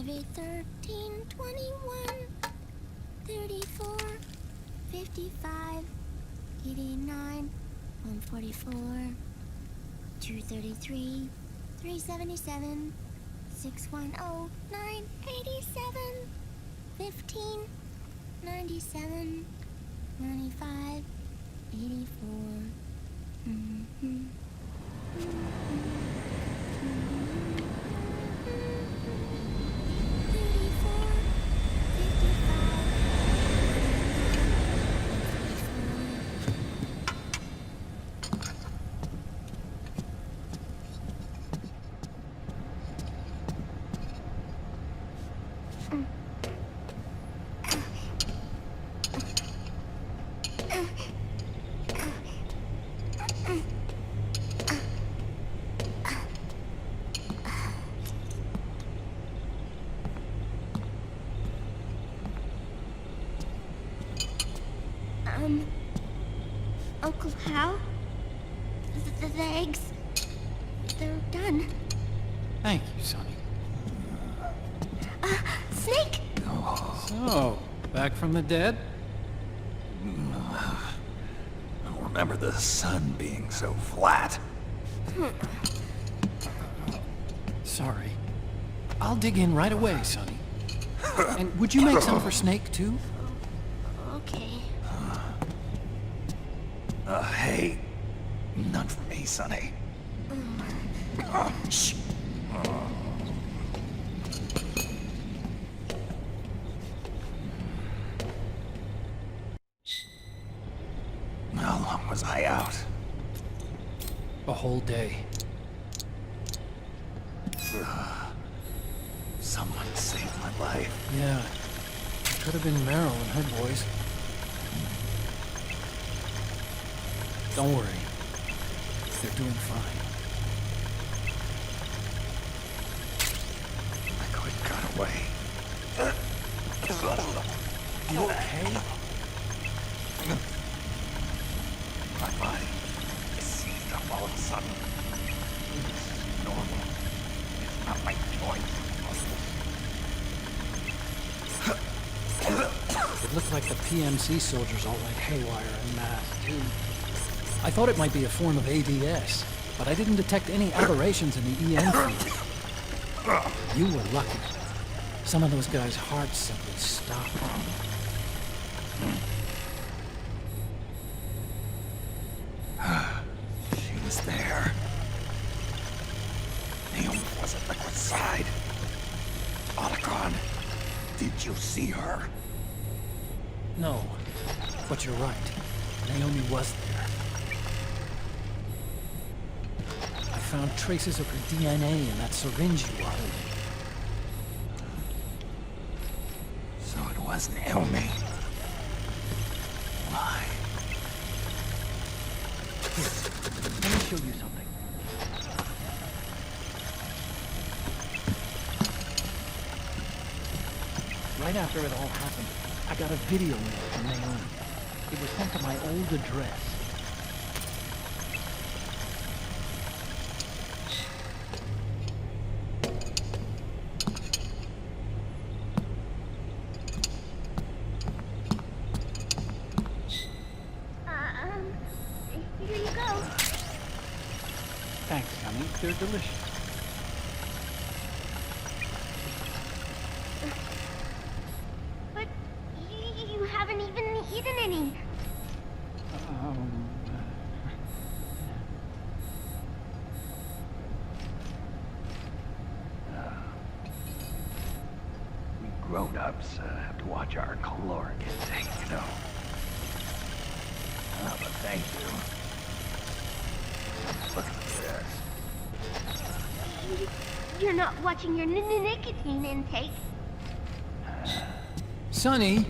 8, 13, 21, 34, 55, 89, 144, 233, 377, 610, 987, 15, 97, 95, 84. Uncle Hal? The eggs, they're done. Thank you, Sonny. Snake! So, back from the dead? I don't remember the sun being so flat. Sorry. I'll dig in right away, Sonny. And would you make some for Snake, too? Okay. Hey, none for me, Sonny. Shh. How long was I out? A whole day. Someone saved my life. Yeah. It could have been Meryl and her boys. Don't worry. They're doing fine. I could have got away. You okay? My body seized up all of a sudden. This is normal. It's not my choice. It looked like the PMC soldiers all went haywire en masse, too. I thought it might be a form of ADS, but I didn't detect any aberrations in the EM field. You were lucky. Some of those guys' hearts simply stopped. She was there. Naomi wasn't liquid side. Otacon, did you see her? No, but you're right. Naomi was there. I found traces of her DNA in that syringe you were holding. So it was Naomi. Why? Here, let me show you something. Right after it all happened, I got a video mail from Naomi. It was sent to my old address. Here you go. Thanks, honey. They're delicious. But you haven't even eaten any. We grown-ups have to watch our caloric intake, you know. But thank you. Look at this. You're not watching your nicotine intake. Sonny!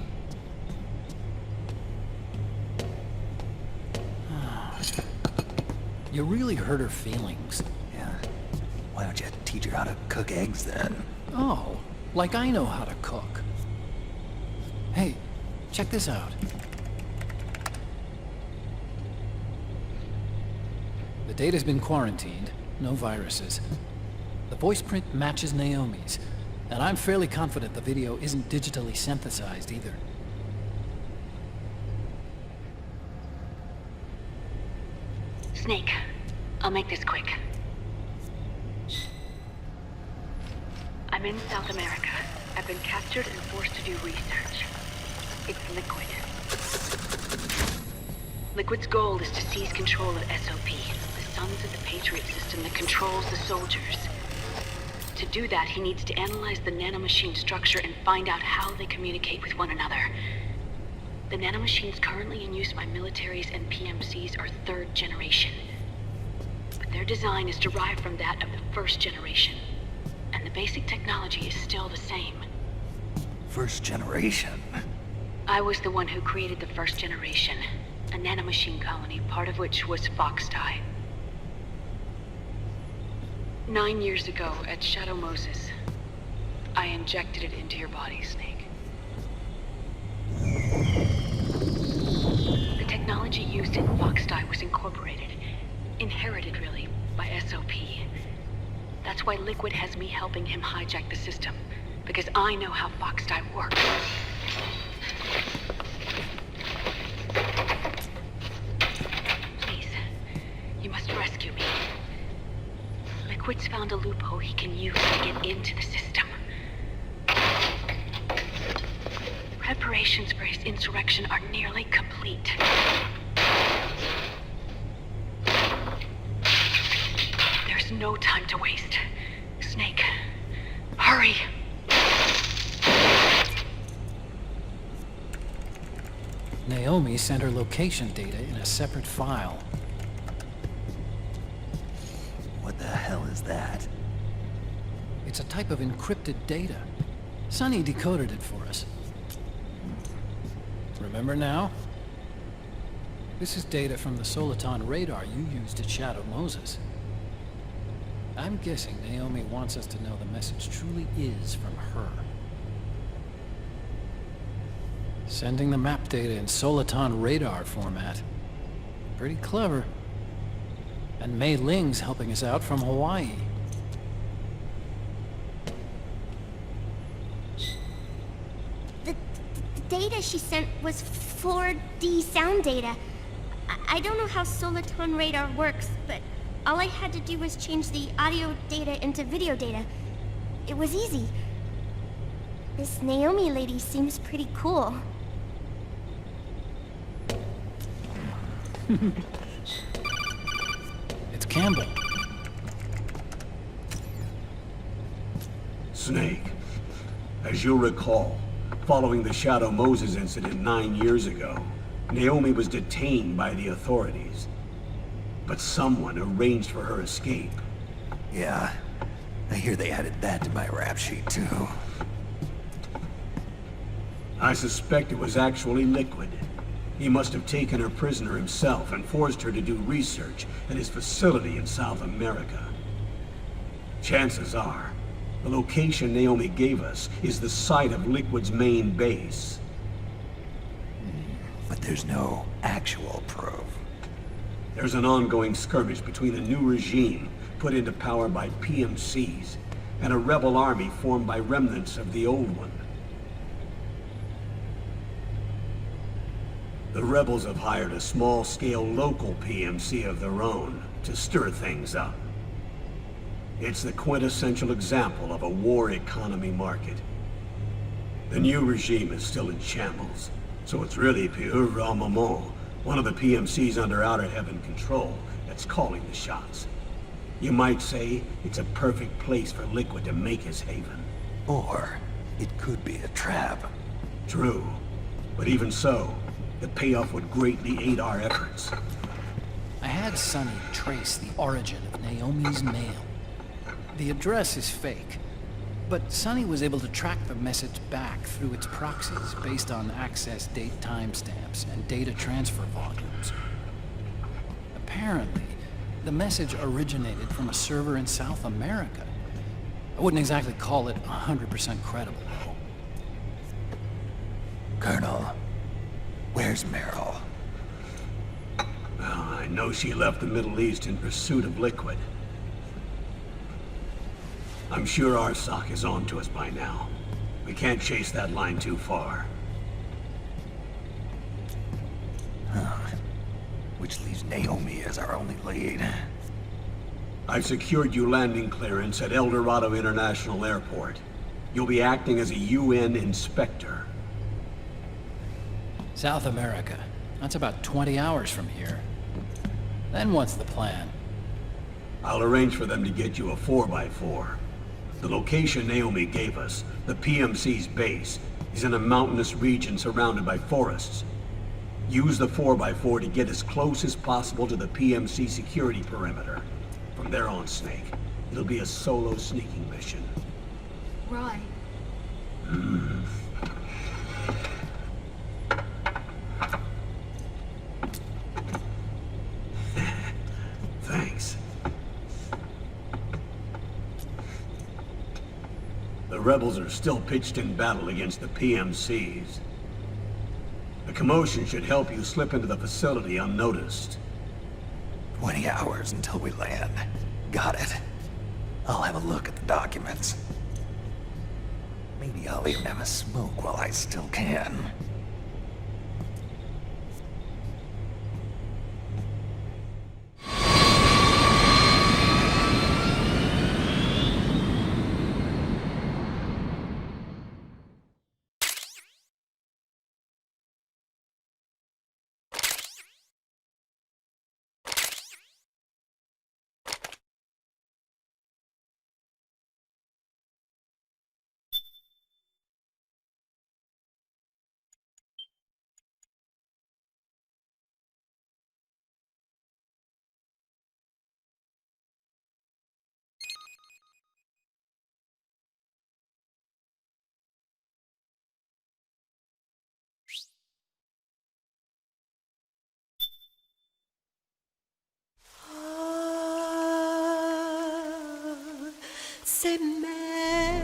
You really hurt her feelings. Yeah. Why don't you teach her how to cook eggs then? Oh, like I know how to cook. Hey, check this out. The data's been quarantined, no viruses. The voice print matches Naomi's, And I'm fairly confident the video isn't digitally synthesized either. Snake, I'll make this quick. I'm in South America. I've been captured and forced to do research. It's Liquid. Liquid's goal is to seize control of SOP, the Sons of the Patriot system that controls the soldiers. To do that, he needs to analyze the nanomachine structure and find out how they communicate with one another. The nanomachines currently in use by militaries and PMCs are third generation. But their design is derived from that of the first generation. And the basic technology is still the same. First generation? I was the one who created the first generation, a nanomachine colony, part of which was Foxdie. 9 years ago, at Shadow Moses, I injected it into your body, Snake. The technology used in Foxdie was incorporated, inherited really, by SOP. That's why Liquid has me helping him hijack the system, because I know how Foxdie works. Please, you must rescue me. Liquid's found a loophole he can use to get into the system. Preparations for his insurrection are nearly complete. There's no time to waste. Snake, hurry! Naomi sent her location data in a separate file. What the hell is that? It's a type of encrypted data. Sonny decoded it for us. Remember now? This is data from the Soliton radar you used at Shadow Moses. I'm guessing Naomi wants us to know the message truly is from her. Sending the map data in Soliton radar format. Pretty clever. And Mei Ling's helping us out from Hawaii. The data she sent was 4D sound data. I don't know how Soliton radar works, but all I had to do was change the audio data into video data. It was easy. This Naomi lady seems pretty cool. It's Campbell. Snake, as you'll recall, following the Shadow Moses incident 9 years ago, Naomi was detained by the authorities. But someone arranged for her escape. Yeah, I hear they added that to my rap sheet too. I suspect it was actually Liquid. He must have taken her prisoner himself and forced her to do research at his facility in South America. Chances are, the location Naomi gave us is the site of Liquid's main base. But there's no actual proof. There's an ongoing skirmish between a new regime put into power by PMCs and a rebel army formed by remnants of the old one. The rebels have hired a small-scale local PMC of their own to stir things up. It's the quintessential example of a war economy market. The new regime is still in shambles, so it's really Pure Maman, one of the PMCs under Outer Heaven control, that's calling the shots. You might say it's a perfect place for Liquid to make his haven. Or it could be a trap. True, but even so, the payoff would greatly aid our efforts. I had Sonny trace the origin of Naomi's mail. The address is fake, but Sonny was able to track the message back through its proxies based on access date timestamps and data transfer volumes. Apparently, the message originated from a server in South America. I wouldn't exactly call it 100% credible, though. Colonel, where's Meryl? Well, I know she left the Middle East in pursuit of Liquid. I'm sure Arsak is on to us by now. We can't chase that line too far. Which leaves Naomi as our only lead. I've secured you landing clearance at El Dorado International Airport. You'll be acting as a UN inspector. South America. That's about 20 hours from here. Then what's the plan? I'll arrange for them to get you a 4x4. The location Naomi gave us, the PMC's base, is in a mountainous region surrounded by forests. Use the 4x4 to get as close as possible to the PMC security perimeter. From there on, Snake, it'll be a solo sneaking mission. Right. Thanks. The rebels are still pitched in battle against the PMCs. The commotion should help you slip into the facility unnoticed. 20 hours until we land. Got it. I'll have a look at the documents. Maybe I'll even have a smoke while I still can. C'est mère.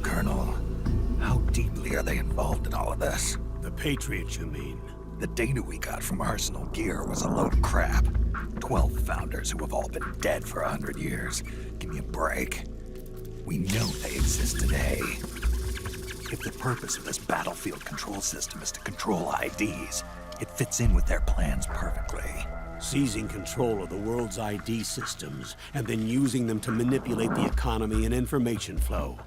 Colonel, how deeply are they involved in all of this? The Patriots, you mean? The data we got from Arsenal Gear was a load of crap. 12 founders who have all been dead for 100 years. Give me a break. We know they exist today. If the purpose of this battlefield control system is to control IDs, it fits in with their plans perfectly. Seizing control of the world's ID systems, and then using them to manipulate the economy and information flow.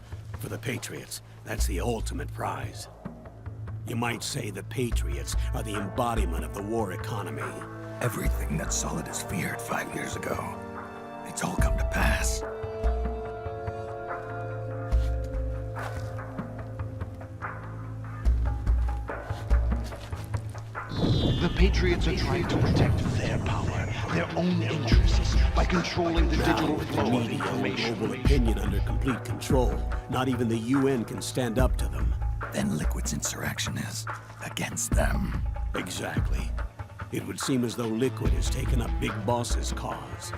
For the Patriots, that's the ultimate prize. You might say the Patriots are the embodiment of the war economy. Everything that Solidus feared 5 years ago, it's all come to pass. The Patriots are trying to protect their power, their own interests, by controlling the digital With the flow of media and information. global opinion under complete control, not even the UN can stand up to them. Then Liquid's insurrection is against them. Exactly. It would seem as though Liquid has taken up Big Boss's cause.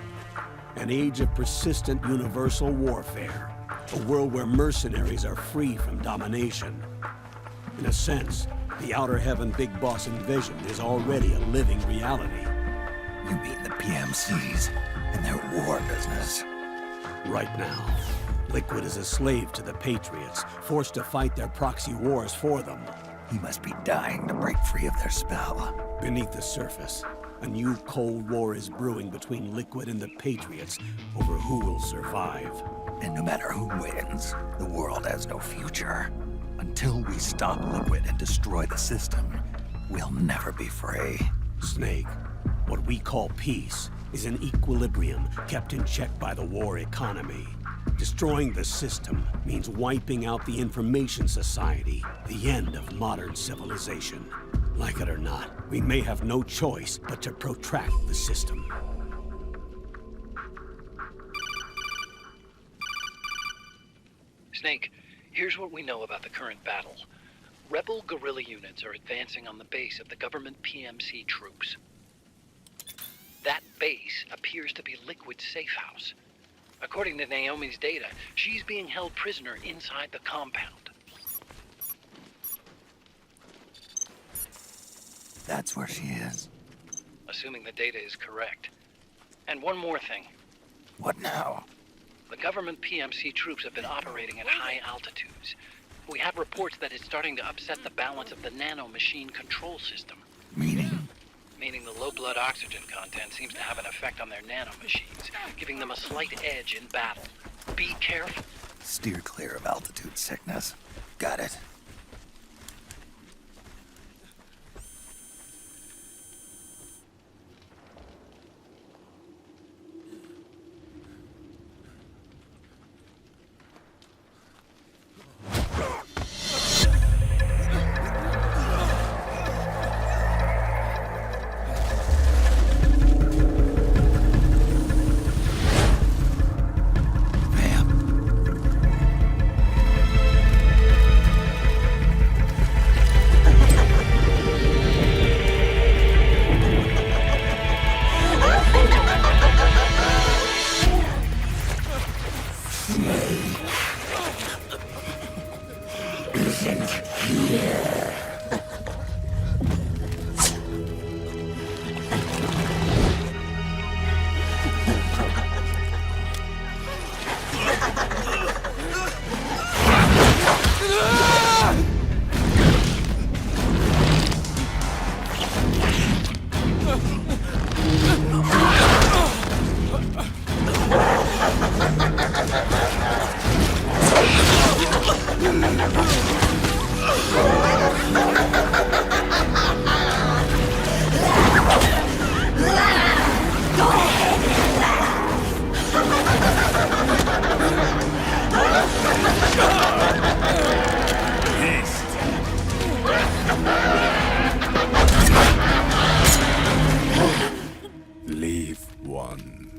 An age of persistent universal warfare. A world where mercenaries are free from domination. In a sense, the Outer Heaven Big Boss invasion is already a living reality. You mean the PMCs and their war business? Right now, Liquid is a slave to the Patriots, forced to fight their proxy wars for them. He must be dying to break free of their spell. Beneath the surface, a new Cold War is brewing between Liquid and the Patriots over who will survive. And no matter who wins, the world has no future. Until we stop Liquid and destroy the system, we'll never be free. Snake, what we call peace is an equilibrium kept in check by the war economy. Destroying the system means wiping out the information society, the end of modern civilization. Like it or not, we may have no choice but to protract the system. Snake, here's what we know about the current battle. Rebel guerrilla units are advancing on the base of the government PMC troops. That base appears to be Liquid's safe house. According to Naomi's data, she's being held prisoner inside the compound. That's where she is. Assuming the data is correct. And one more thing. What now? The government PMC troops have been operating at high altitudes. We have reports that it's starting to upset the balance of the nanomachine control system. Meaning? Meaning the low blood oxygen content seems to have an effect on their nanomachines, giving them a slight edge in battle. Be careful. Steer clear of altitude sickness. Got it. Leave one.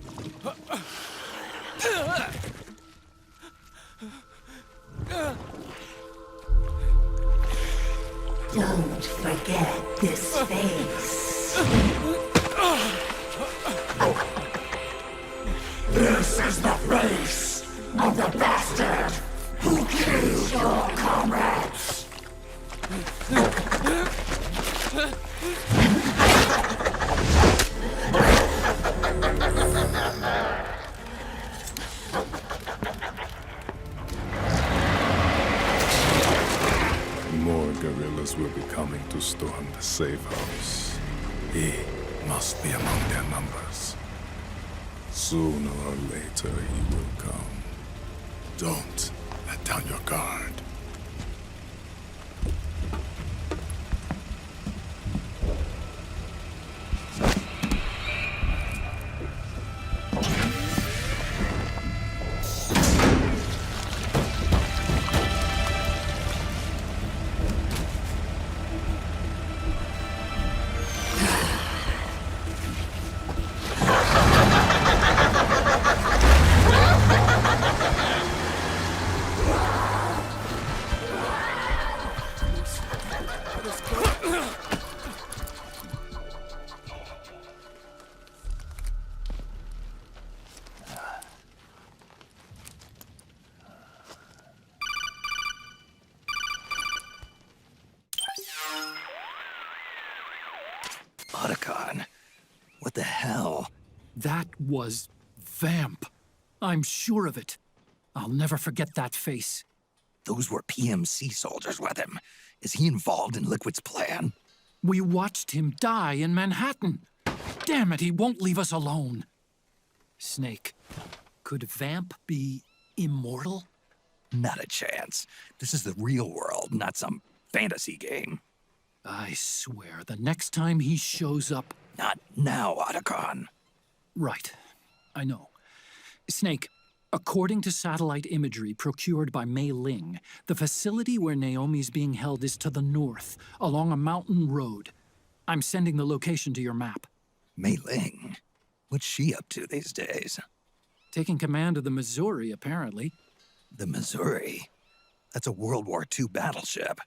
Don't forget this face. This is the face of the bastard who killed your comrades. More guerrillas will be coming to storm the safe house. He must be among their numbers. Sooner or later he will come. Don't let down your guard. Otacon. What the hell? That was Vamp. I'm sure of it. I'll never forget that face. Those were PMC soldiers with him. Is he involved in Liquid's plan? We watched him die in Manhattan. Damn it, he won't leave us alone. Snake, could Vamp be immortal? Not a chance. This is the real world, not some fantasy game. I swear, the next time he shows up... Not now, Otacon. Right. I know. Snake, according to satellite imagery procured by Mei Ling, the facility where Naomi's being held is to the north, along a mountain road. I'm sending the location to your map. Mei Ling? What's she up to these days? Taking command of the Missouri, apparently. The Missouri? That's a World War II battleship.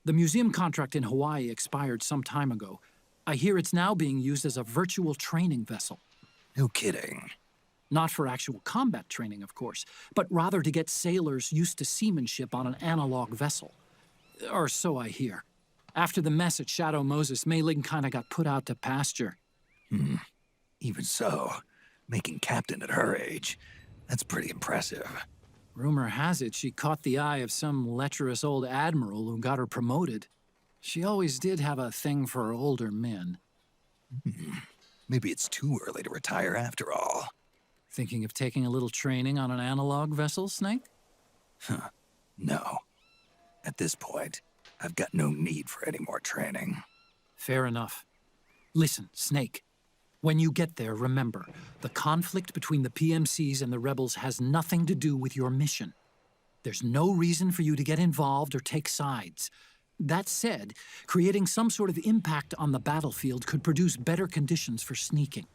The museum contract in Hawaii expired some time ago. I hear it's now being used as a virtual training vessel. No kidding. Not for actual combat training, of course, but rather to get sailors used to seamanship on an analog vessel. Or so I hear. After the mess at Shadow Moses, Mei Ling kinda got put out to pasture. Even so, making captain at her age, that's pretty impressive. Rumor has it she caught the eye of some lecherous old admiral who got her promoted. She always did have a thing for older men. Maybe it's too early to retire after all. Thinking of taking a little training on an analog vessel, Snake? No. At this point, I've got no need for any more training. Fair enough. Listen, Snake. When you get there, remember, the conflict between the PMCs and the rebels has nothing to do with your mission. There's no reason for you to get involved or take sides. That said, creating some sort of impact on the battlefield could produce better conditions for sneaking.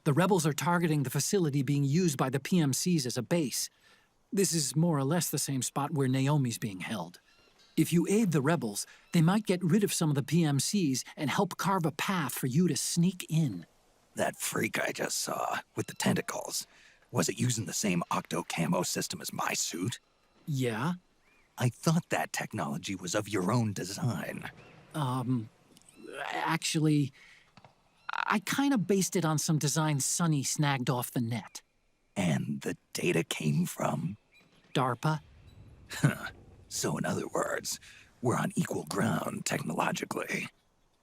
The rebels are targeting the facility being used by the PMCs as a base. This is more or less the same spot where Naomi's being held. If you aid the rebels, they might get rid of some of the PMCs and help carve a path for you to sneak in. That freak I just saw, with the tentacles, was it using the same octo-camo system as my suit? Yeah? I thought that technology was of your own design. Actually, I kind of based it on some designs Sonny snagged off the net. And the data came from? DARPA? So in other words, we're on equal ground technologically.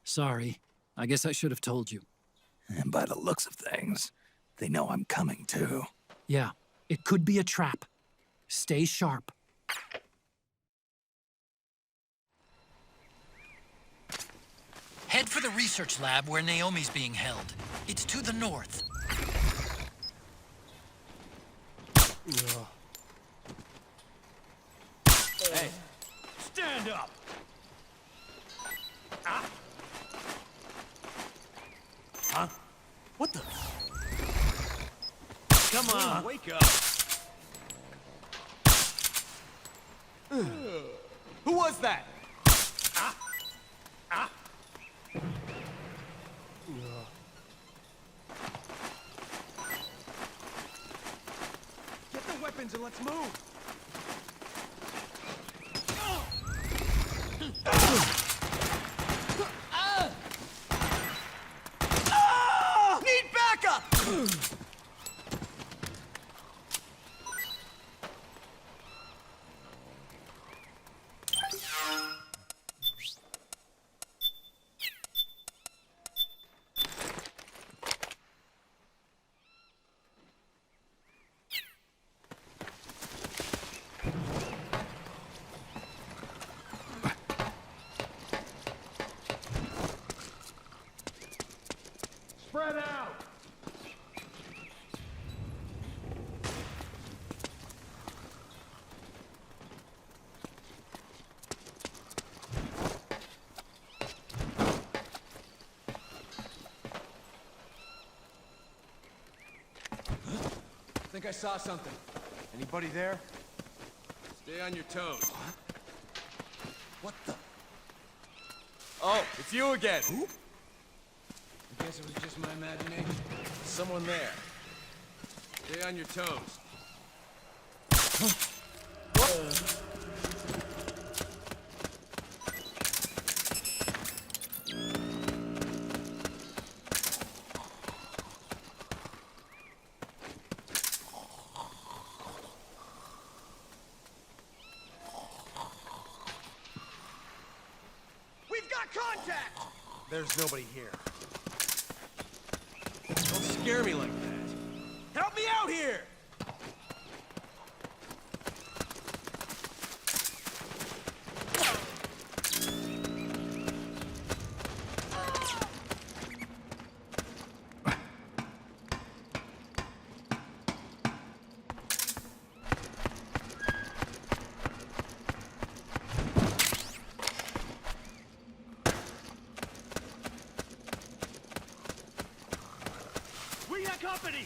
Sorry. I guess I should have told you. And by the looks of things, they know I'm coming too. Yeah, it could be a trap. Stay sharp. Head for the research lab where Naomi's being held. It's to the north. Hey, stand up! Ah. Huh? What the? Come on, wake up! Who was that? Get the weapons and let's move! Need backup! Spread out! I think I saw something. Anybody there? Stay on your toes. What the? Oh, it's you again. Who? I guess it was just my imagination. Someone there. Stay on your toes. We've got contact! There's nobody here. Don't scare me like that. Help me out here! We got company!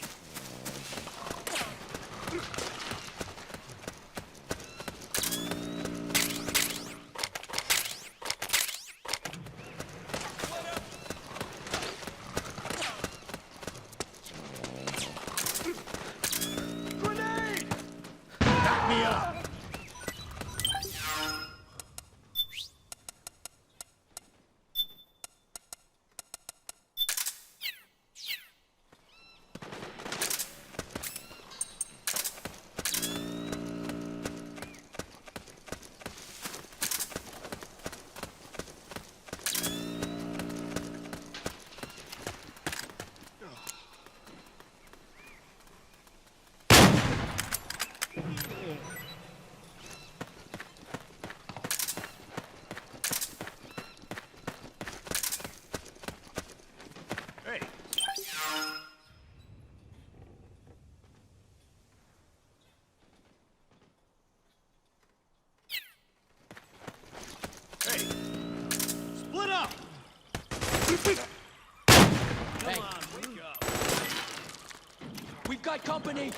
got company!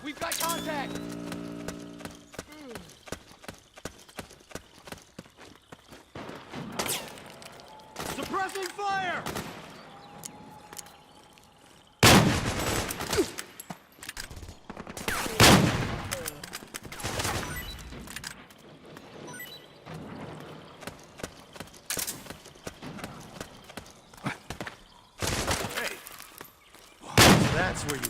We've got contact! Suppressing fire! Hey, that's where you are.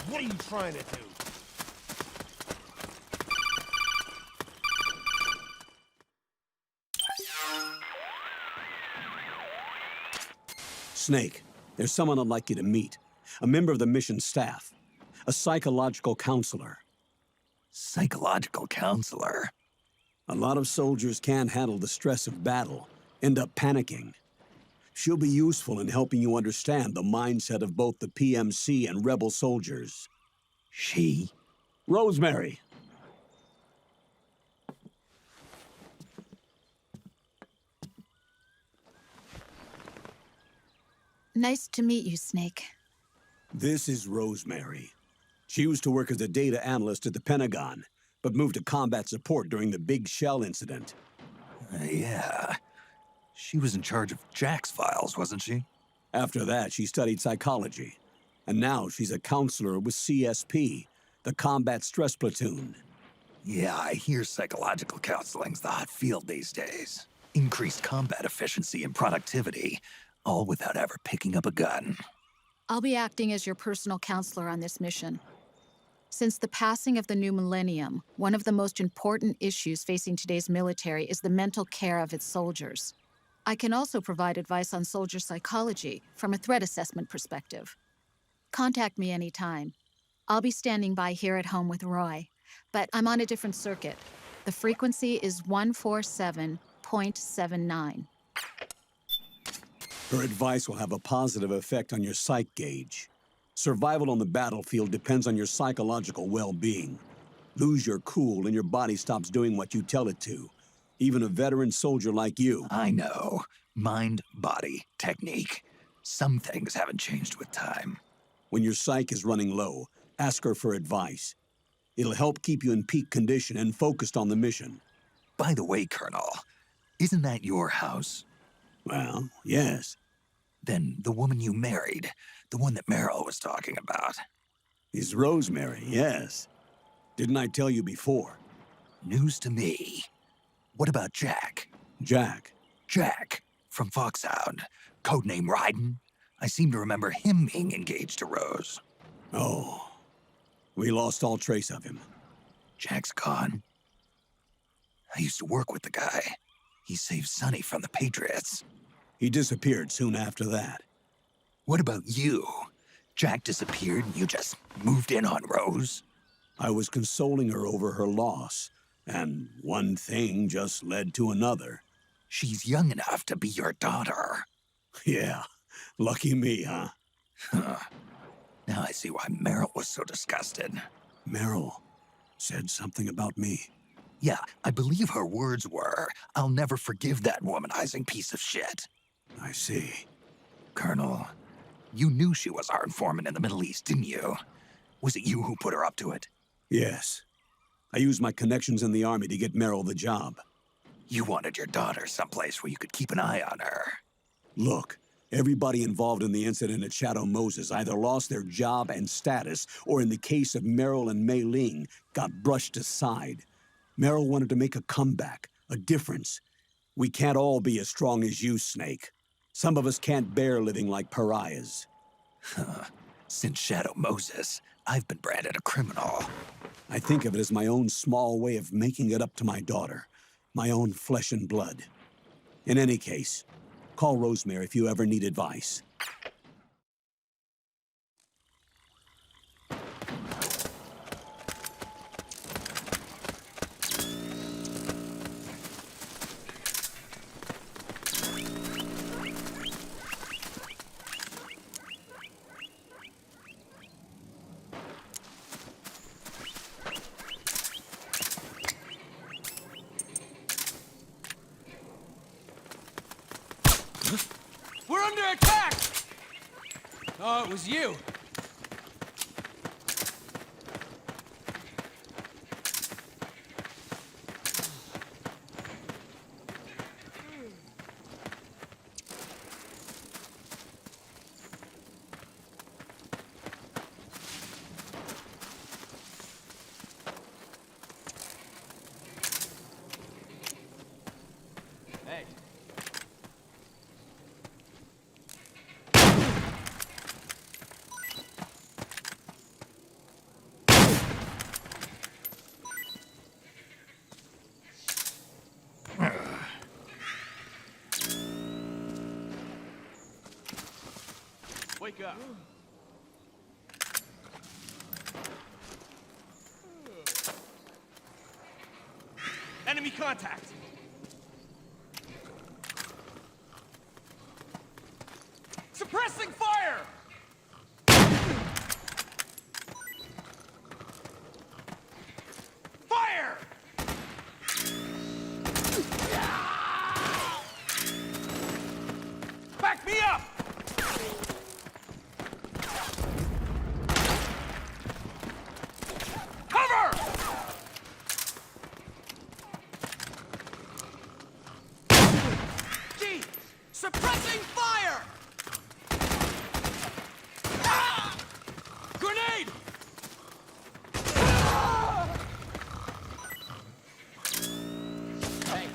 What are you trying to do? Snake, there's someone I'd like you to meet. A member of the mission staff. A psychological counselor. Psychological counselor? A lot of soldiers can't handle the stress of battle, end up panicking. She'll be useful in helping you understand the mindset of both the PMC and rebel soldiers. She? Rosemary. Nice to meet you, Snake. This is Rosemary. She used to work as a data analyst at the Pentagon, but moved to combat support during the Big Shell incident. Yeah. She was in charge of Jack's files, wasn't she? After that, she studied psychology. And now she's a counselor with CSP, the Combat Stress Platoon. Yeah, I hear psychological counseling's the hot field these days. Increased combat efficiency and productivity, all without ever picking up a gun. I'll be acting as your personal counselor on this mission. Since the passing of the new millennium, one of the most important issues facing today's military is the mental care of its soldiers. I can also provide advice on soldier psychology from a threat assessment perspective. Contact me anytime. I'll be standing by here at home with Roy, but I'm on a different circuit. The frequency is 147.79. Her advice will have a positive effect on your psych gauge. Survival on the battlefield depends on your psychological well-being. Lose your cool and your body stops doing what you tell it to. Even a veteran soldier like you. I know. Mind, body, technique. Some things haven't changed with time. When your psyche is running low, ask her for advice. It'll help keep you in peak condition and focused on the mission. By the way, Colonel, isn't that your house? Well, yes. Then the woman you married, the one that Meryl was talking about. Is Rosemary, yes. Didn't I tell you before? News to me. What about Jack? Jack? Jack, from Foxhound. Codename Raiden. I seem to remember him being engaged to Rose. Oh. We lost all trace of him. Jack's gone. I used to work with the guy. He saved Sonny from the Patriots. He disappeared soon after that. What about you? Jack disappeared and you just moved in on Rose? I was consoling her over her loss, and one thing just led to another. She's young enough to be your daughter. Yeah, lucky me, huh? Now I see why Meryl was so disgusted. Meryl said something about me. Yeah, I believe her words were, "I'll never forgive that womanizing piece of shit." I see. Colonel, you knew she was our informant in the Middle East, didn't you? Was it you who put her up to it? Yes. I used my connections in the army to get Meryl the job. You wanted your daughter someplace where you could keep an eye on her. Look, everybody involved in the incident at Shadow Moses either lost their job and status, or in the case of Meryl and Mei Ling, got brushed aside. Meryl wanted to make a comeback, a difference. We can't all be as strong as you, Snake. Some of us can't bear living like pariahs. Since Shadow Moses, I've been branded a criminal. I think of it as my own small way of making it up to my daughter. My own flesh and blood. In any case, call Rosemary if you ever need advice. We're under attack! Oh, it was you. Hey. Wake up. Enemy contact. Suppressing fire! Fire! Back me up! Cover! G! Suppressing fire! Ah! Grenade! Hey.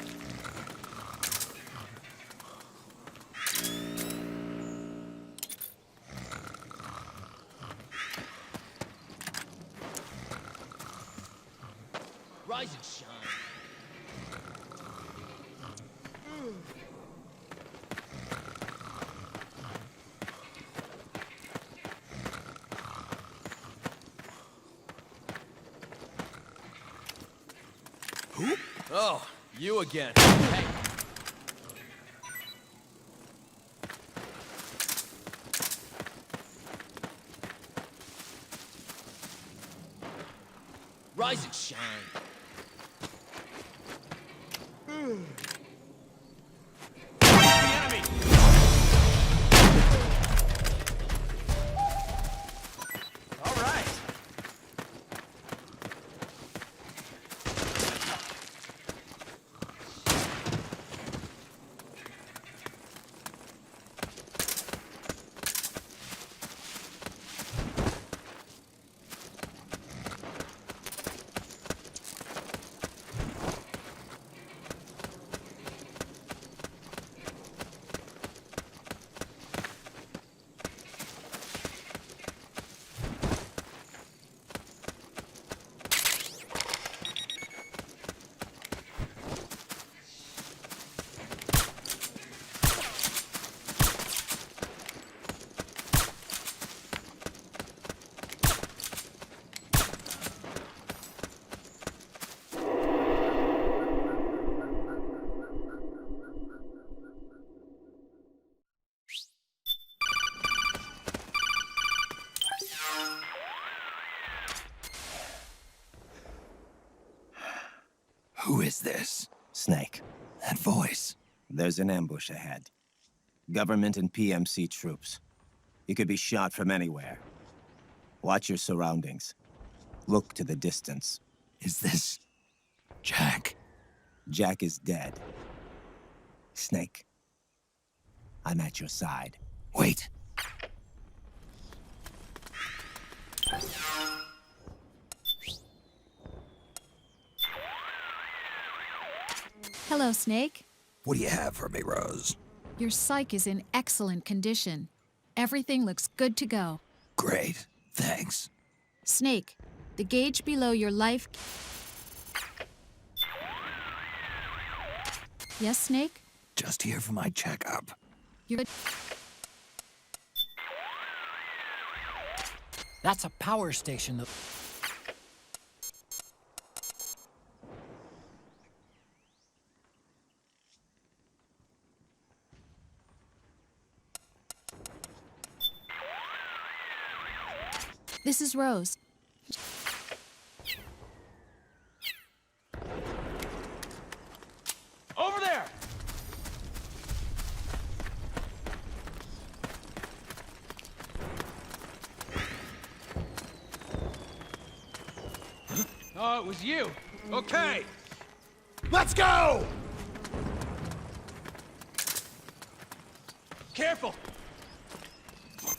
Rise and shine. Who? Oh, you again. Hey. Rise and shine. The enemy! All right. Who is this? Snake. That voice. There's an ambush ahead. Government and PMC troops. You could be shot from anywhere. Watch your surroundings. Look to the distance. Is this... Jack? Jack is dead. Snake. I'm at your side. Wait. Hello, Snake. What do you have for me, Rose? Your psych is in excellent condition. Everything looks good to go. Great. Thanks. Snake, the gauge below your life... Yes, Snake? Just here for my checkup. You're... That's a power station. This is Rose. Over there! Oh, it was you. Okay. Let's go! Careful!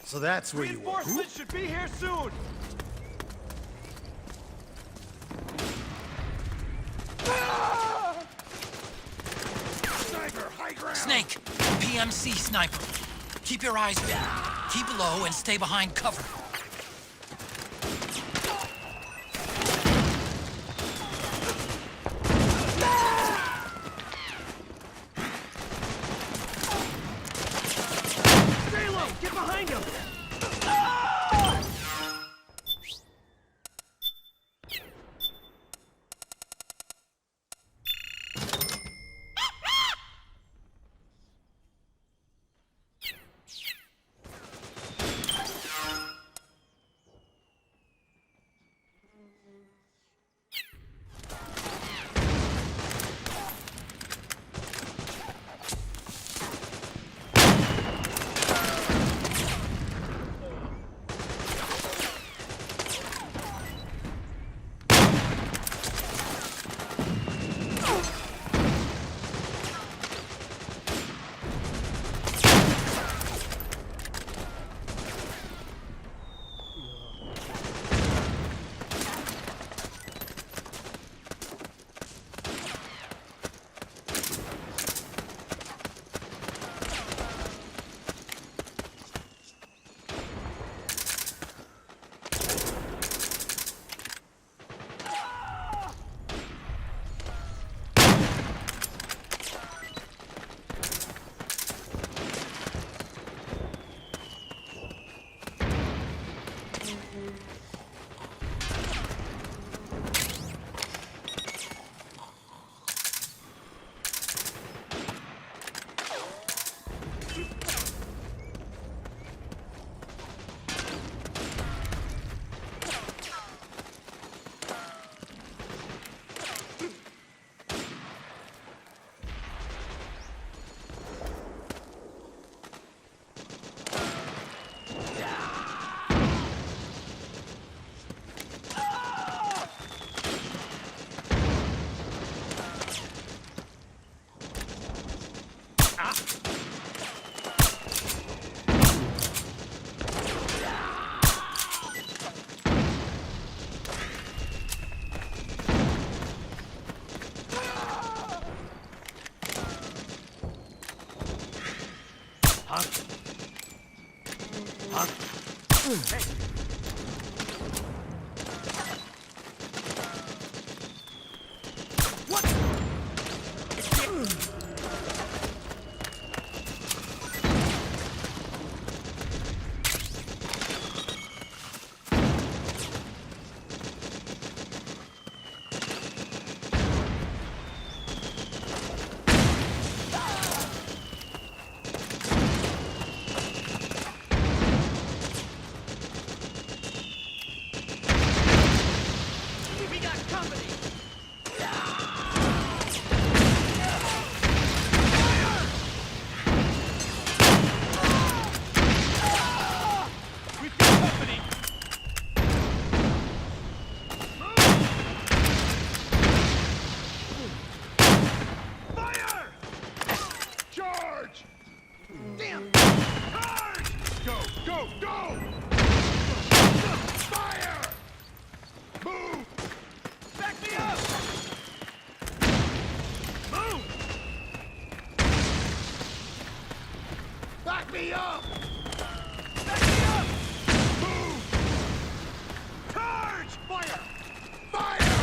So that's where you were. Reinforcements should be here soon! Sniper, high ground! Snake, PMC sniper. Keep your eyes open. Keep low and stay behind cover. Stay low! Get behind him! go, go! Fire! Move! Back me up! Move! Back me up! Back me up! Move! Charge! Fire! Fire!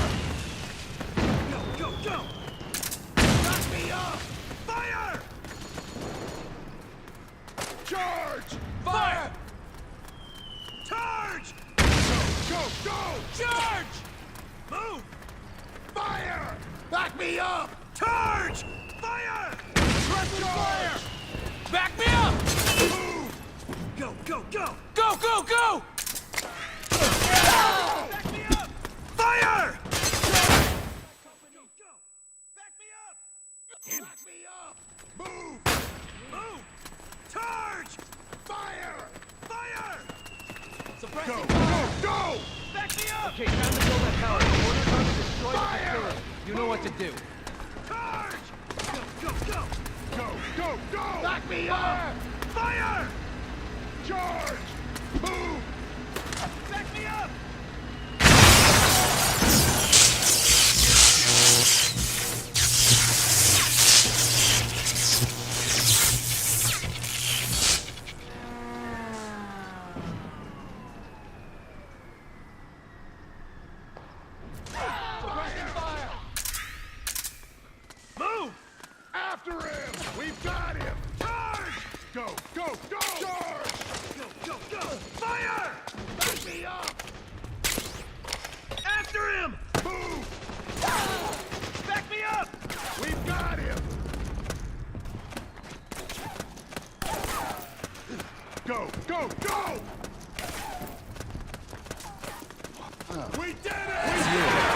Go, go, go! Back me up! Fire! Charge! Fire! Charge! Go, go! Charge! Move! Fire! Back me up! Charge! Fire! Press fire! Back me up! Move! Go, go, go! Go, go, go! Back me up! Fire! Go! Back me up! Back me up! Move! Move! Charge! Fire! Fire! Go, go, go! Back me up! Okay, time to build that tower. Order time to destroy the Fire! facility. You know what to do. Charge! Go, go, go! Go, go, go! Back me up! Fire! Charge! Move! Back me up! Move! After him! We've got him! Charge! Go, go, go! Charge! Go, go, go! Fire! Back me up! After him! Move! Back me up! We've got him! Go, go, go! We did it!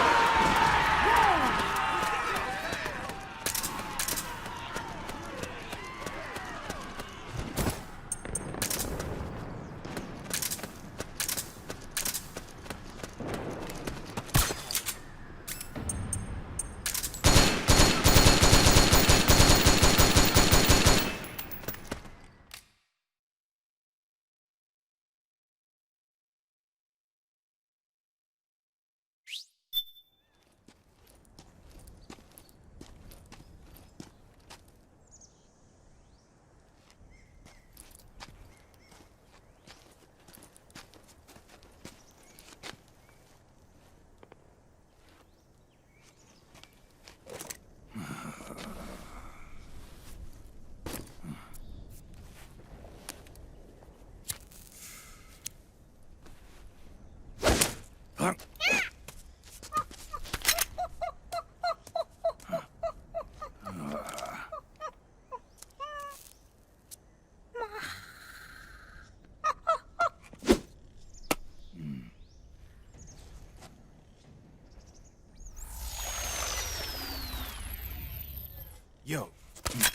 Yo,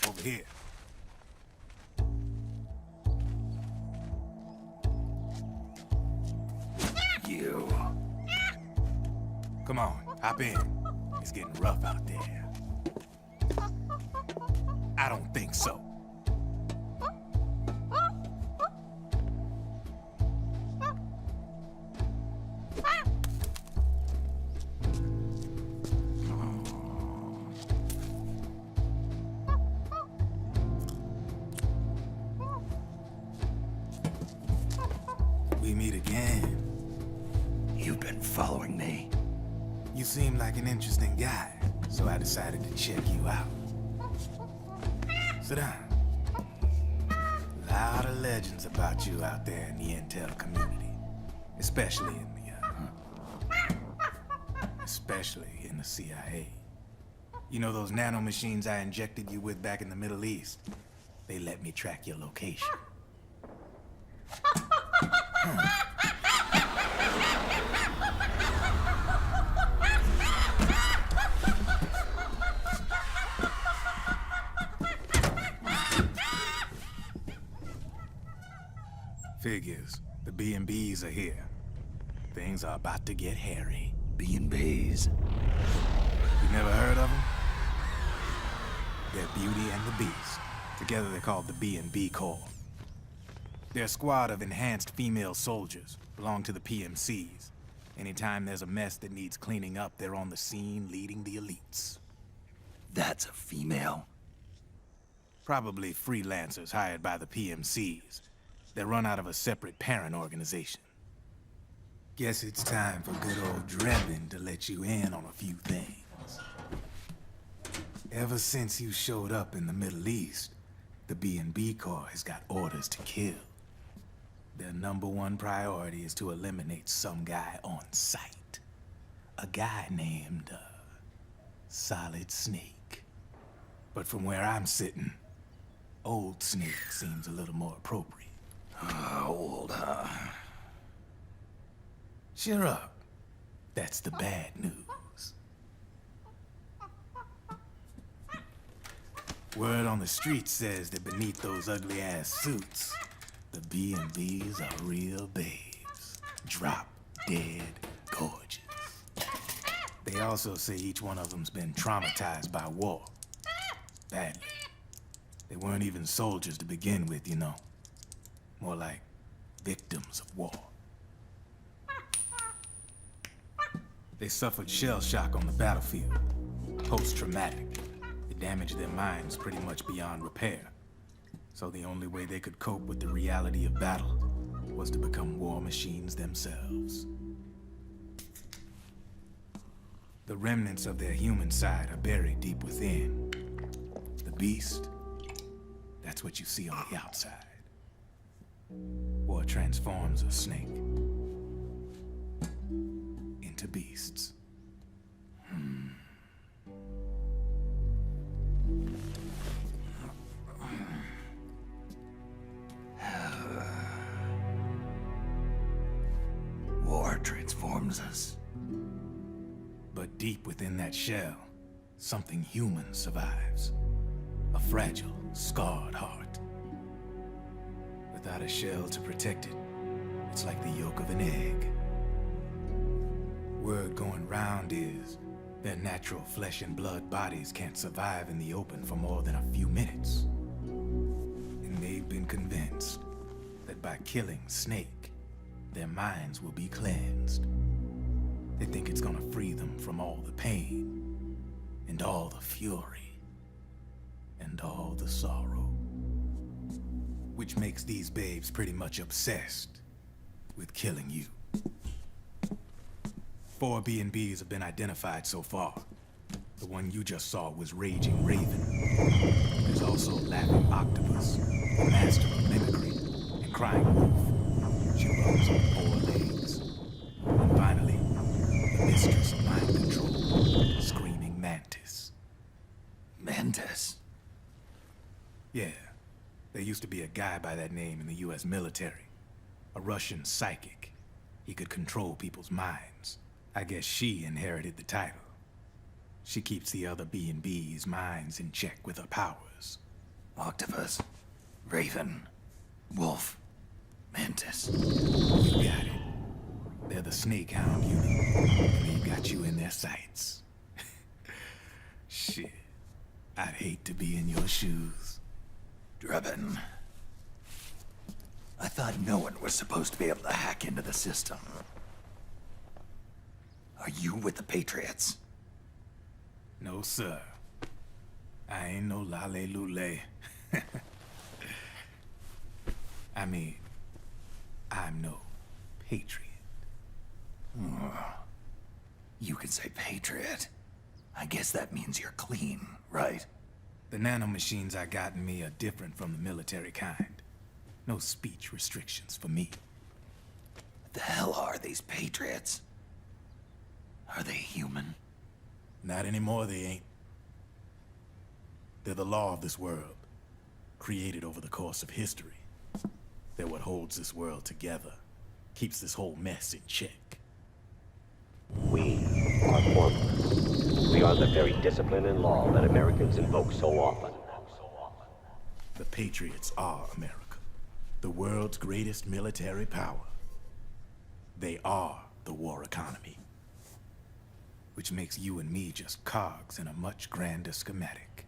over here. You. Come on, hop in. It's getting rough out there. I don't think so. We meet again. You've been following me. You seem like an interesting guy, so I decided to check you out. Sit down. A lot of legends about you out there in the intel community, especially in the CIA. You know those nanomachines I injected you with back in the Middle East? They let me track your location. Figures. The B&Bs are here. Things are about to get hairy. B&Bs. You never heard of them? They're Beauty and the Beast. Together they're called the B&B Corps. They're a squad of enhanced female soldiers, belong to the PMCs. Anytime there's a mess that needs cleaning up, they're on the scene leading the elites. That's a female? Probably freelancers hired by the PMCs. They run out of a separate parent organization. Guess it's time for good old Drebin to let you in on a few things. Ever since you showed up in the Middle East, the B&B Corps has got orders to kill. Their #1 priority is to eliminate some guy on sight. A guy named, Solid Snake. But from where I'm sitting, Old Snake seems a little more appropriate. Old, huh? Cheer up. That's the bad news. Word on the street says that beneath those ugly-ass suits, the B&Bs are real babes. Drop dead gorgeous. They also say each one of them's been traumatized by war. Badly. They weren't even soldiers to begin with, you know. More like victims of war. They suffered shell shock on the battlefield. Post-traumatic. It damaged their minds pretty much beyond repair. So the only way they could cope with the reality of battle was to become war machines themselves. The remnants of their human side are buried deep within. The beast, that's what you see on the outside. War transforms a snake into beasts. War transforms us. But deep within that shell, something human survives. A fragile, scarred heart. Without a shell to protect it, it's like the yolk of an egg. Word going round is their natural flesh and blood bodies can't survive in the open for more than a few minutes. And they've been convinced that by killing Snake, their minds will be cleansed. They think it's gonna free them from all the pain, and all the fury, and all the sorrow. Which makes these babes pretty much obsessed with killing you. 4 B&Bs have been identified so far. The one you just saw was Raging Raven. There's also Laughing Octopus, the master of mimicry, and Crying Wolf. She runs on 4 legs. And finally, the mistress of mind control, Screaming Mantis. Mantis? Yeah. There used to be a guy by that name in the US military. A Russian psychic. He could control people's minds. I guess she inherited the title. She keeps the other B&B's minds in check with her powers. Octopus, Raven, Wolf, Mantis. You got it. They're the Snake Hound unit, and they've got you in their sights. Shit. I'd hate to be in your shoes. Drebin. I thought no one was supposed to be able to hack into the system. Are you with the Patriots? No, sir. I ain't no lale-lule. I mean, I'm no patriot. You can say patriot. I guess that means you're clean, right? The nanomachines I got in me are different from the military kind. No speech restrictions for me. What the hell are these Patriots? Are they human? Not anymore, they ain't. They're the law of this world, created over the course of history. They're what holds this world together, keeps this whole mess in check. We are formless. We are the very discipline and law that Americans invoke so often. The Patriots are America, the world's greatest military power. They are the war economy. Which makes you and me just cogs in a much grander schematic.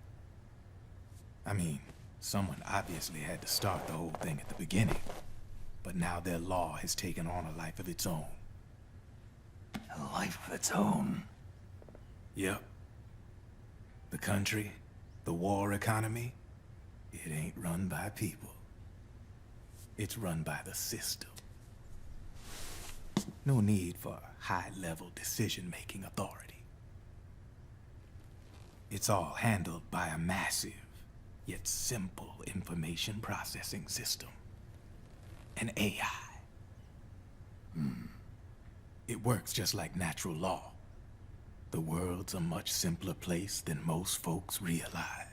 I mean, someone obviously had to start the whole thing at the beginning. But now their law has taken on a life of its own. A life of its own? Yep. The country, the war economy, it ain't run by people. It's run by the system. No need for high-level decision-making authority. It's all handled by a massive, yet simple information processing system. An AI. It works just like natural law. The world's a much simpler place than most folks realize.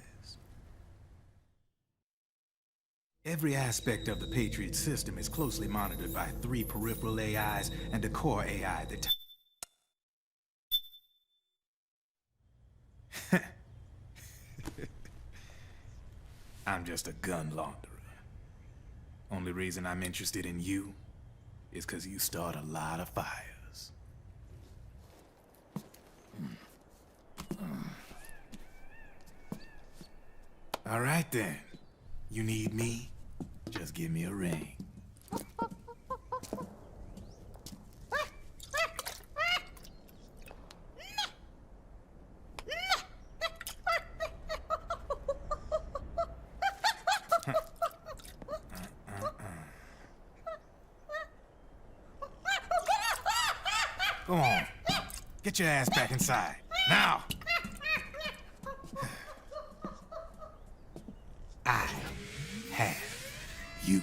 Every aspect of the Patriot system is closely monitored by 3 peripheral AIs and a core AI that... I'm just a gun launderer. Only reason I'm interested in you is because you start a lot of fires. All right then. You need me? Just give me a ring. Go on. Get your ass back inside. Now! I have you.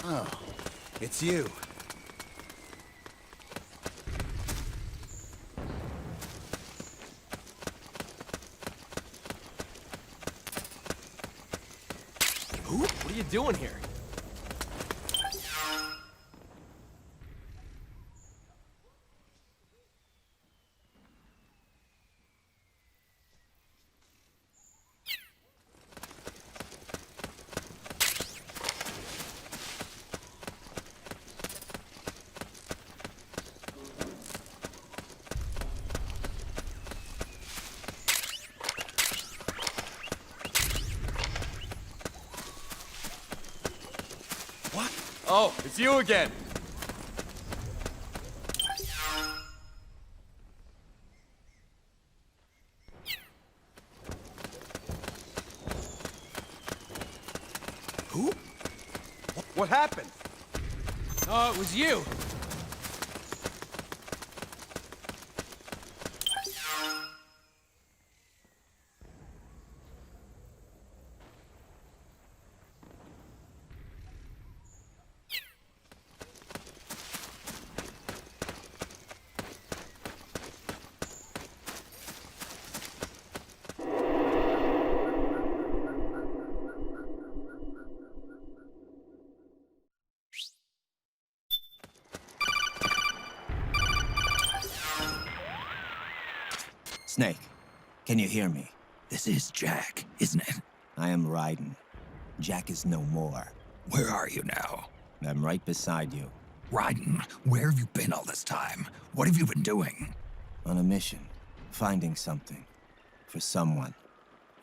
Oh, it's you. What are you doing here? Oh, it's you again. Who? What happened? Oh, it was you. Snake, can you hear me? This is Jack, isn't it? I am Raiden. Jack is no more. Where are you now? I'm right beside you. Raiden, where have you been all this time? What have you been doing? On a mission. Finding something. For someone.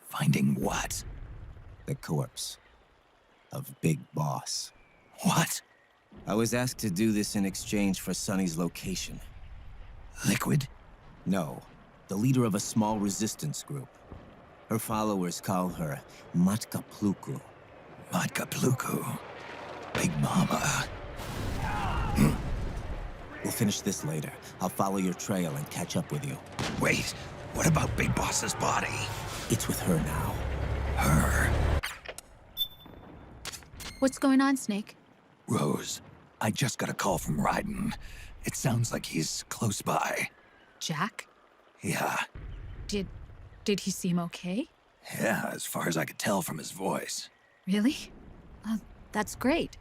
Finding what? The corpse. Of Big Boss. What? I was asked to do this in exchange for Sonny's location. Liquid? No. The leader of a small resistance group. Her followers call her Matka Pluku. Matka Pluku? Big Mama. We'll finish this later. I'll follow your trail and catch up with you. Wait, what about Big Boss's body? It's with her now. Her? What's going on, Snake? Rose, I just got a call from Raiden. It sounds like he's close by. Jack? Yeah. Did he seem okay? Yeah, as far as I could tell from his voice. Really? That's great.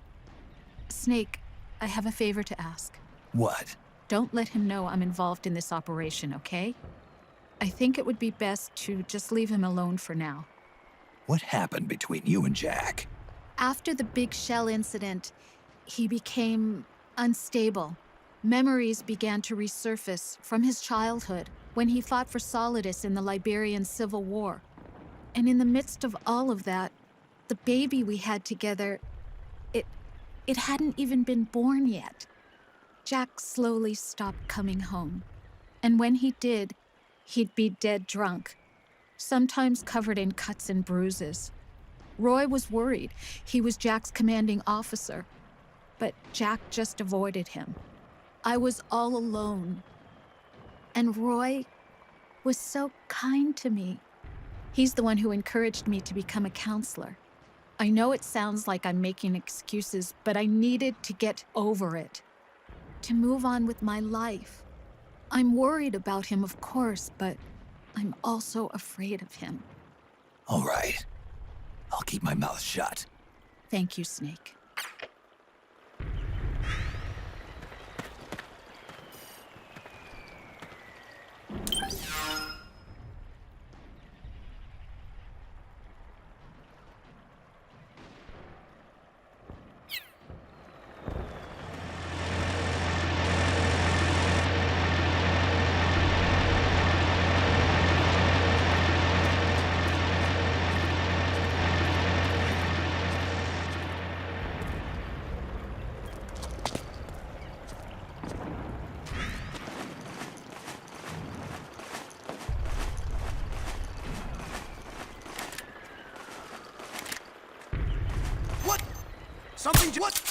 Snake, I have a favor to ask. What? Don't let him know I'm involved in this operation, okay? I think it would be best to just leave him alone for now. What happened between you and Jack? After the Big Shell incident, he became unstable. Memories began to resurface from his childhood when he fought for Solidus in the Liberian Civil War. And in the midst of all of that, the baby we had together, it hadn't even been born yet. Jack slowly stopped coming home. And when he did, he'd be dead drunk, sometimes covered in cuts and bruises. Roy was worried. He was Jack's commanding officer. But Jack just avoided him. I was all alone. And Roy was so kind to me. He's the one who encouraged me to become a counselor. I know it sounds like I'm making excuses, but I needed to get over it. To move on with my life. I'm worried about him, of course, but I'm also afraid of him. All right. I'll keep my mouth shut. Thank you, Snake. Something what?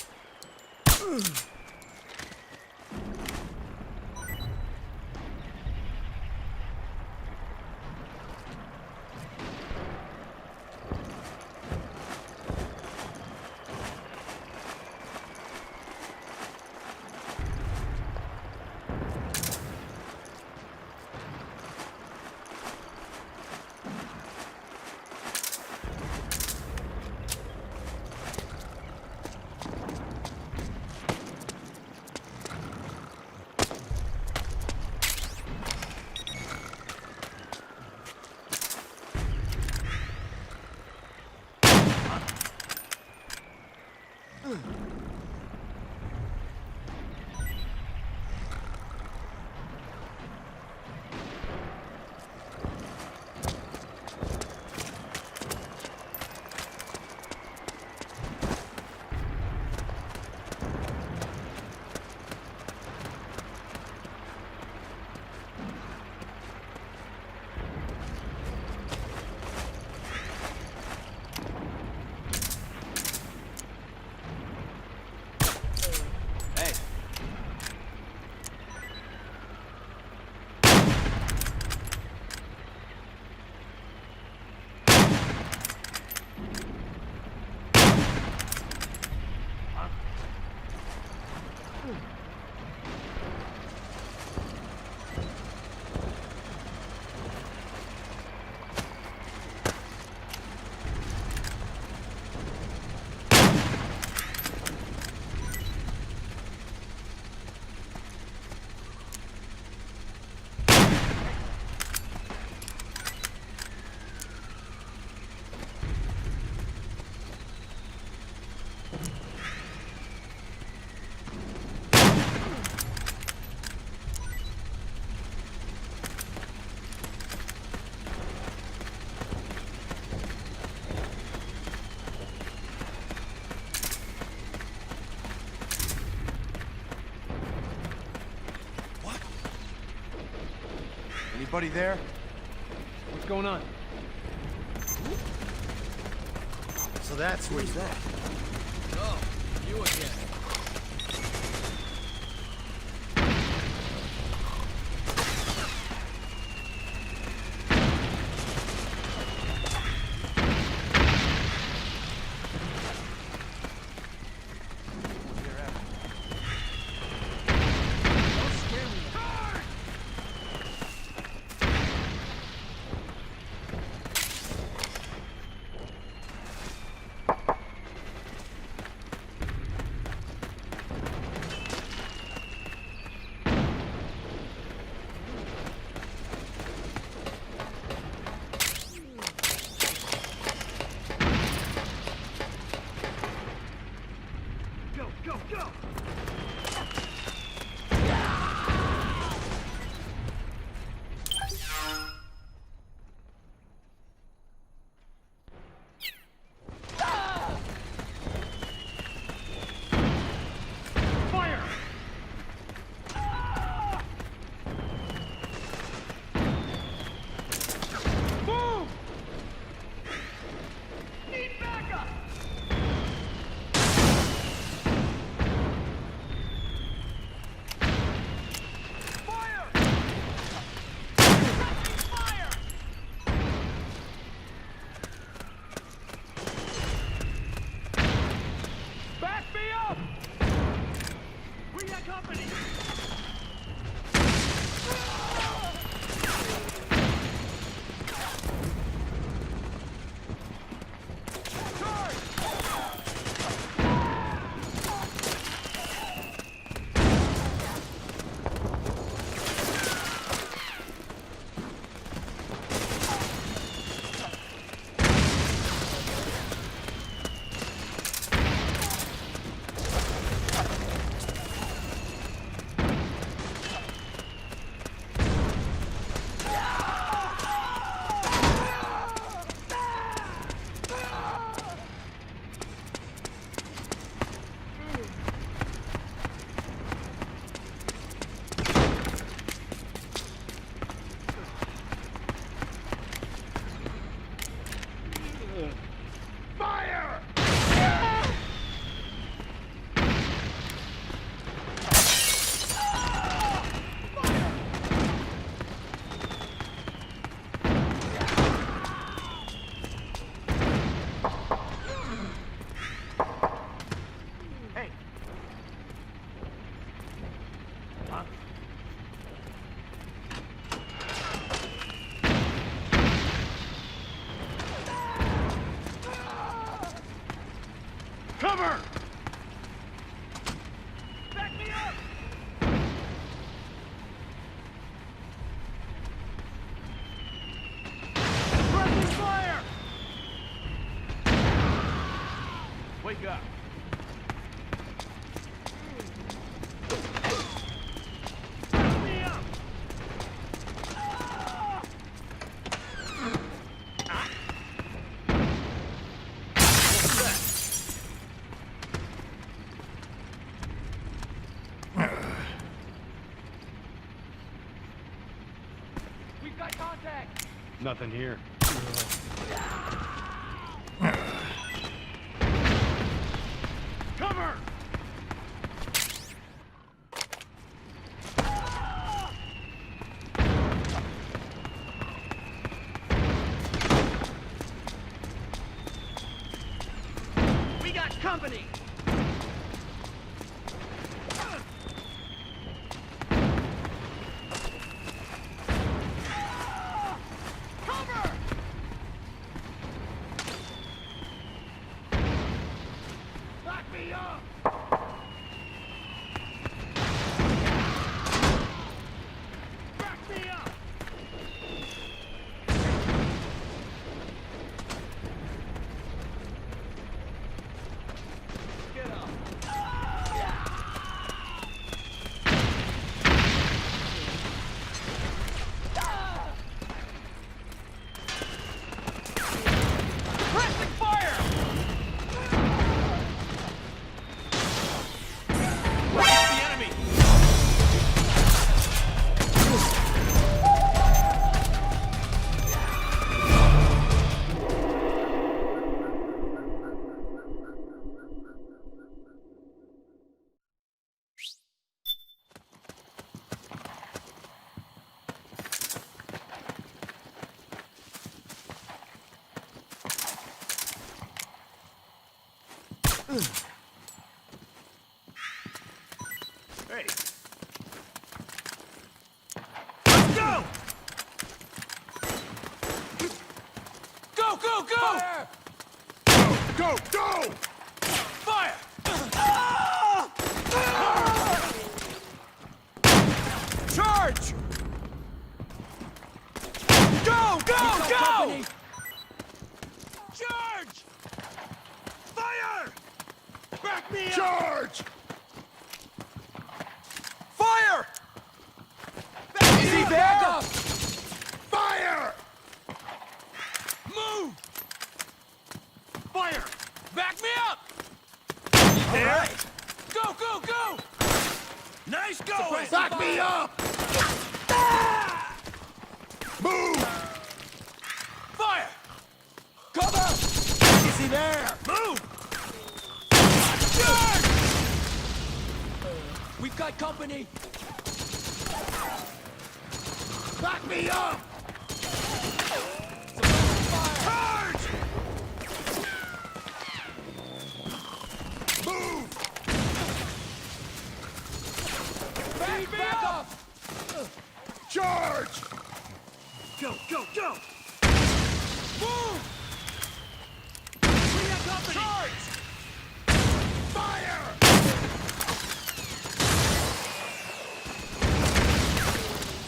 Anybody there? What's going on? So that's where he's at. Oh, you again. Cover! Back me up! Friendly fire! Wake up! Back me up! We've got contact! Nothing here. Cover! We got company! Cover! Back me up! Back me up! Get up! Pressing fire! The enemy! Hey! Let's go! Go, go, go! Go, go, go! Fire! Charge! Go, go, go! Charge! Fire! Back me up! Charge! Fire! Easy there! Fire! Move! Fire! Back me up! All right. Go, go, go! Nice going! Back me up! Ah! Move! Fire! Cover! Easy there! Move! Charge! We've got company! Back me up! Charge! Move! Charge! Go, go, go! Move! Bring that company! Charge! Fire!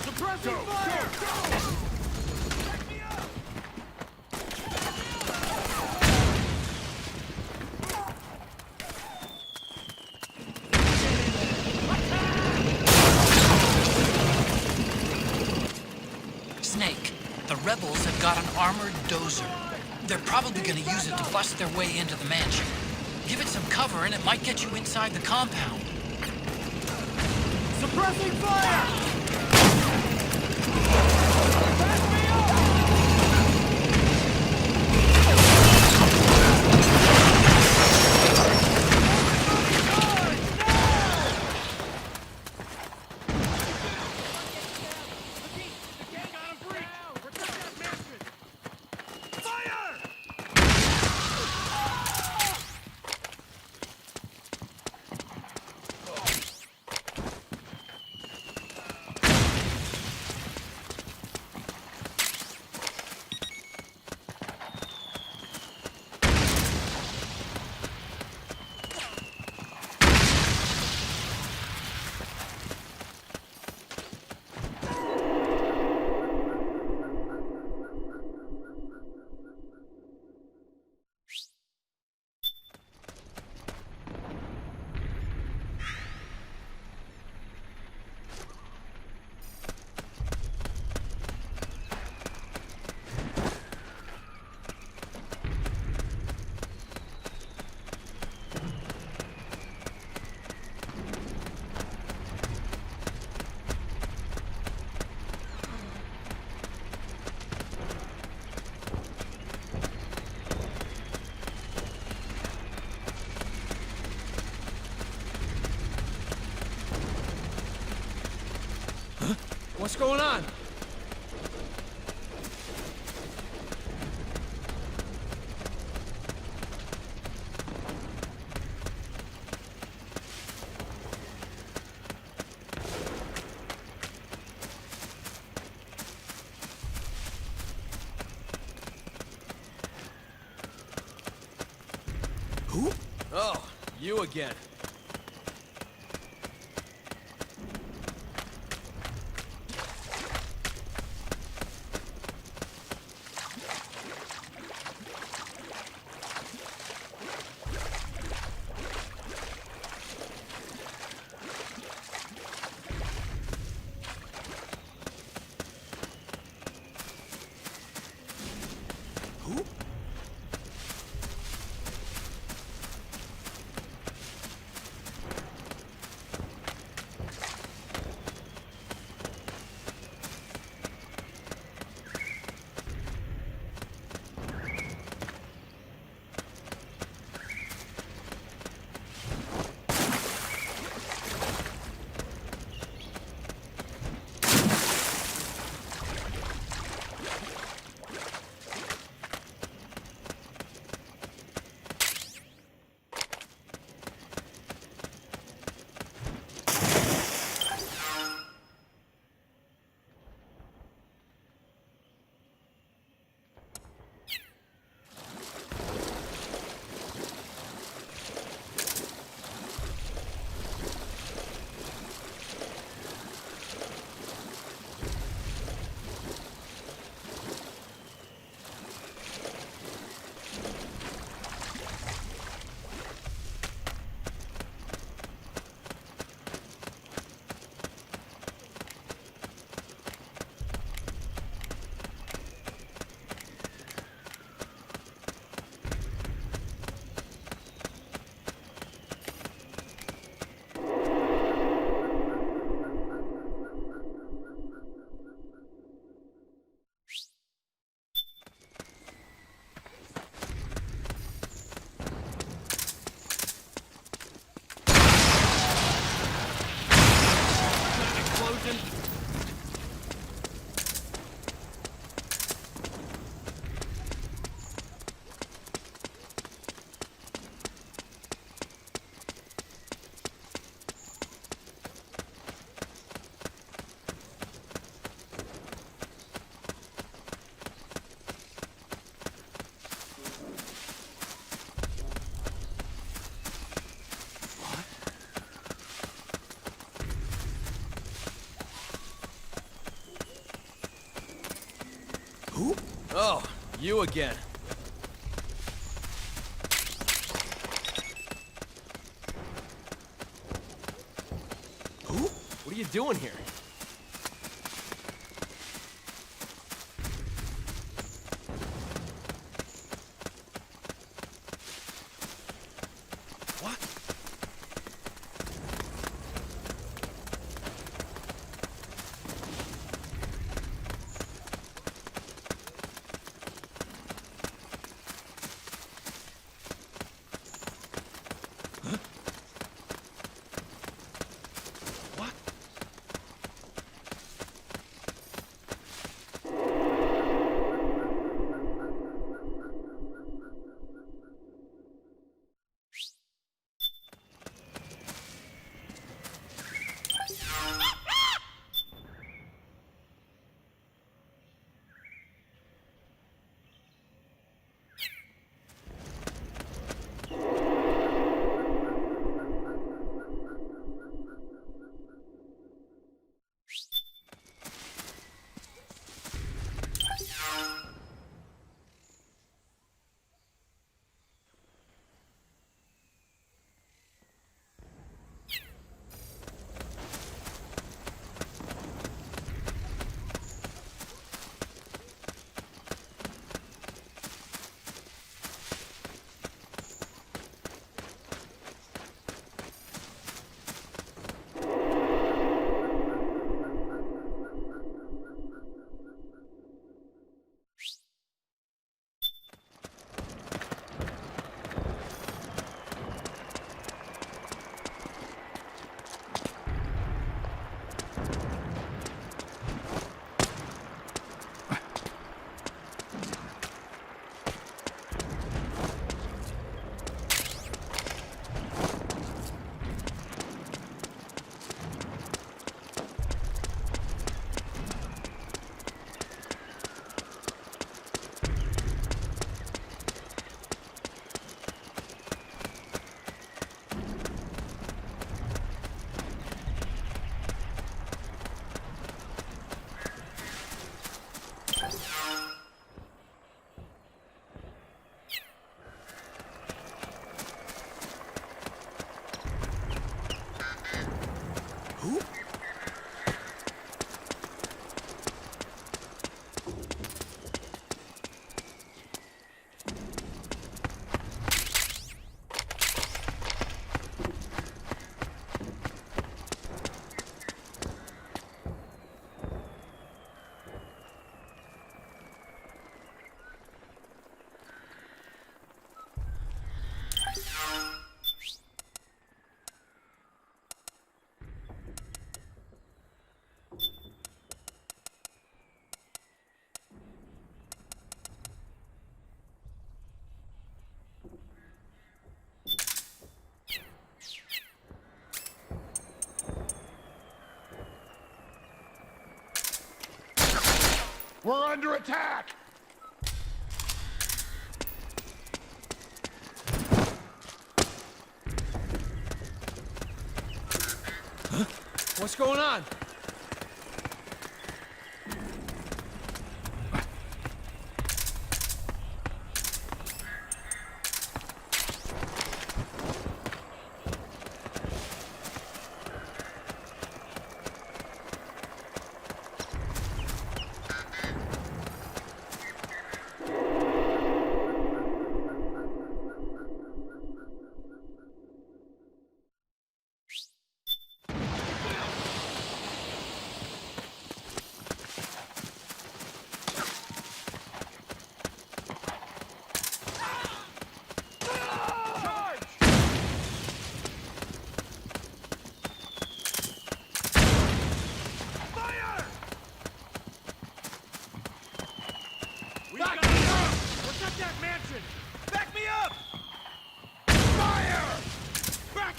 Suppressing fire! Go! Back me up! Snake, the rebels have got an armored dozer. They're probably gonna use it to bust their way into the mansion. Give it some cover and it might get you inside the compound. Suppressing fire! What's going on? Who? Oh, you again. Oh, you again. Who? What are you doing here? What? We're under attack! Huh? What's going on?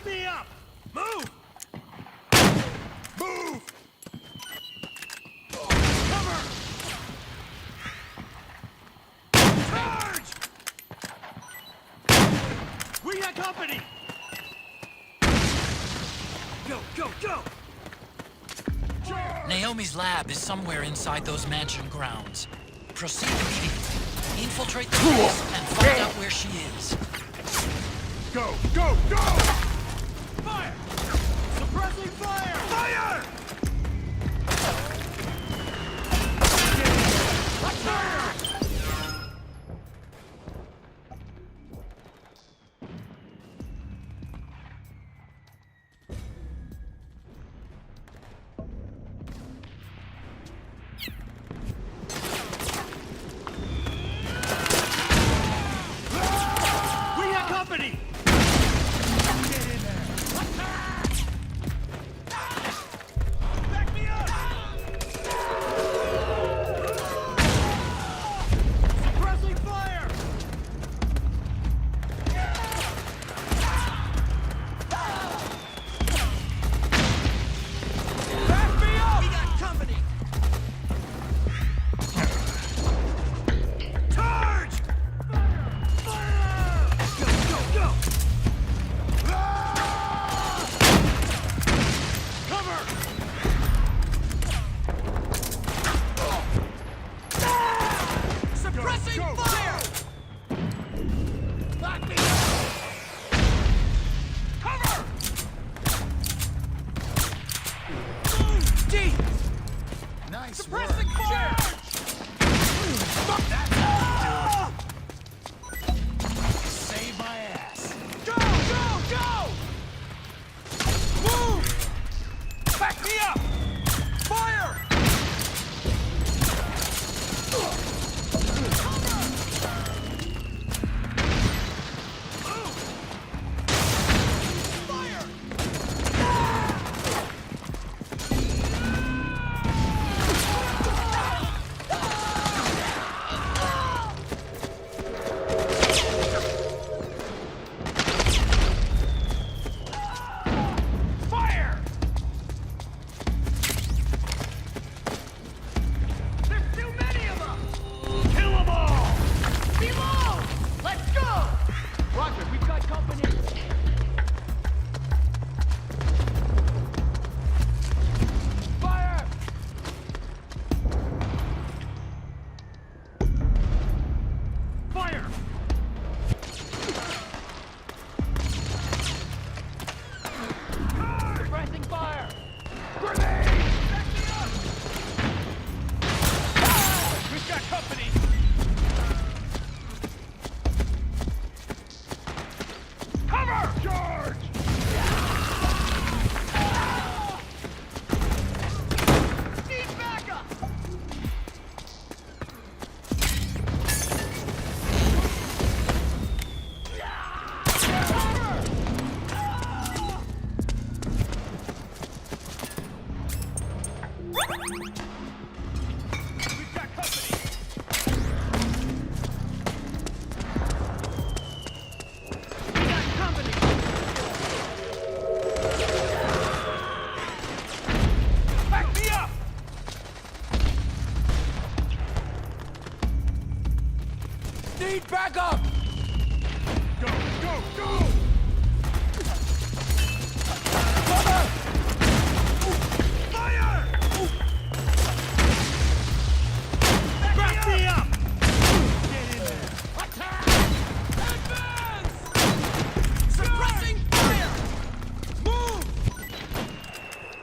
Me up! Move! Move! Cover! Charge! We got company! Go, go, go! Naomi's lab is somewhere inside those mansion grounds. Proceed immediately. Infiltrate the base and find out where she is. Go, go, go! Fire! Suppressing fire! Fire! We have company! Get in there! Back me up! Suppressing fire! Back me up! We got company! Charge! Fire! Go, go, go! Cover! Suppressing fire! Lock me up! Cover! D! Nice Suppressing fire! Fuck that! Save my ass! Go, go, go! Move! Back me up! Fire! Fire! There's too many of them! Kill them all! Below! Let's go! Roger, we've got company. Fire! Fire! Suppressing fire! Grenade! Back me up! We've got company! Cover! Charge! Need backup! We've got company! We got company! Back me up! Need backup! Go, go, go! Cover! Fire! Back me up! Get in there! Attack! Advance! Suppressing fire! Move!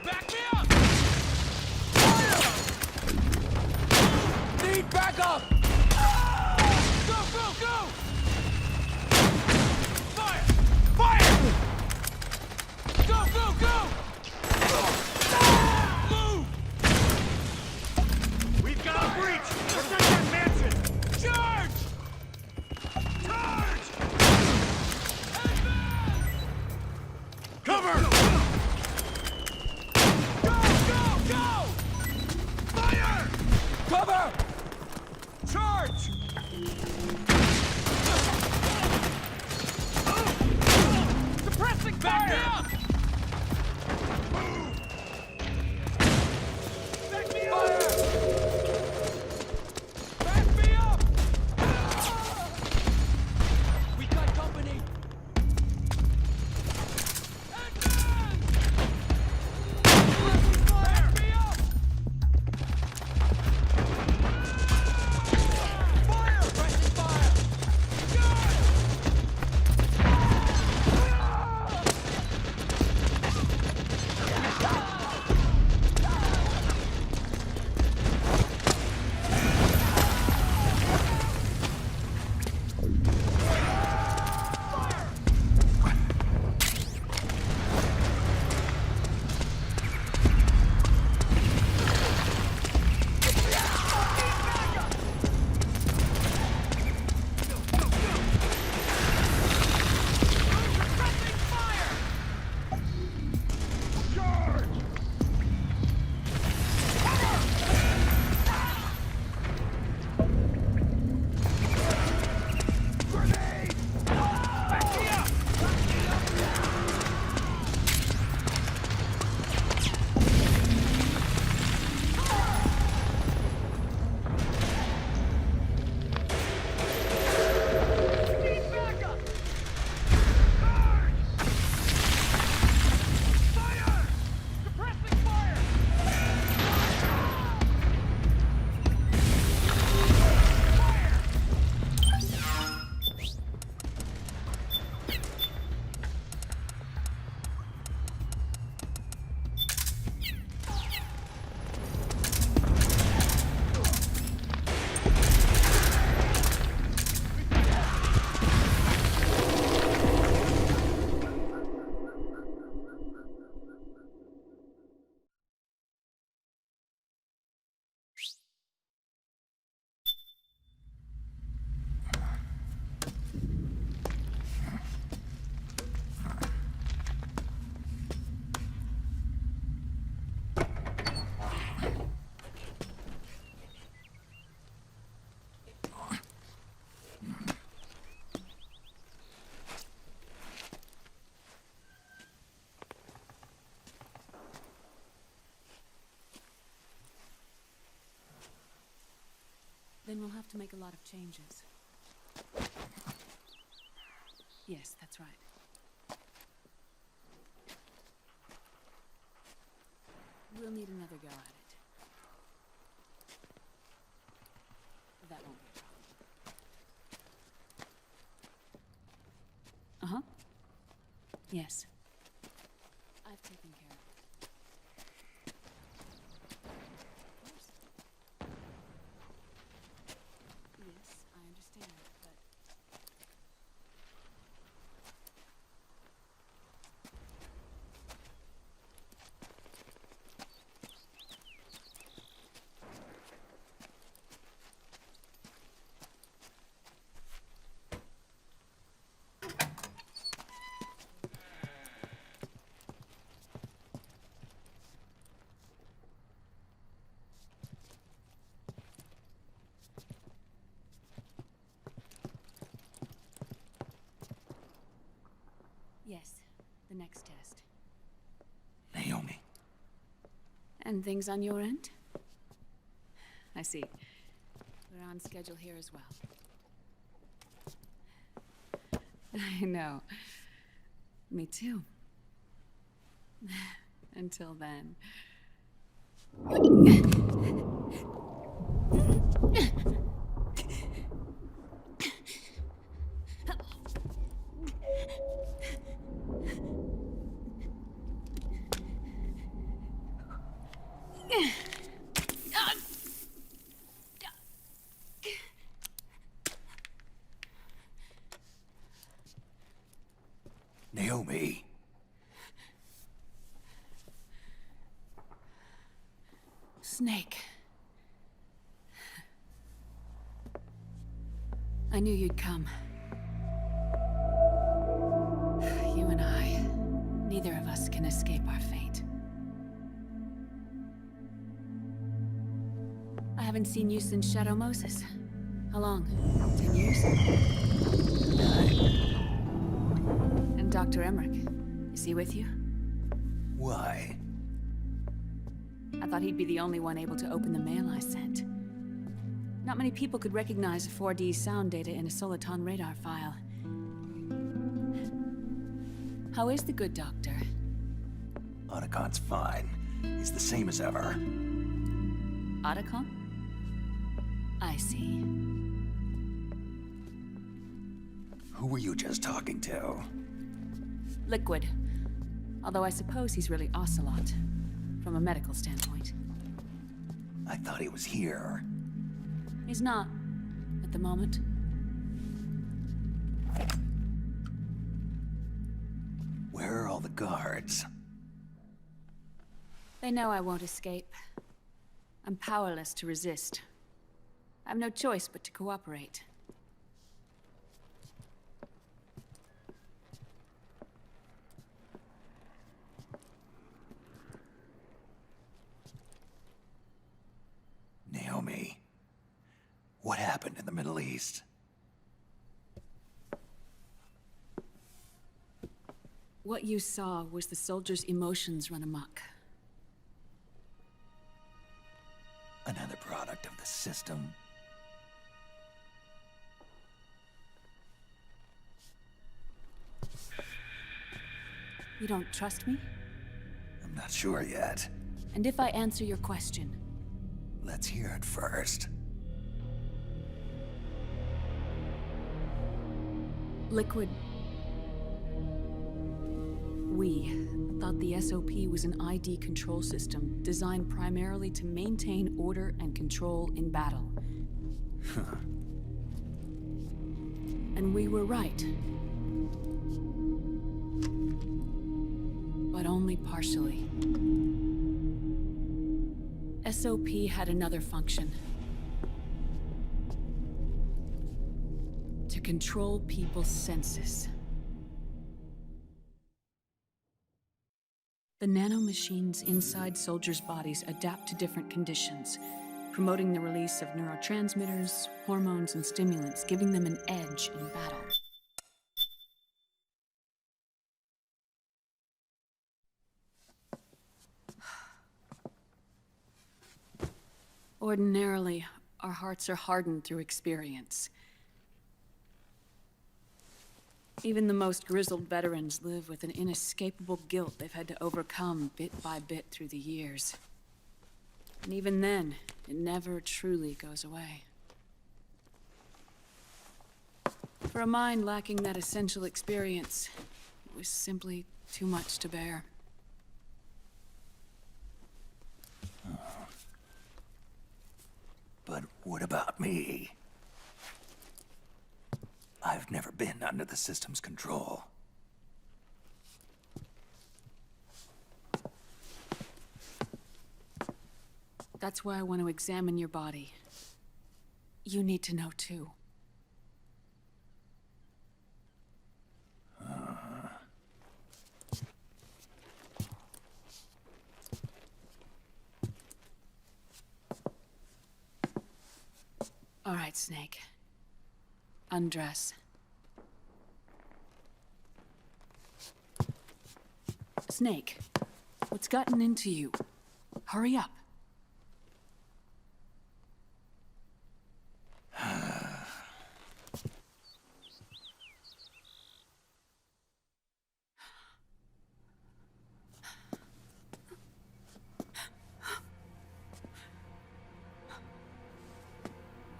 Back me up! Fire! Need backup! Go, go, go! Fire! Fire! Go, go, go! Move! We've got a breach! Protect that mansion! Charge! Charge! Advance! Cover! Go, go, go! Fire! Cover! Charge! Suppressing fire! Move! Back me up! Back me up! We got company! Advance! Suppressing fire! Back me up! have to make a lot of changes. Yes, that's right. We'll need another go at it. That won't be a problem. Uh-huh. Yes. I've taken care of it. Of course. Yes, I understand, but... Yes, the next test. Naomi. And things on your end? I see. We're on schedule here as well. I know. Me too. Until then. Naomi. Snake. I knew you'd come. You and I, neither of us can escape our fate. I haven't seen you since Shadow Moses. How long? 10 years? 9. And Dr. Emmerich, is he with you? Why? I thought he'd be the only one able to open the mail I sent. Not many people could recognize 4D sound data in a Soliton radar file. How is the good doctor? Otacon's fine. He's the same as ever. Otacon? I see. Who were you just talking to? Liquid. Although I suppose he's really Ocelot, from a medical standpoint. I thought he was here. He's not, at the moment. Where are all the guards? They know I won't escape. I'm powerless to resist. I have no choice but to cooperate. Naomi, what happened in the Middle East? What you saw was the soldiers' emotions run amok. Another product of the system. You don't trust me? I'm not sure yet. And if I answer your question? Let's hear it first. Liquid. We thought the SOP was an ID control system designed primarily to maintain order and control in battle. And we were right. But only partially. SOP had another function. To control people's senses. The nanomachines inside soldiers' bodies adapt to different conditions, promoting the release of neurotransmitters, hormones, and stimulants, giving them an edge in battle. Ordinarily, Our hearts are hardened through experience. Even the most grizzled veterans live with an inescapable guilt they've had to overcome bit by bit through the years. And even then, it never truly goes away. For a mind lacking that essential experience, it was simply too much to bear. But what about me? I've never been under the system's control. That's why I want to examine your body. You need to know too. All right, Snake. Undress. Snake, what's gotten into you? Hurry up.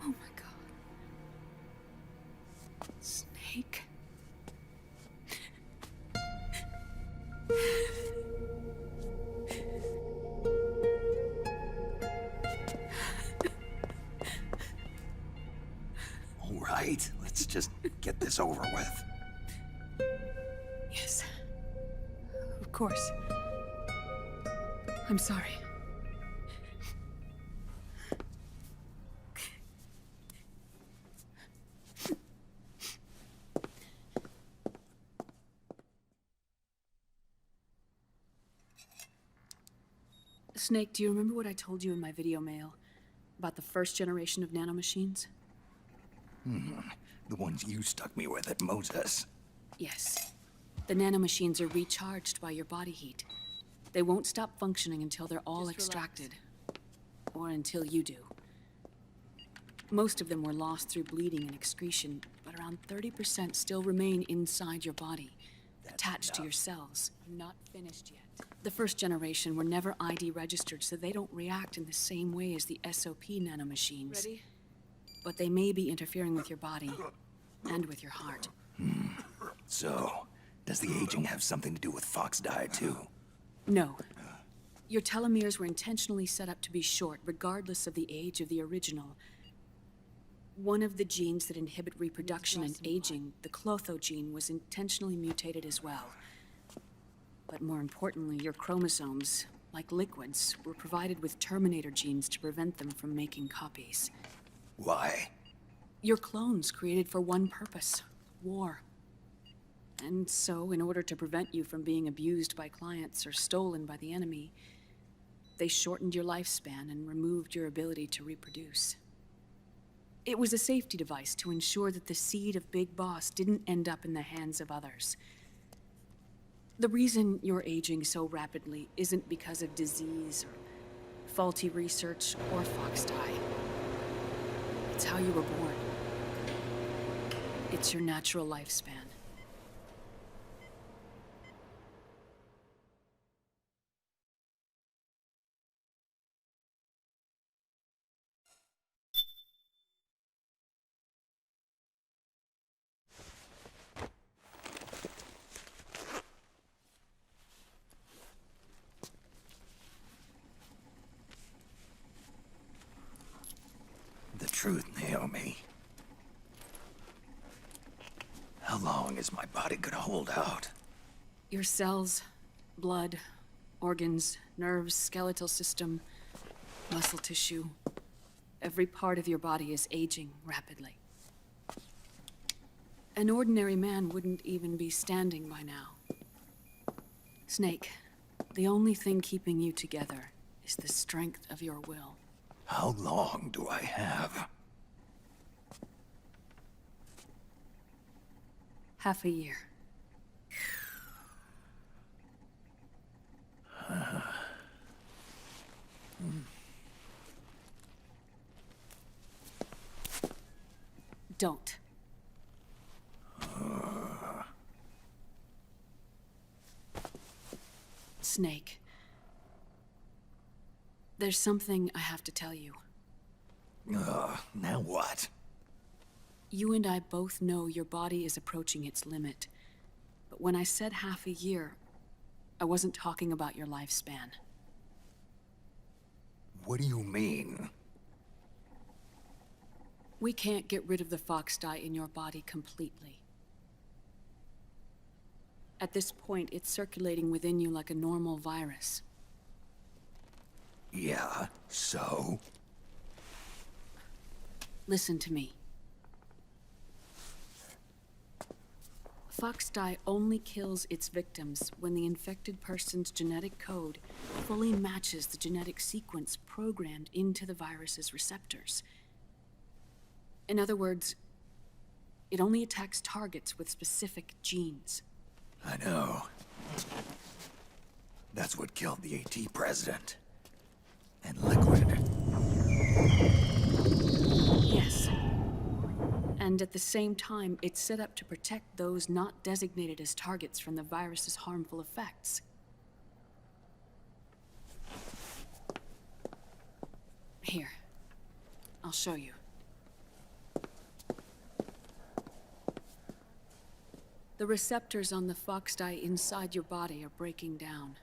Oh my God. Snake. All right, let's just get this over with. Yes. Of course. I'm sorry. Snake, do you remember what I told you in my video mail about the first generation of nanomachines? The ones you stuck me with at Moses. Yes. The nanomachines are recharged by your body heat. They won't stop functioning until they're all extracted. Or until you do. Most of them were lost through bleeding and excretion, but around 30% still remain inside your body, attached to your cells. I'm not finished yet. The first generation were never ID registered, so they don't react in the same way as the SOP nanomachines. Ready? But they may be interfering with your body, and with your heart. So, does the aging have something to do with Fox diet too? No. Your telomeres were intentionally set up to be short, regardless of the age of the original. One of the genes that inhibit reproduction and aging, the Clotho gene, was intentionally mutated as well. But more importantly, your chromosomes, like liquids, were provided with Terminator genes to prevent them from making copies. Why? Your clones created for one purpose: war. And so, in order to prevent you from being abused by clients or stolen by the enemy, they shortened your lifespan and removed your ability to reproduce. It was a safety device to ensure that the seed of Big Boss didn't end up in the hands of others. The reason you're aging so rapidly isn't because of disease or faulty research or Fox die. It's how you were born. It's your natural lifespan. The truth, Naomi. How long is my body gonna hold out? Your cells, blood, organs, nerves, skeletal system, muscle tissue. Every part of your body is aging rapidly. An ordinary man wouldn't even be standing by now. Snake, the only thing keeping you together is the strength of your will. How long do I have? Half a year. don't. Snake. There's something I have to tell you. Now what? You and I both know your body is approaching its limit. But when I said half a year, I wasn't talking about your lifespan. What do you mean? We can't get rid of the fox dye in your body completely. At this point, it's circulating within you like a normal virus. Yeah, so? Listen to me. Fox dye only kills its victims when the infected person's genetic code fully matches the genetic sequence programmed into the virus's receptors. In other words, it only attacks targets with specific genes. I know. That's what killed the AT president. And Liquid. Yes. And at the same time, it's set up to protect those not designated as targets from the virus's harmful effects. Here. I'll show you. The receptors on the fox dye inside your body are breaking down.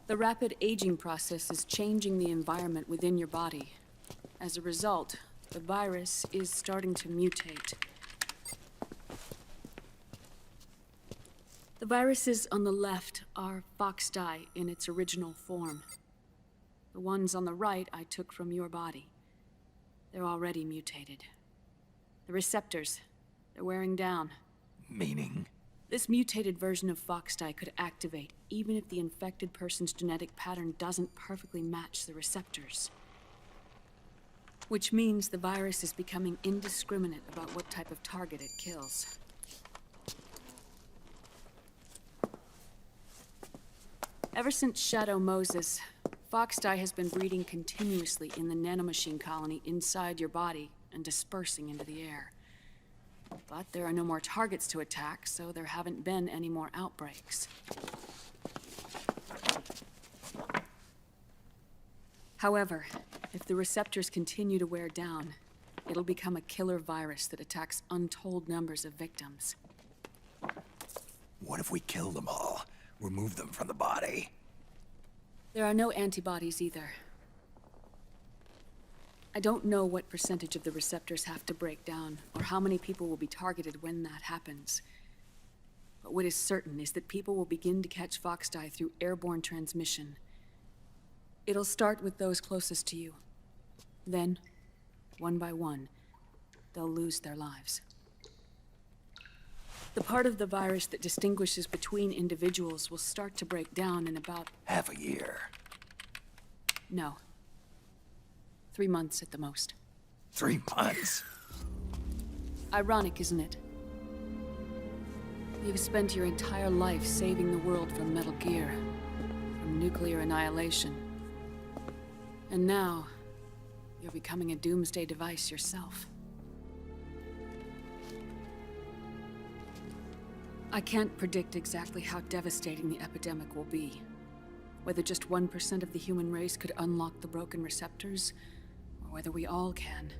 The rapid aging process is changing the environment within your body. As a result, the virus is starting to mutate. The viruses on the left are fox dye in its original form. The ones on the right I took from your body. They're already mutated. The receptors, they're wearing down. Meaning? This mutated version of fox dye could activate even if the infected person's genetic pattern doesn't perfectly match the receptors. Which means the virus is becoming indiscriminate about what type of target it kills. Ever since Shadow Moses, fox dye has been breeding continuously in the nanomachine colony inside your body and dispersing into the air. But there are no more targets to attack, so there haven't been any more outbreaks. However, if the receptors continue to wear down, it'll become a killer virus that attacks untold numbers of victims. What if we kill them all? Remove them from the body? There are no antibodies either. I don't know what percentage of the receptors have to break down, or how many people will be targeted when that happens. But what is certain is that people will begin to catch fox dye through airborne transmission. It'll start with those closest to you. Then, one by one, they'll lose their lives. The part of the virus that distinguishes between individuals will start to break down in about... half a year. No. 3 months at the most. 3 months? Ironic, isn't it? You've spent your entire life saving the world from Metal Gear, from nuclear annihilation. And now, you're becoming a doomsday device yourself. I can't predict exactly how devastating the epidemic will be. Whether just 1% of the human race could unlock the broken receptors, or whether we all can.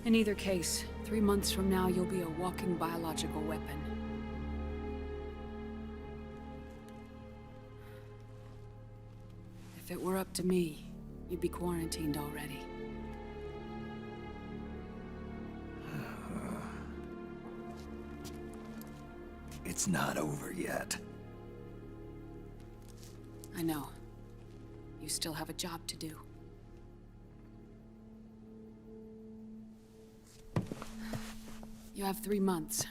In either case, 3 months from now, you'll be a walking biological weapon. If it were up to me, you'd be quarantined already. It's not over yet. I know. You still have a job to do. You have 3 months.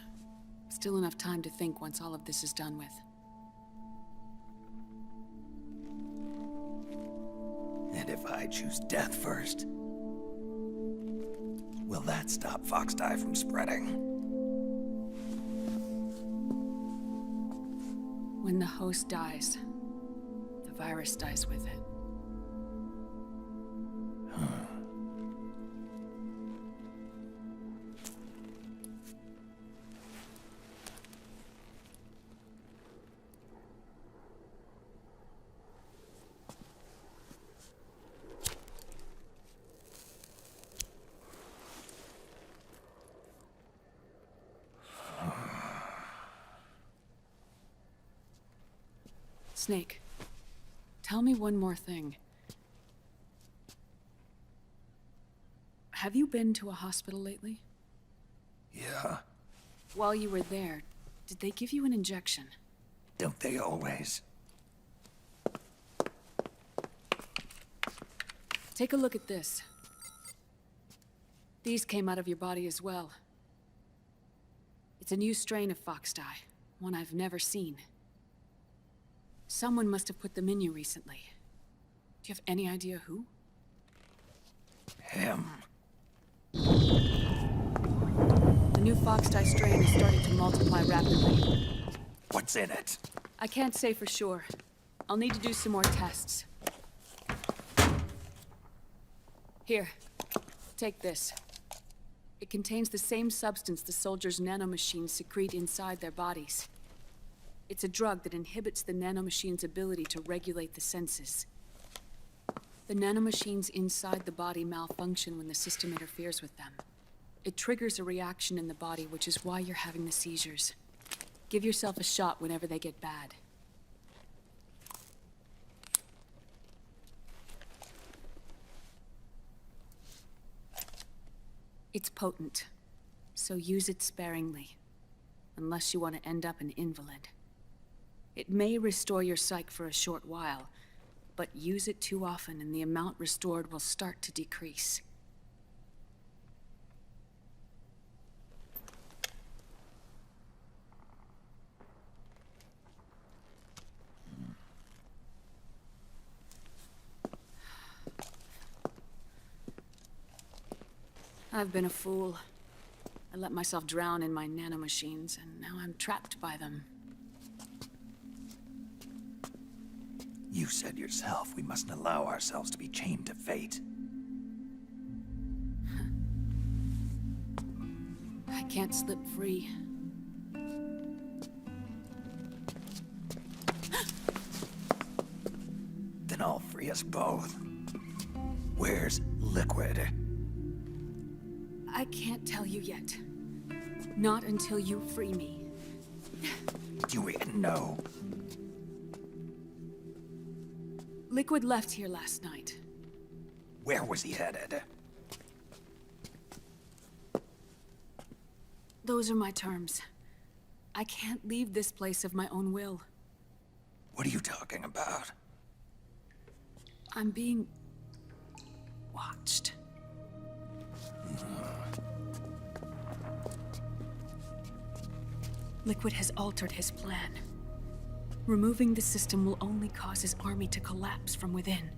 Still enough time to think once all of this is done with. And if I choose death first, will that stop fox dye from spreading? When the host dies, the virus dies with it. Snake, tell me one more thing. Have you been to a hospital lately? Yeah, While you were there, did they give you an injection? don't they always? Take a look at this. These came out of your body as well. It's a new strain of foxdie, one I've never seen. Someone must have put them in you recently. Do you have any idea who? Him. The new foxdie strain is starting to multiply rapidly. What's in it? I can't say for sure. I'll need to do some more tests. Here, take this. It contains the same substance the soldiers' nanomachines secrete inside their bodies. It's a drug that inhibits the nanomachine's ability to regulate the senses. The nanomachines inside the body malfunction when the system interferes with them. It triggers a reaction in the body, which is why you're having the seizures. Give yourself a shot whenever they get bad. It's potent, so use it sparingly, unless you want to end up an invalid. It may restore your psyche for a short while, but use it too often and the amount restored will start to decrease. I've been a fool. I let myself drown in my nanomachines, and now I'm trapped by them. You said yourself we mustn't allow ourselves to be chained to fate. I can't slip free. Then I'll free us both. Where's Liquid? I can't tell you yet. Not until you free me. Do we know? Liquid left here last night. Where was he headed? Those are my terms. I can't leave this place of my own will. What are you talking about? I'm being watched. Liquid has altered his plan. Removing the system will only cause his army to collapse from within.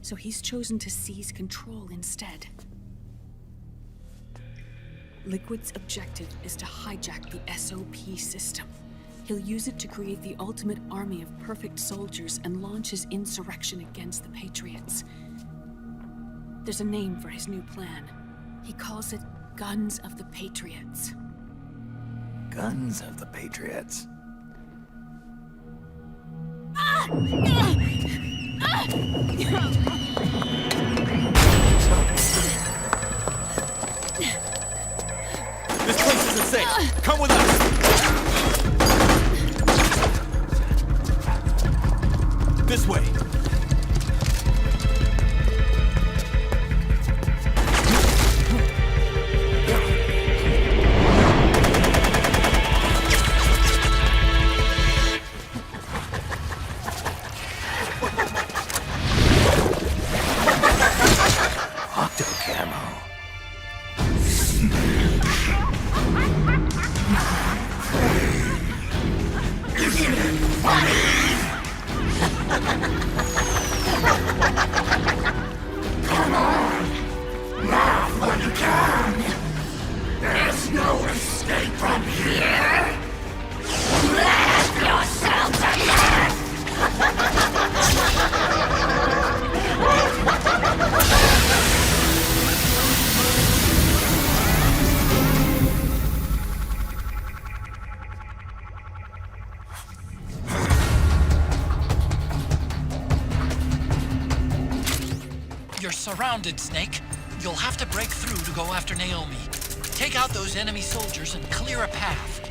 So he's chosen to seize control instead. Liquid's objective is to hijack the SOP system. He'll use it to create the ultimate army of perfect soldiers and launch his insurrection against the Patriots. There's a name for his new plan. He calls it Guns of the Patriots. Guns of the Patriots. This place isn't safe. Come with us. This way. You're surrounded, Snake. You'll have to break through to go after Naomi. Take out those enemy soldiers and clear a path.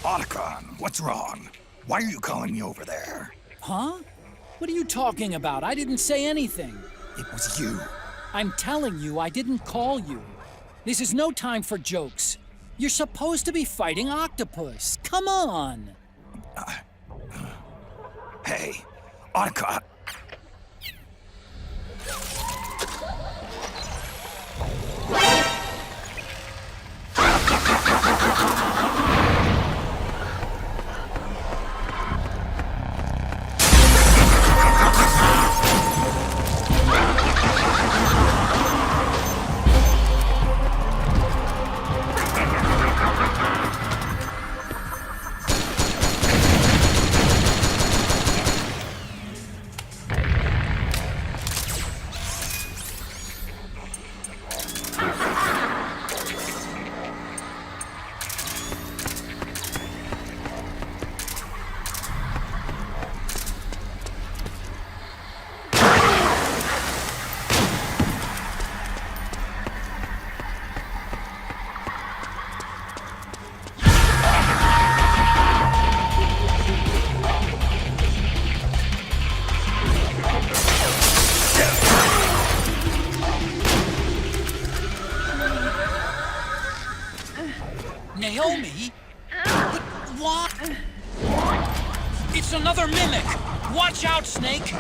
Otacon, what's wrong? Why are you calling me over there? Huh? What are you talking about? I didn't say anything. It was you. I'm telling you, I didn't call you. This is no time for jokes. You're supposed to be fighting Octopus. Come on! Hey, Otacon. What? It's another mimic! Watch out, Snake!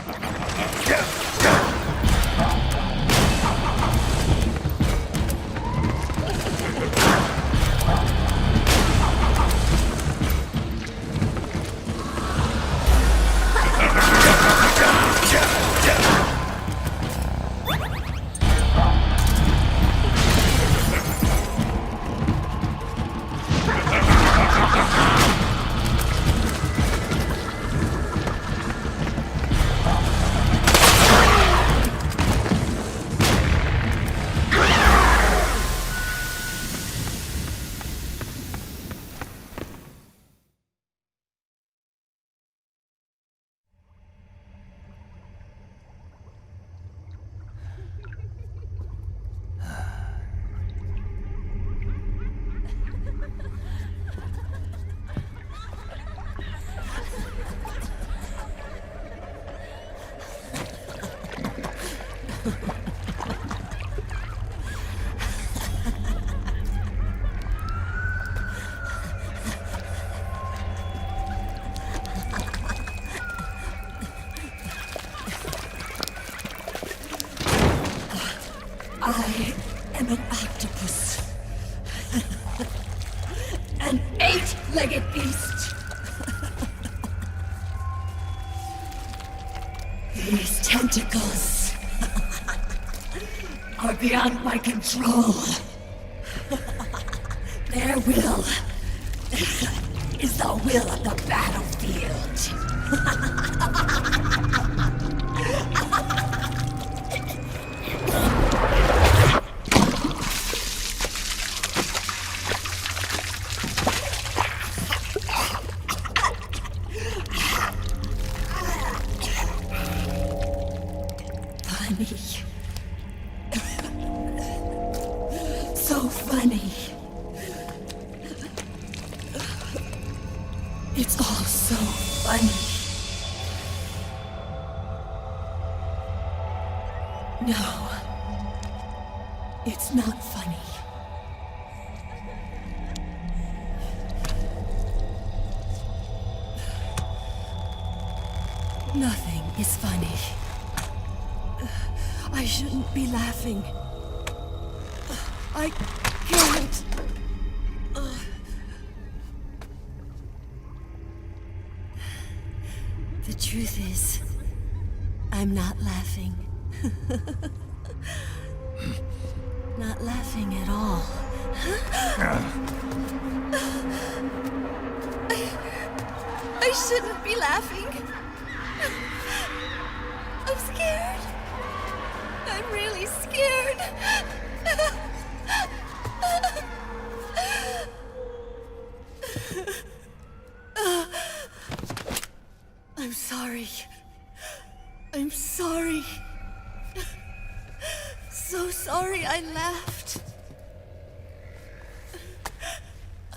I am an octopus. An 8-legged beast. These tentacles are beyond my control. Their will is the will of the battlefield. So funny. It's all so funny. No, it's not funny. Nothing is funny. I shouldn't be laughing. I can't. The truth is, I'm not laughing. Not laughing at all. I shouldn't be laughing. I'm scared. I'm really scared. I'm sorry. I'm sorry. So sorry I laughed.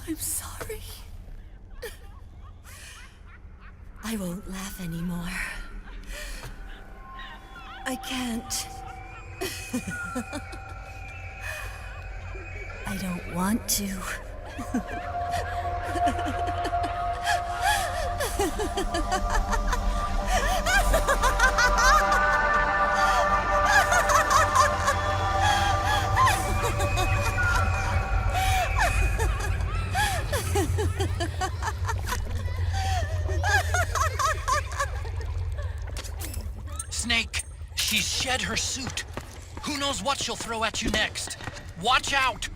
I'm sorry. I won't laugh anymore. I can't. I don't want to. Snake, she's shed her suit. Who knows what she'll throw at you next? Watch out!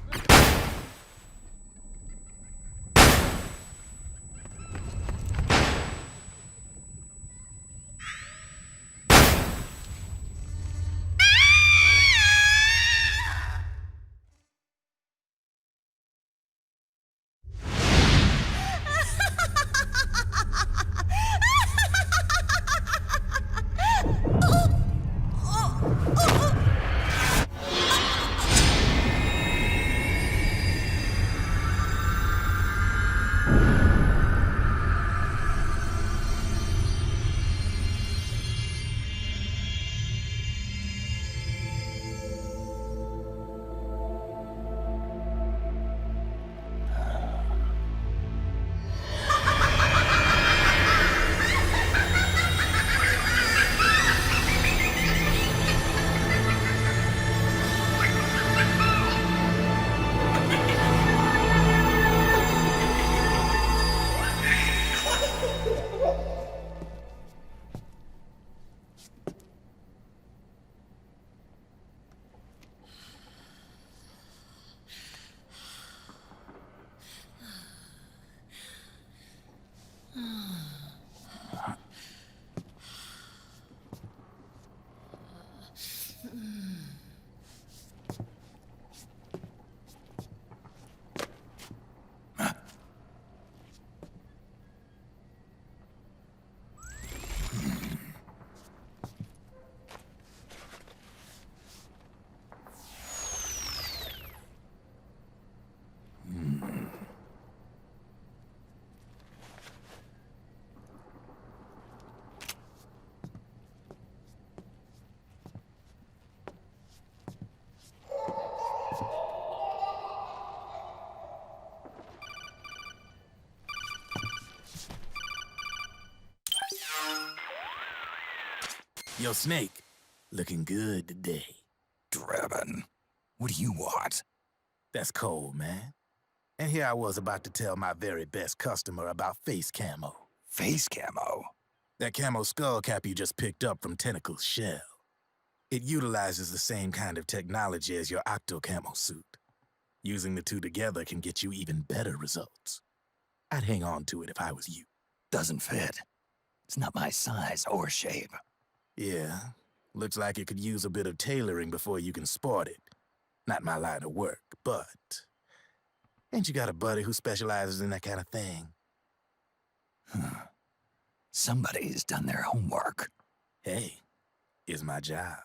Yo, Snake, looking good today. Drebin, what do you want? That's cold, man. And here I was about to tell my very best customer about face camo. Face camo? That camo skull cap you just picked up from Tentacle's shell. It utilizes the same kind of technology as your Octo camo suit. Using the two together can get you even better results. I'd hang on to it if I was you. Doesn't fit. It's not my size or shape. Yeah, looks like it could use a bit of tailoring before you can sport it. Not my line of work, but... Ain't you got a buddy who specializes in that kind of thing? Somebody's done their homework. Hey, it's my job.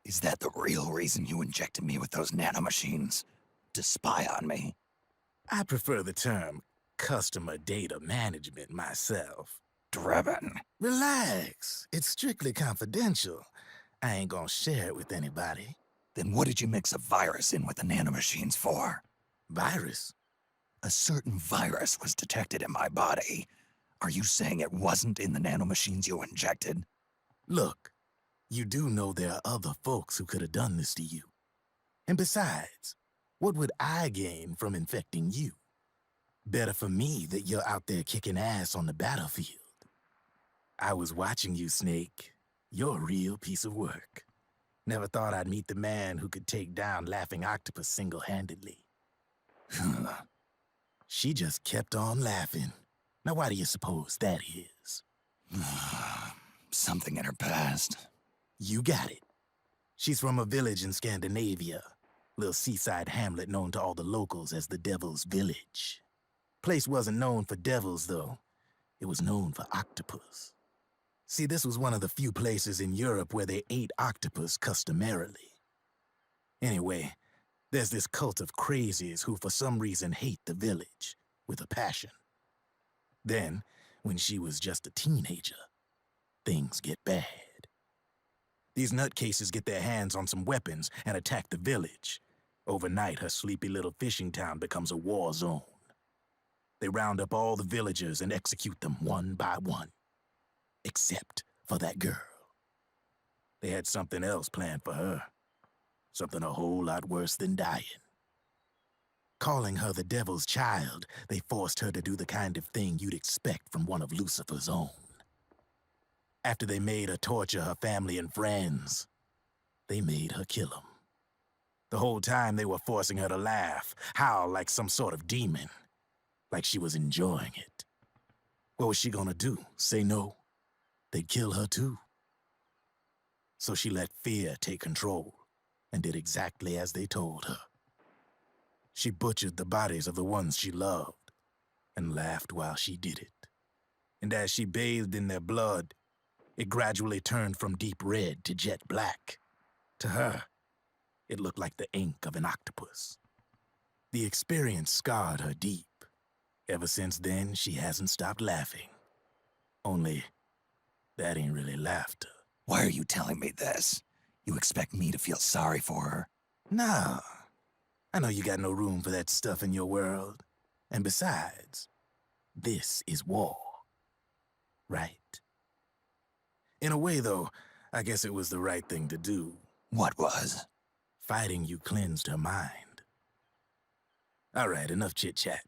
Is that the real reason you injected me with those nanomachines? To spy on me? I prefer the term customer data management myself. Drebin. Relax. It's strictly confidential. I ain't gonna share it with anybody. Then what did you mix a virus in with the nanomachines for? Virus? A certain virus was detected in my body. Are you saying it wasn't in the nanomachines you injected? Look, you do know there are other folks who could have done this to you. And besides, what would I gain from infecting you? Better for me that you're out there kicking ass on the battlefield. I was watching you, Snake. You're a real piece of work. Never thought I'd meet the man who could take down Laughing Octopus single-handedly. She just kept on laughing. Now why do you suppose that is? Something in her past. You got it. She's from a village in Scandinavia. Little seaside hamlet known to all the locals as the Devil's Village. Place wasn't known for devils, though. It was known for octopus. See, this was one of the few places in Europe where they ate octopus customarily. Anyway, there's this cult of crazies who for some reason hate the village with a passion. Then, when she was just a teenager, things get bad. These nutcases get their hands on some weapons and attack the village. Overnight, her sleepy little fishing town becomes a war zone. They round up all the villagers and execute them one by one. Except for that girl. They had something else planned for her. Something a whole lot worse than dying. Calling her the Devil's Child, they forced her to do the kind of thing you'd expect from one of Lucifer's own. After they made her torture her family and friends, they made her kill them. The whole time they were forcing her to laugh, howl like some sort of demon. Like she was enjoying it. What was she gonna do? Say no? They'd kill her too. So she let fear take control and did exactly as they told her. She butchered the bodies of the ones she loved and laughed while she did it. And as she bathed in their blood, it gradually turned from deep red to jet black. To her, it looked like the ink of an octopus. The experience scarred her deep. Ever since then, she hasn't stopped laughing. Only, that ain't really laughter. Why are you telling me this? You expect me to feel sorry for her? Nah. I know you got no room for that stuff in your world. And besides, this is war. Right? In a way, though, I guess it was the right thing to do. What was? Fighting you cleansed her mind. All right, enough chit-chat.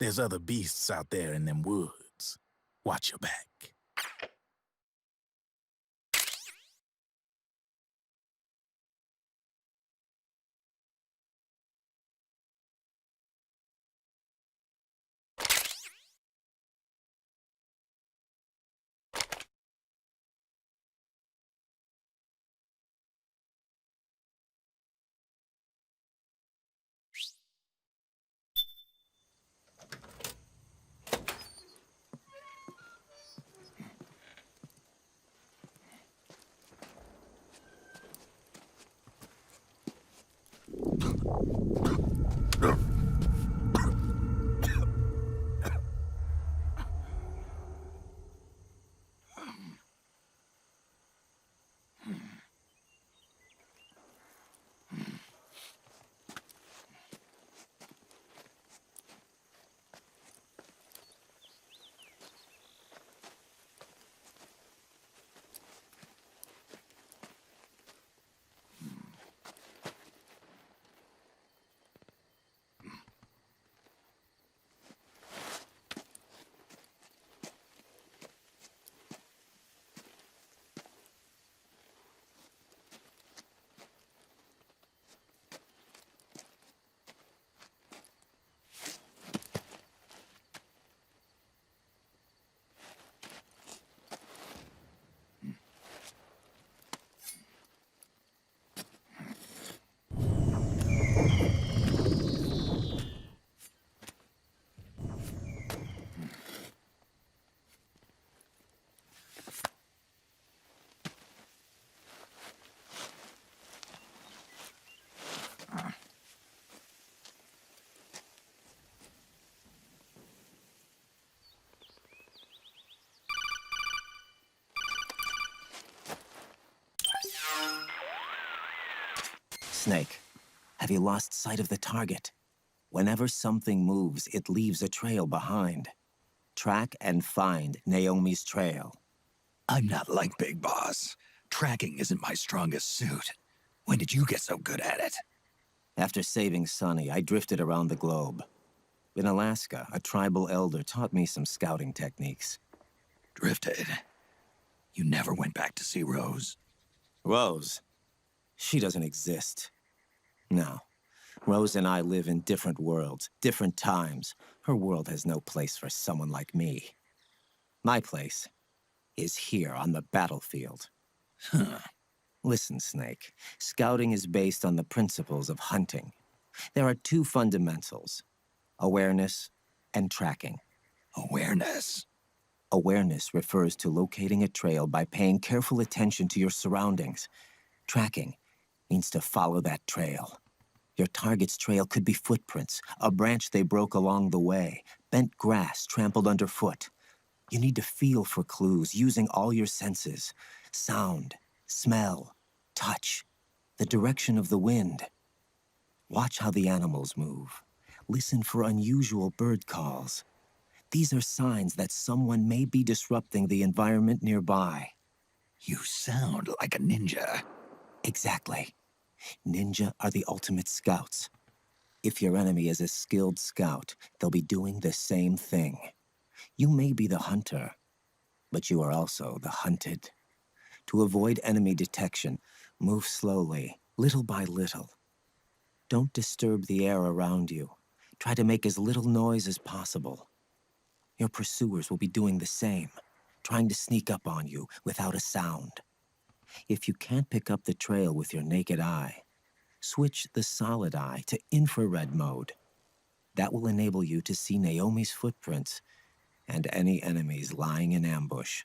There's other beasts out there in them woods. Watch your back. Snake, have you lost sight of the target? Whenever something moves, it leaves a trail behind. Track and find Naomi's trail. I'm not like Big Boss. Tracking isn't my strongest suit. When did you get so good at it? After saving Sonny, I drifted around the globe. In Alaska, a tribal elder taught me some scouting techniques. Drifted? You never went back to see Rose? Rose? She doesn't exist. No. Rose and I live in different worlds, different times. Her world has no place for someone like me. My place is here on the battlefield. Huh. Listen, Snake. Scouting is based on the principles of hunting. There are two fundamentals: awareness and tracking. Awareness? Awareness refers to locating a trail by paying careful attention to your surroundings. Tracking means to follow that trail. Your target's trail could be footprints, a branch they broke along the way, bent grass trampled underfoot. You need to feel for clues using all your senses: sound, smell, touch, the direction of the wind. Watch how the animals move. Listen for unusual bird calls. These are signs that someone may be disrupting the environment nearby. You sound like a ninja. Exactly. Ninja are the ultimate scouts. If your enemy is a skilled scout, they'll be doing the same thing. You may be the hunter, but you are also the hunted. To avoid enemy detection, move slowly, little by little. Don't disturb the air around you. Try to make as little noise as possible. Your pursuers will be doing the same, trying to sneak up on you without a sound. If you can't pick up the trail with your naked eye, switch the solid eye to infrared mode. That will enable you to see Naomi's footprints and any enemies lying in ambush.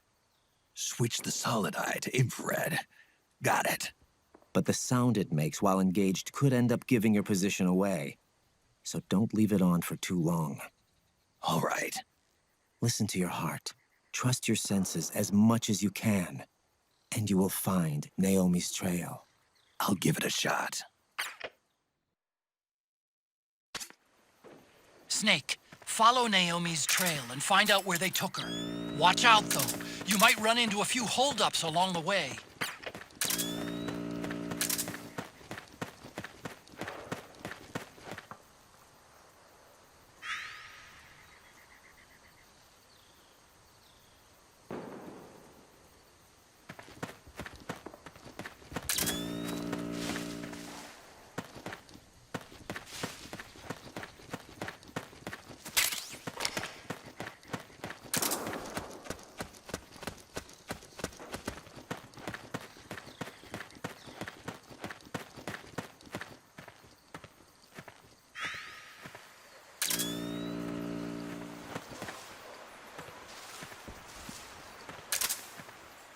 Switch the solid eye to infrared. Got it. But the sound it makes while engaged could end up giving your position away. So don't leave it on for too long. All right. Listen to your heart. Trust your senses as much as you can. And you will find Naomi's trail. I'll give it a shot. Snake, follow Naomi's trail and find out where they took her. Watch out, though. You might run into a few holdups along the way.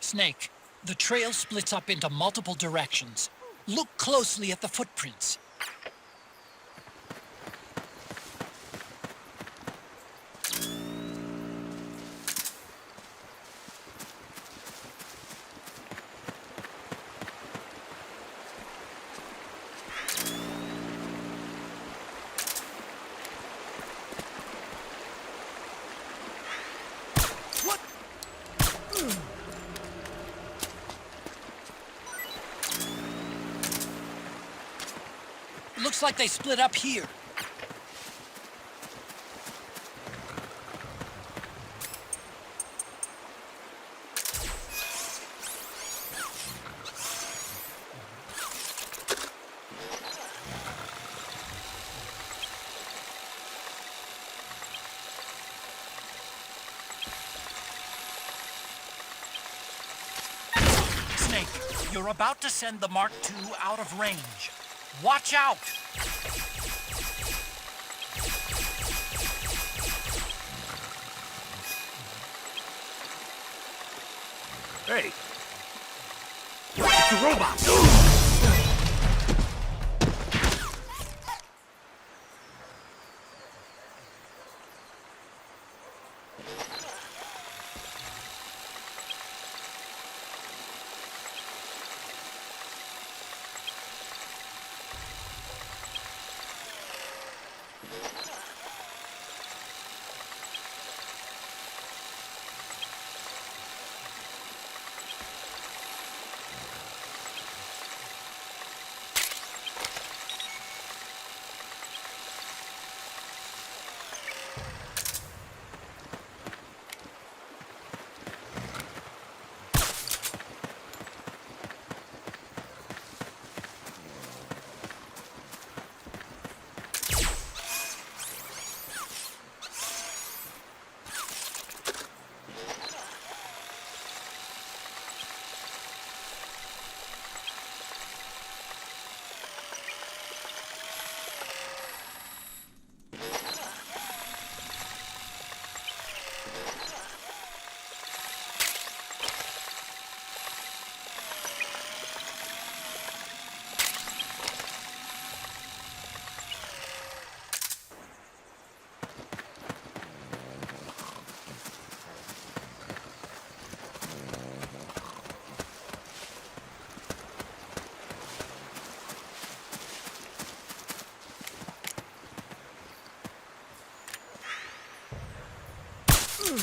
Snake, the trail splits up into multiple directions. Look closely at the footprints. Looks like they split up here. Snake, you're about to send the Mark II out of range. Watch out! Hey! It's a robot! You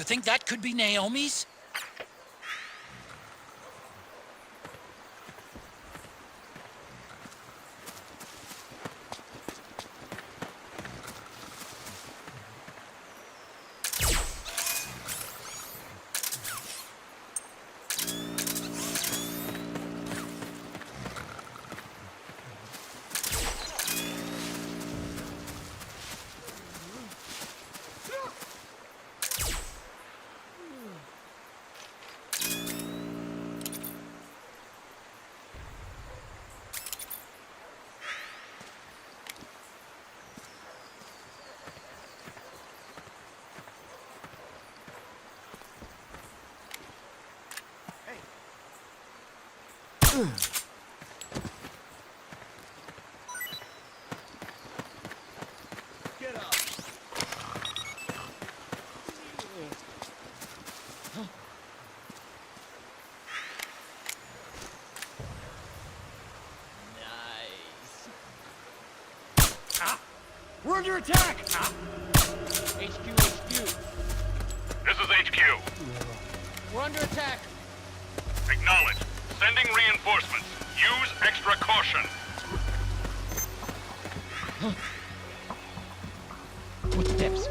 think that could be Naomi's? Get up. Nice. We're under attack! HQ, HQ. This is HQ. We're under attack. Acknowledge. Sending reinforcements. Use extra caution. Footsteps.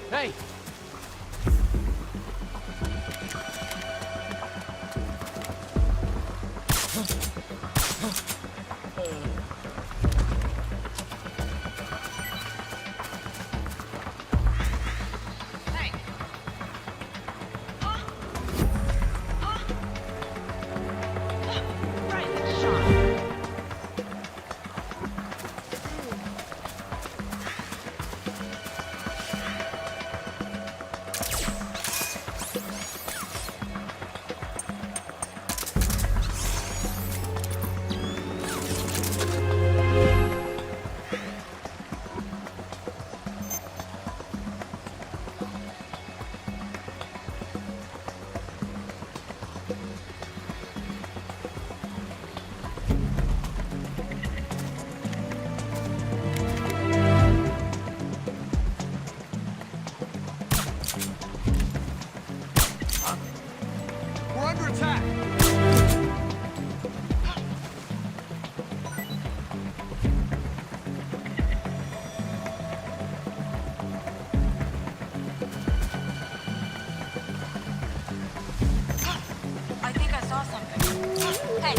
Hey! We're under attack! I think I saw something. Hey!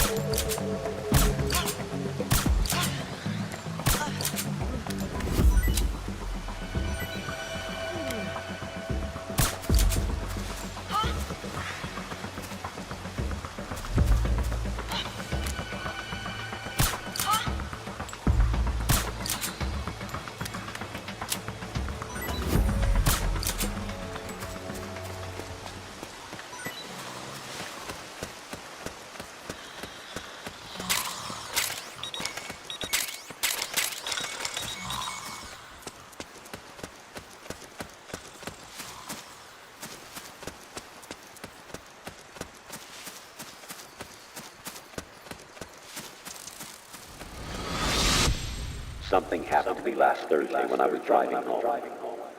Something happened to me last Thursday when I was driving home.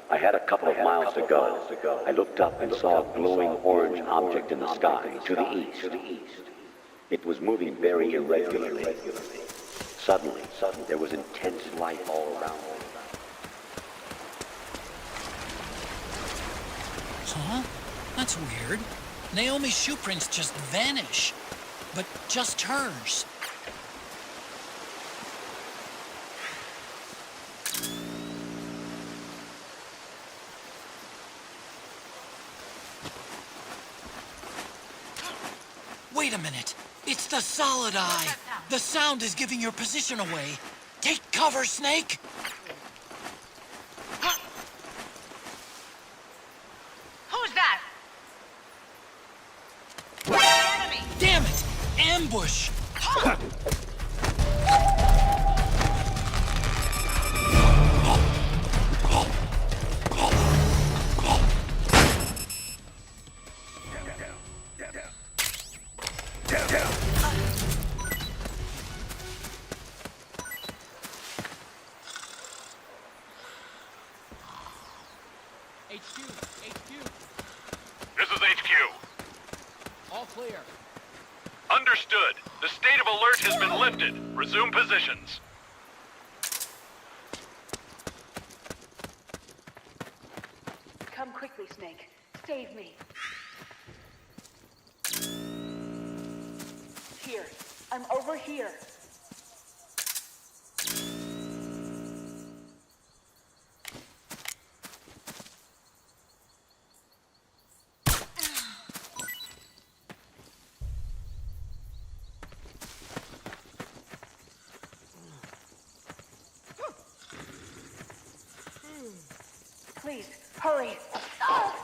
I had a couple of miles to go. I looked up and saw a glowing orange object in the sky to the east. It was moving very irregularly. Suddenly, there was intense light all around me. Huh? That's weird. Naomi's shoe prints just vanish. But just hers. Wait a minute. It's the Solid Eye. The sound is giving your position away. Take cover, Snake. Who's that? Enemy! Damn it! Ambush! HQ. This is HQ. All clear. Understood. The state of alert has been lifted. Resume positions. Come quickly, Snake. Save me. Here. I'm over here. Please, hurry. Ah!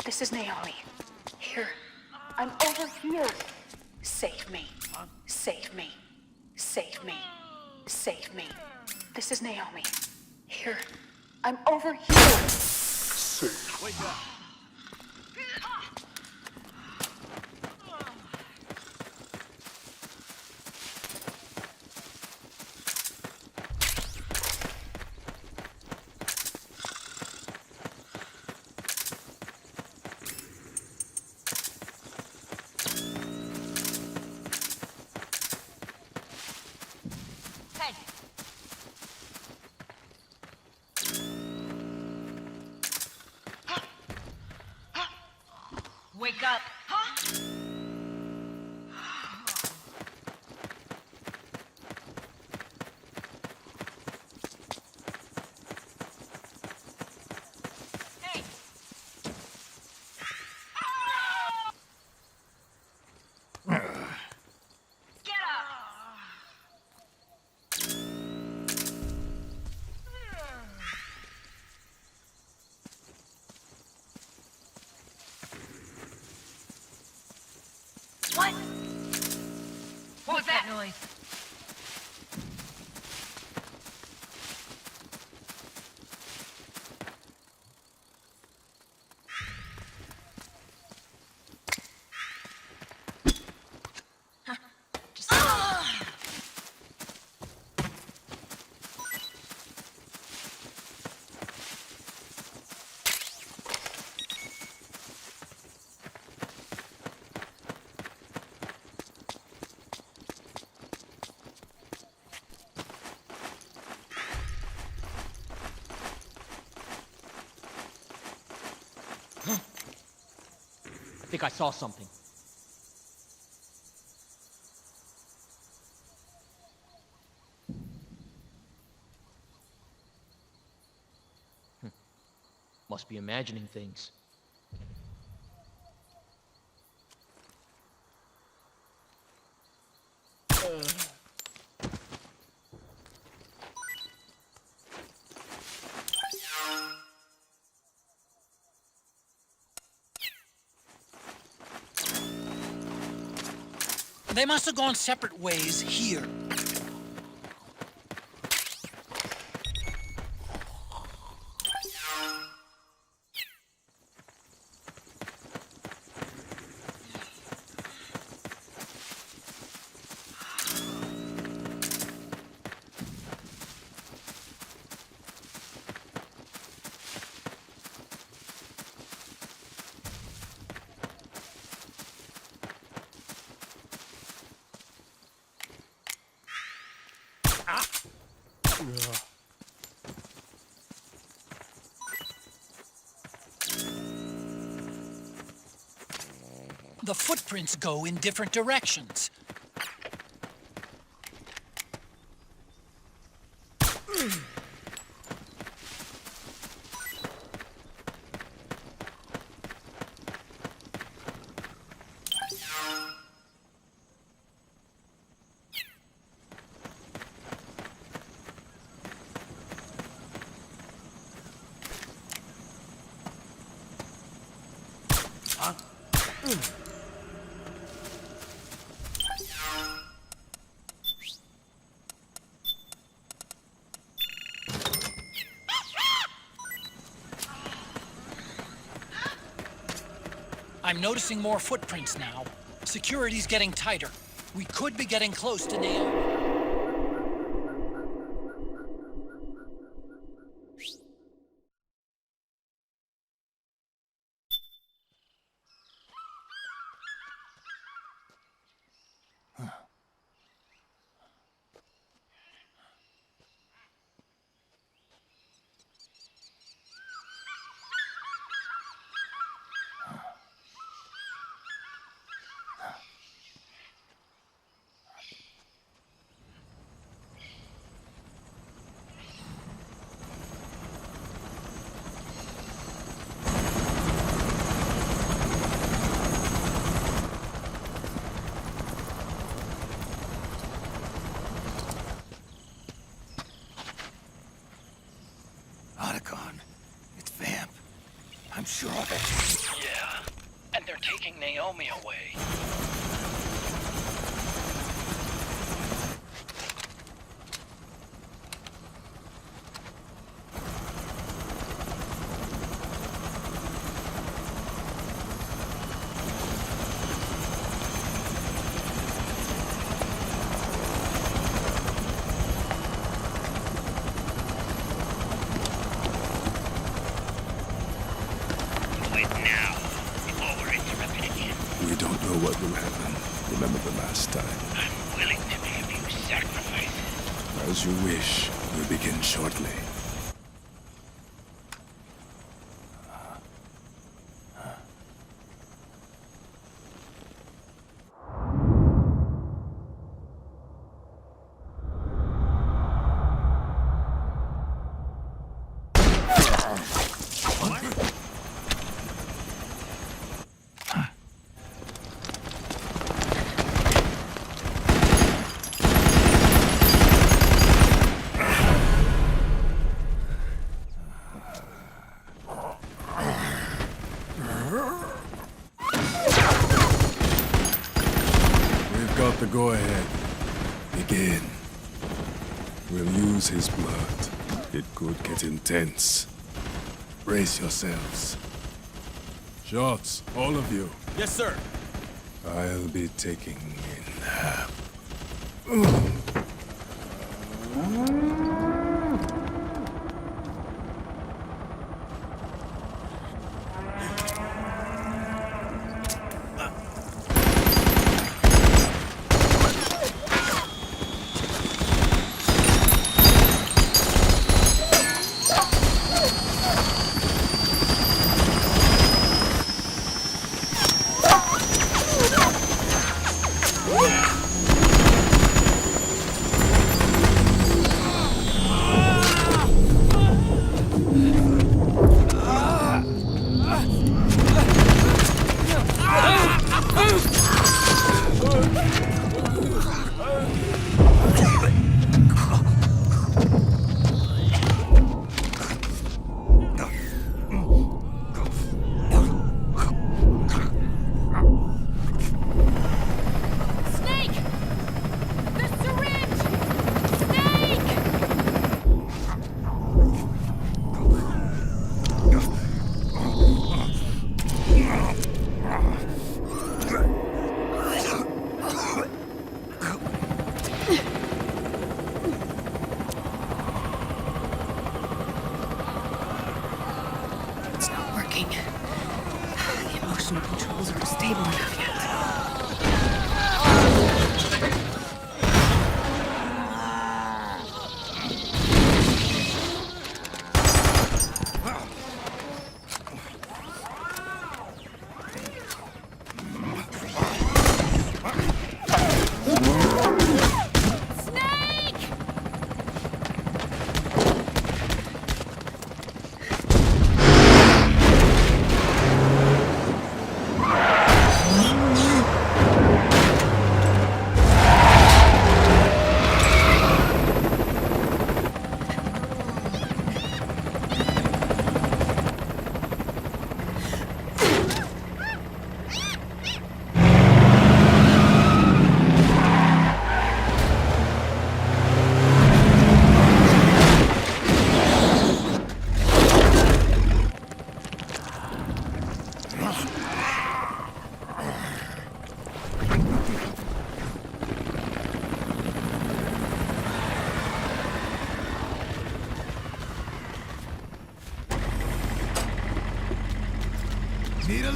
This is Naomi. Here. I'm over here. Save me. Save me. Save me. Save me. This is Naomi. Here. I'm over here. Wake up. Wake up. Hey. Get up. What? What was that noise? I think I saw something. Must be imagining things. They must have gone separate ways here. The footprints go in different directions. I'm noticing more footprints now. Security's getting tighter. We could be getting close to Naomi. Otacon, it's Vamp. I'm sure of it. Yeah, and they're taking Naomi away. We don't know what will happen. Remember the last time. I'm willing to make a few sacrifices. As you wish. We'll begin shortly. Got the go-ahead. Begin. We'll use his blood. It could get intense. Brace yourselves. Shots, all of you. Yes, sir. I'll be taking in half.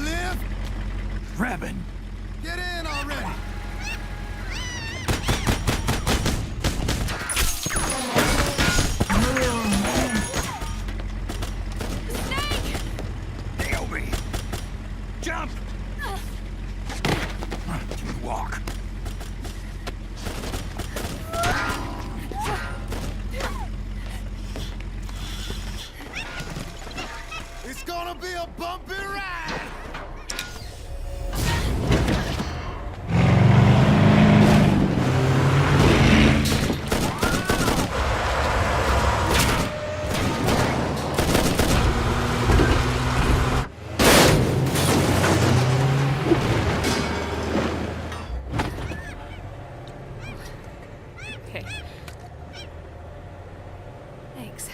live? Revan! Get in already! Naomi! Jump! Can you walk? It's gonna be a bumpy ride! Okay. Thanks.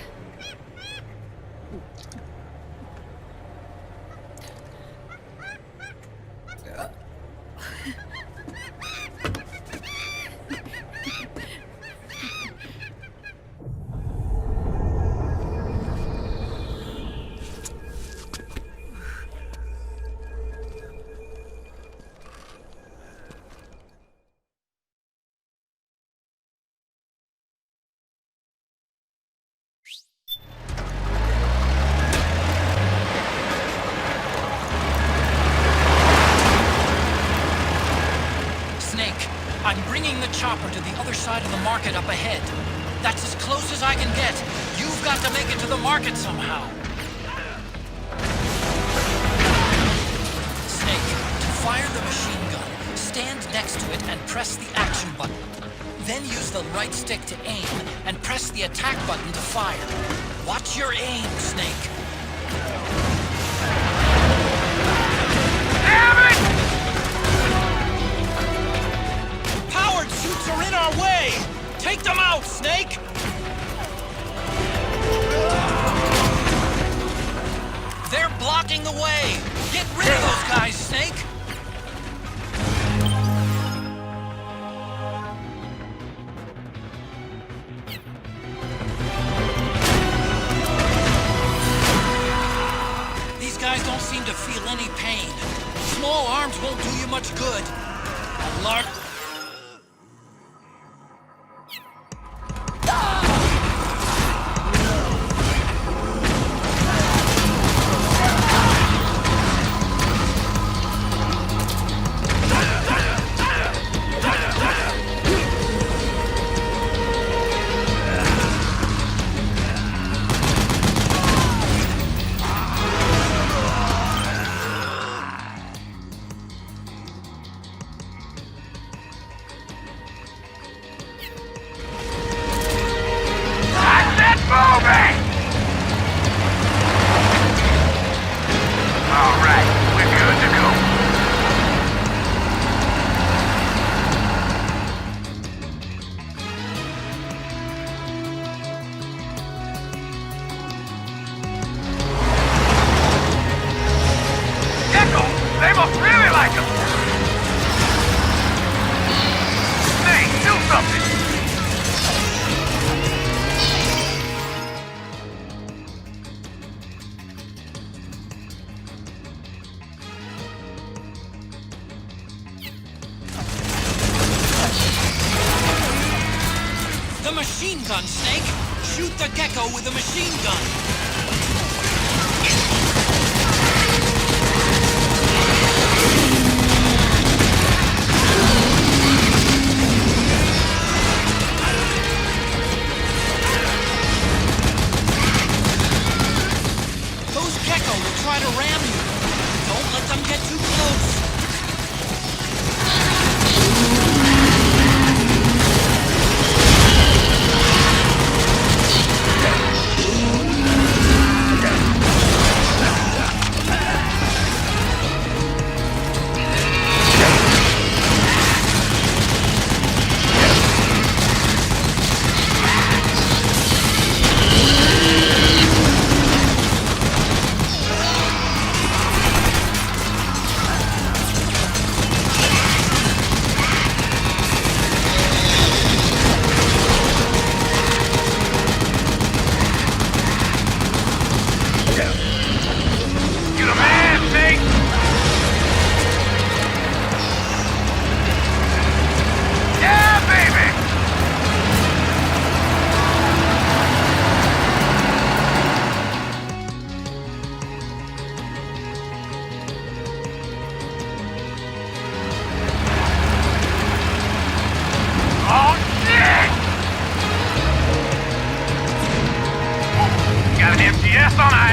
Snake, I'm bringing the chopper to the other side of the market up ahead. That's as close as I can get. You've got to make it to the market somehow. Snake, to fire the machine gun, stand next to it and press the action button. Then use the right stick to aim and press the attack button to fire. Watch your aim, Snake. Damn it! Powered suits are in our way! Take them out, Snake! They're blocking the way! Get rid of those guys, Snake! These guys don't seem to feel any pain. Small arms won't do you much good. A large... They must really like him! Snake, do something! The machine gun, Snake! Shoot the gecko with the machine gun! Those gecko will try to ram you. Don't let them get too close.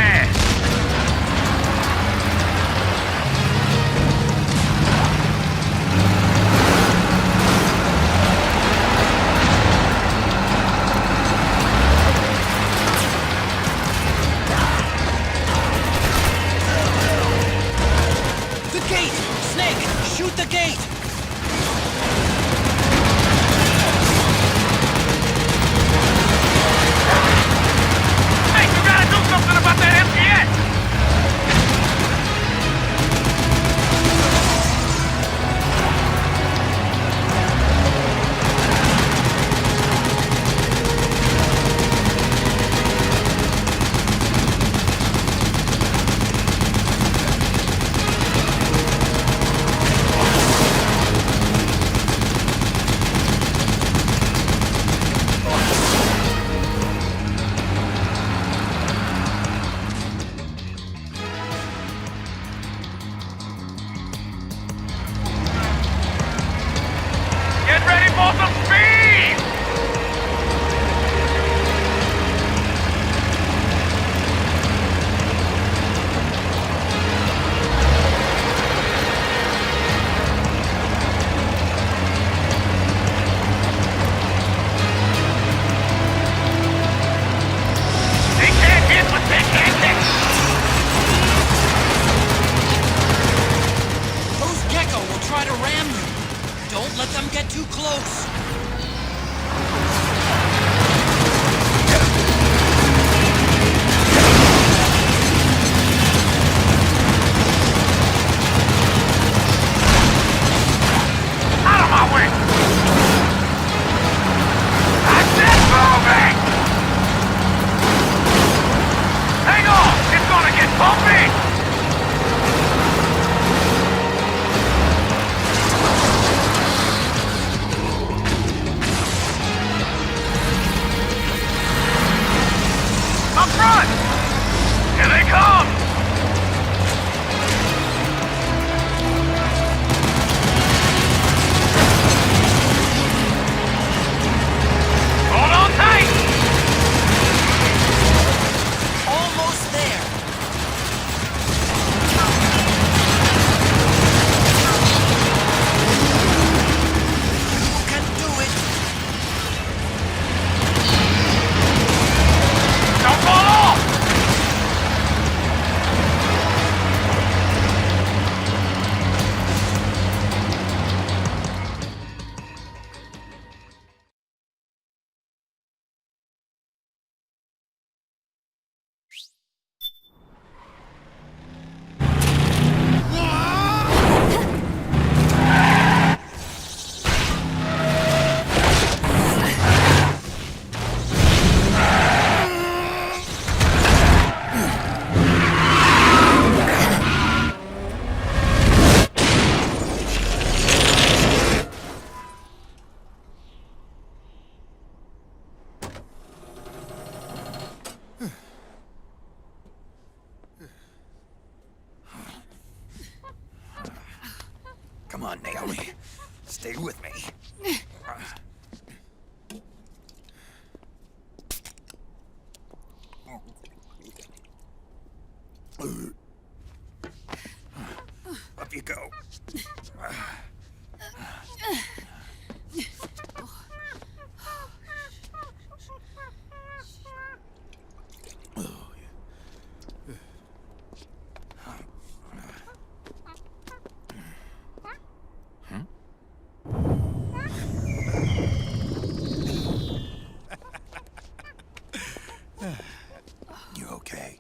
ass! The gate! Snake, shoot the gate! Hey, you gotta do something about that MPS! Get ready for some speed! They can't hit what they can't hit! Those Gecko will try to ram you. Don't let them get too close. Out of my way! I said moving! Hang on! It's gonna get bumpy! Up front! Here they come! Hold on tight! Almost there. You can do it. Don't fall off! Come on, Naomi. Stay with me. Up you go. You okay?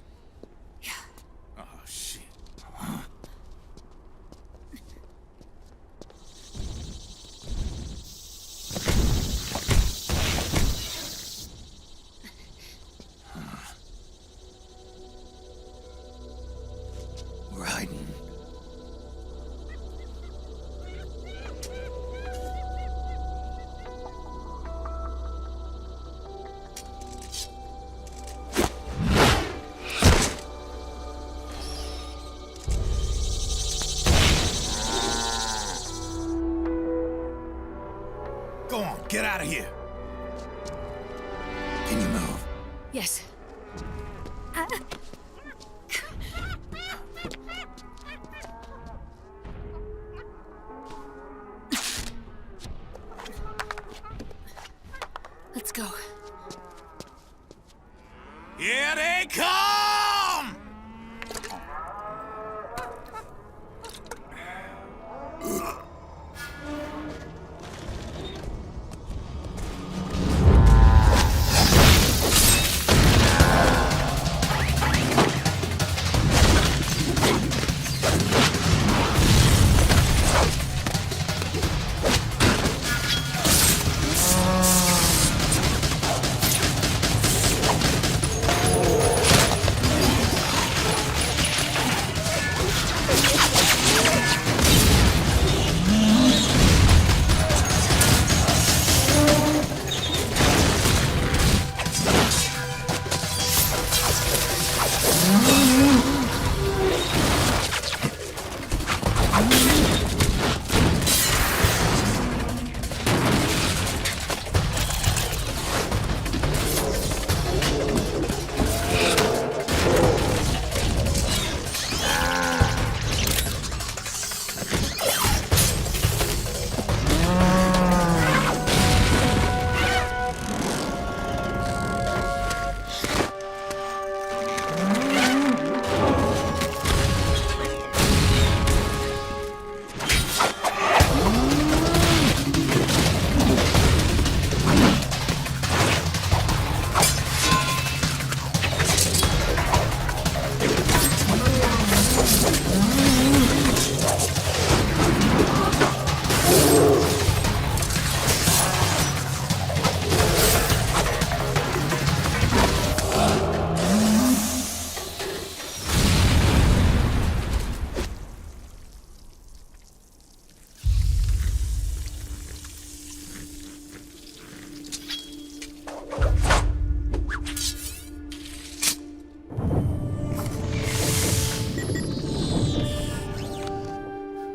Oh, shit. We're hiding. Go on, get out of here. Can you move? Yes. Let's go. Here they come!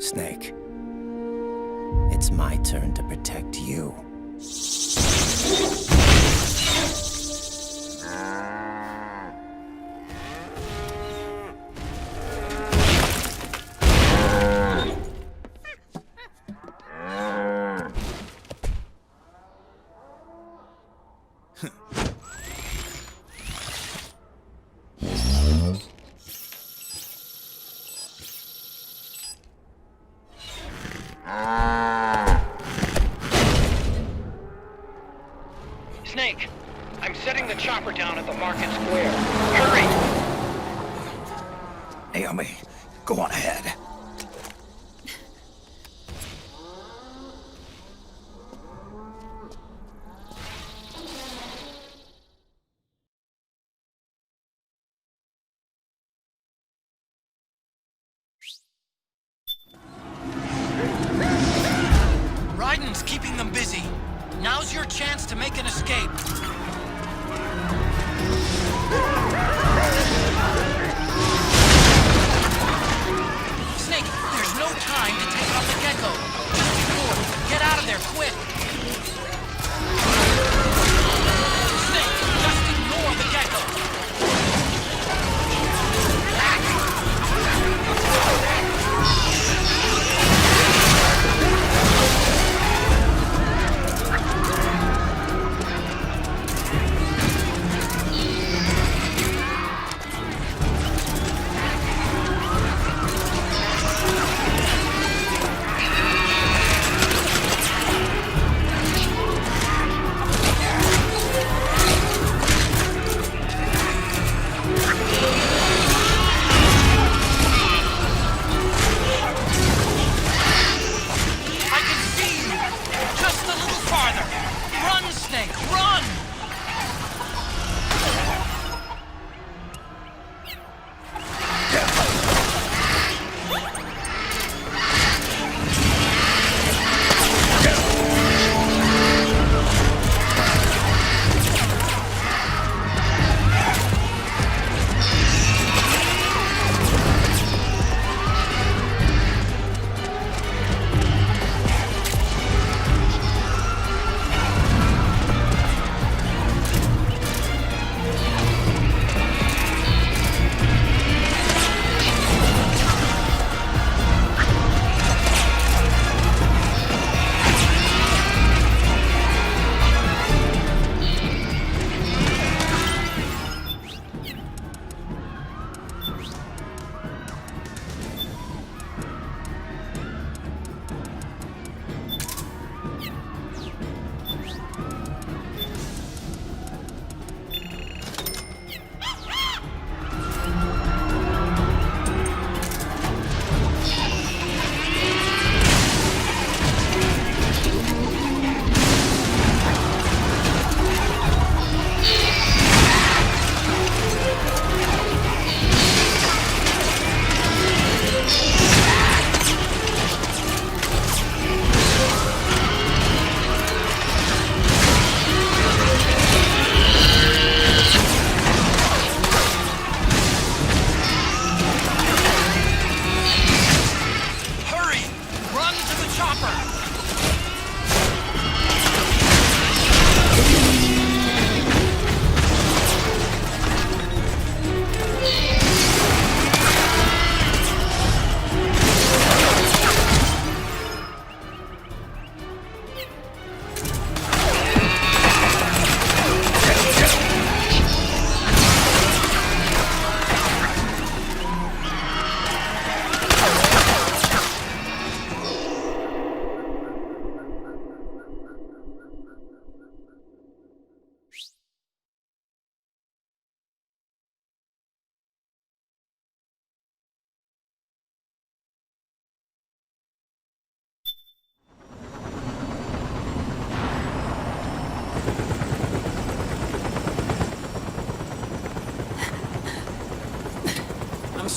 Snake. It's my turn to protect you. Snake, I'm setting the chopper down at the market square. Hurry! Naomi, go on ahead. Raiden's keeping them busy. Now's your chance to make an escape. Snake, there's no time to take out the gecko. Just ignore it. Get out of there, quick. Snake, just ignore the gecko.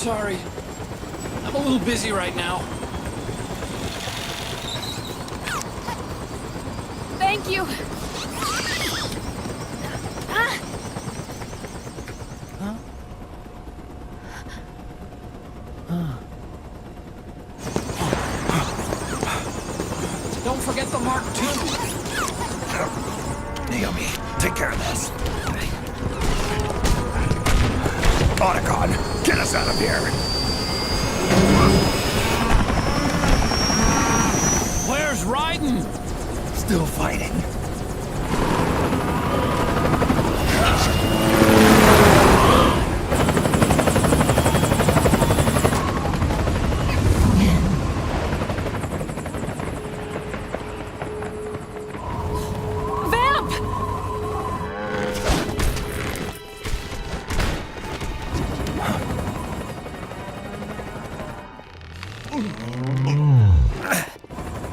Sorry. I'm a little busy right now. Thank you. Don't forget the Mark II. Naomi, take care of this. Otacon, get us out of here. Where's Raiden? Still fighting.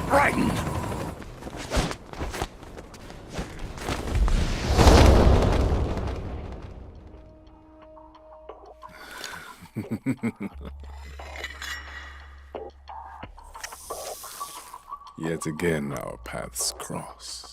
Raiden! Yet again, our paths cross.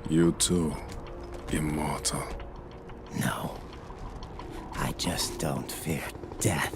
You too, immortal. No. I just don't fear death.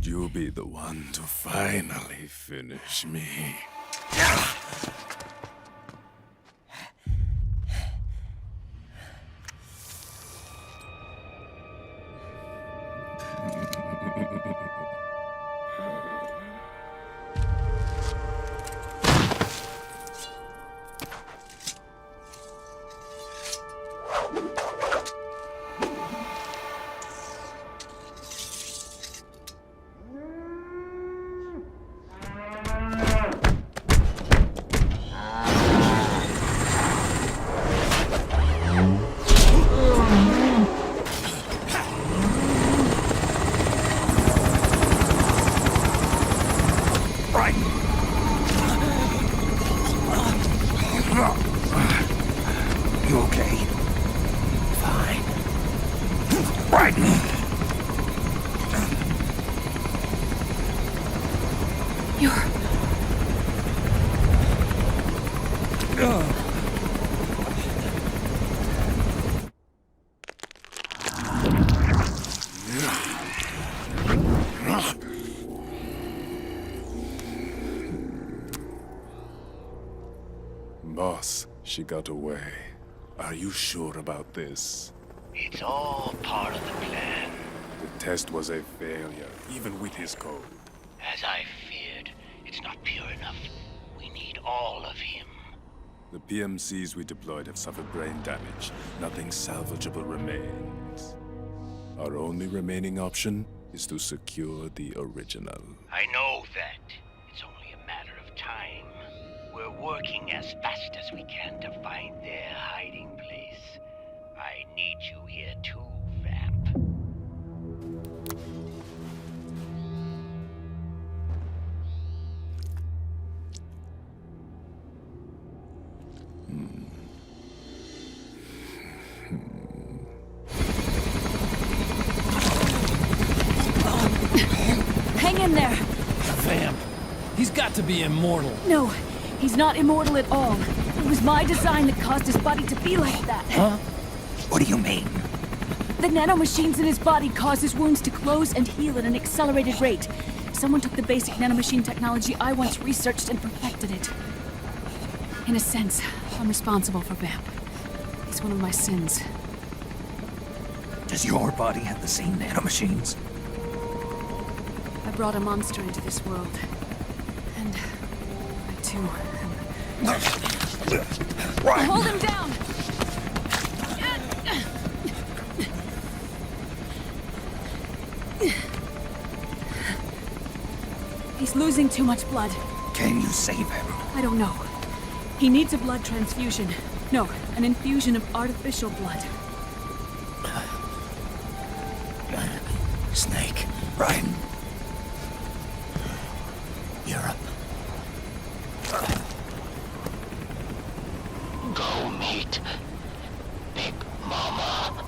Would you be the one to finally finish me? You okay? Fine. Brighton! Boss, she got away. Are you sure about this? It's all part of the plan. The test was a failure, even with his code. As I feared, it's not pure enough. We need all of him. The PMCs we deployed have suffered brain damage. Nothing salvageable remains. Our only remaining option is to secure the original. I know that. It's only a matter of time. We're working as fast as we can to find their hiding place. I need you here too, Vamp. Hang in there! Vamp. He's got to be immortal. No, he's not immortal at all. It was my design that caused his body to be like that. Huh? What do you mean? The nanomachines in his body cause his wounds to close and heal at an accelerated rate. Someone took the basic nanomachine technology I once researched and perfected it. In a sense, I'm responsible for Vamp. It's one of my sins. Does your body have the same nanomachines? I brought a monster into this world. And I too am... Hold him down! He's losing too much blood. Can you save him? I don't know. He needs a blood transfusion. No, an infusion of artificial blood. Snake, Ryan. You're up. Go meet Big Mama.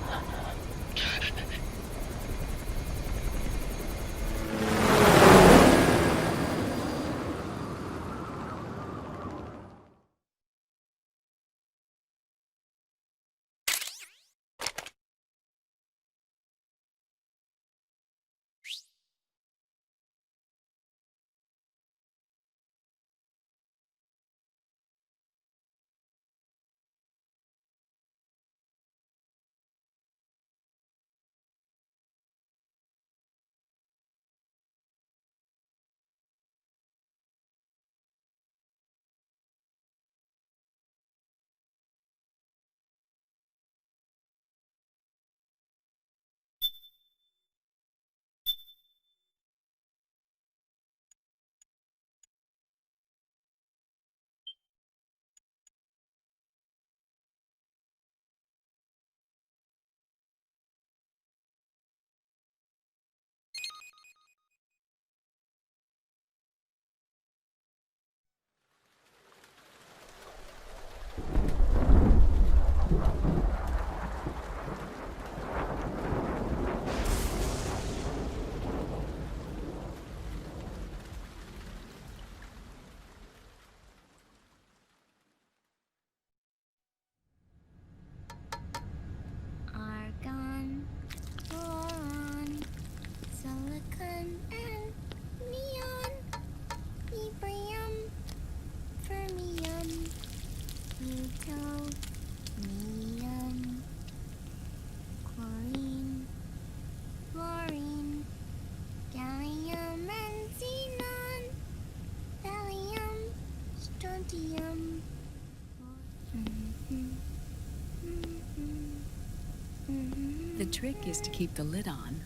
The trick is to keep the lid on.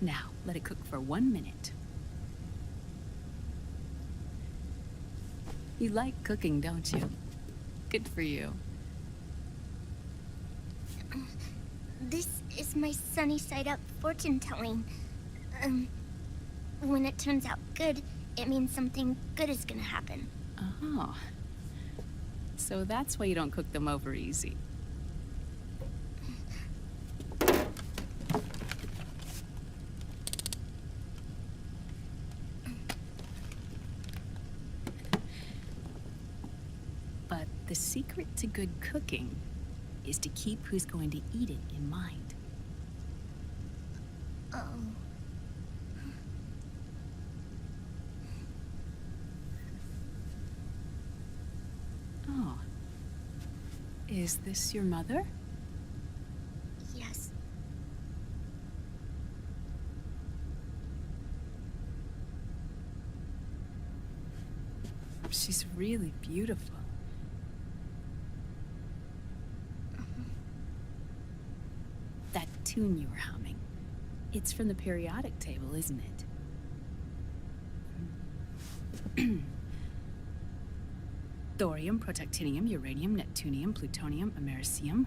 Now, let it cook for 1 minute. You like cooking, don't you? Good for you. This is my sunny side up fortune telling. When it turns out good, it means something good is gonna happen. Oh. So that's why you don't cook them over easy. But the secret to good cooking is to keep who's going to eat it in mind. Oh. Oh. Is this your mother? Yes. She's really beautiful. That tune you were humming, it's from the periodic table, isn't it? Thorium, protactinium, uranium, neptunium, plutonium, americium.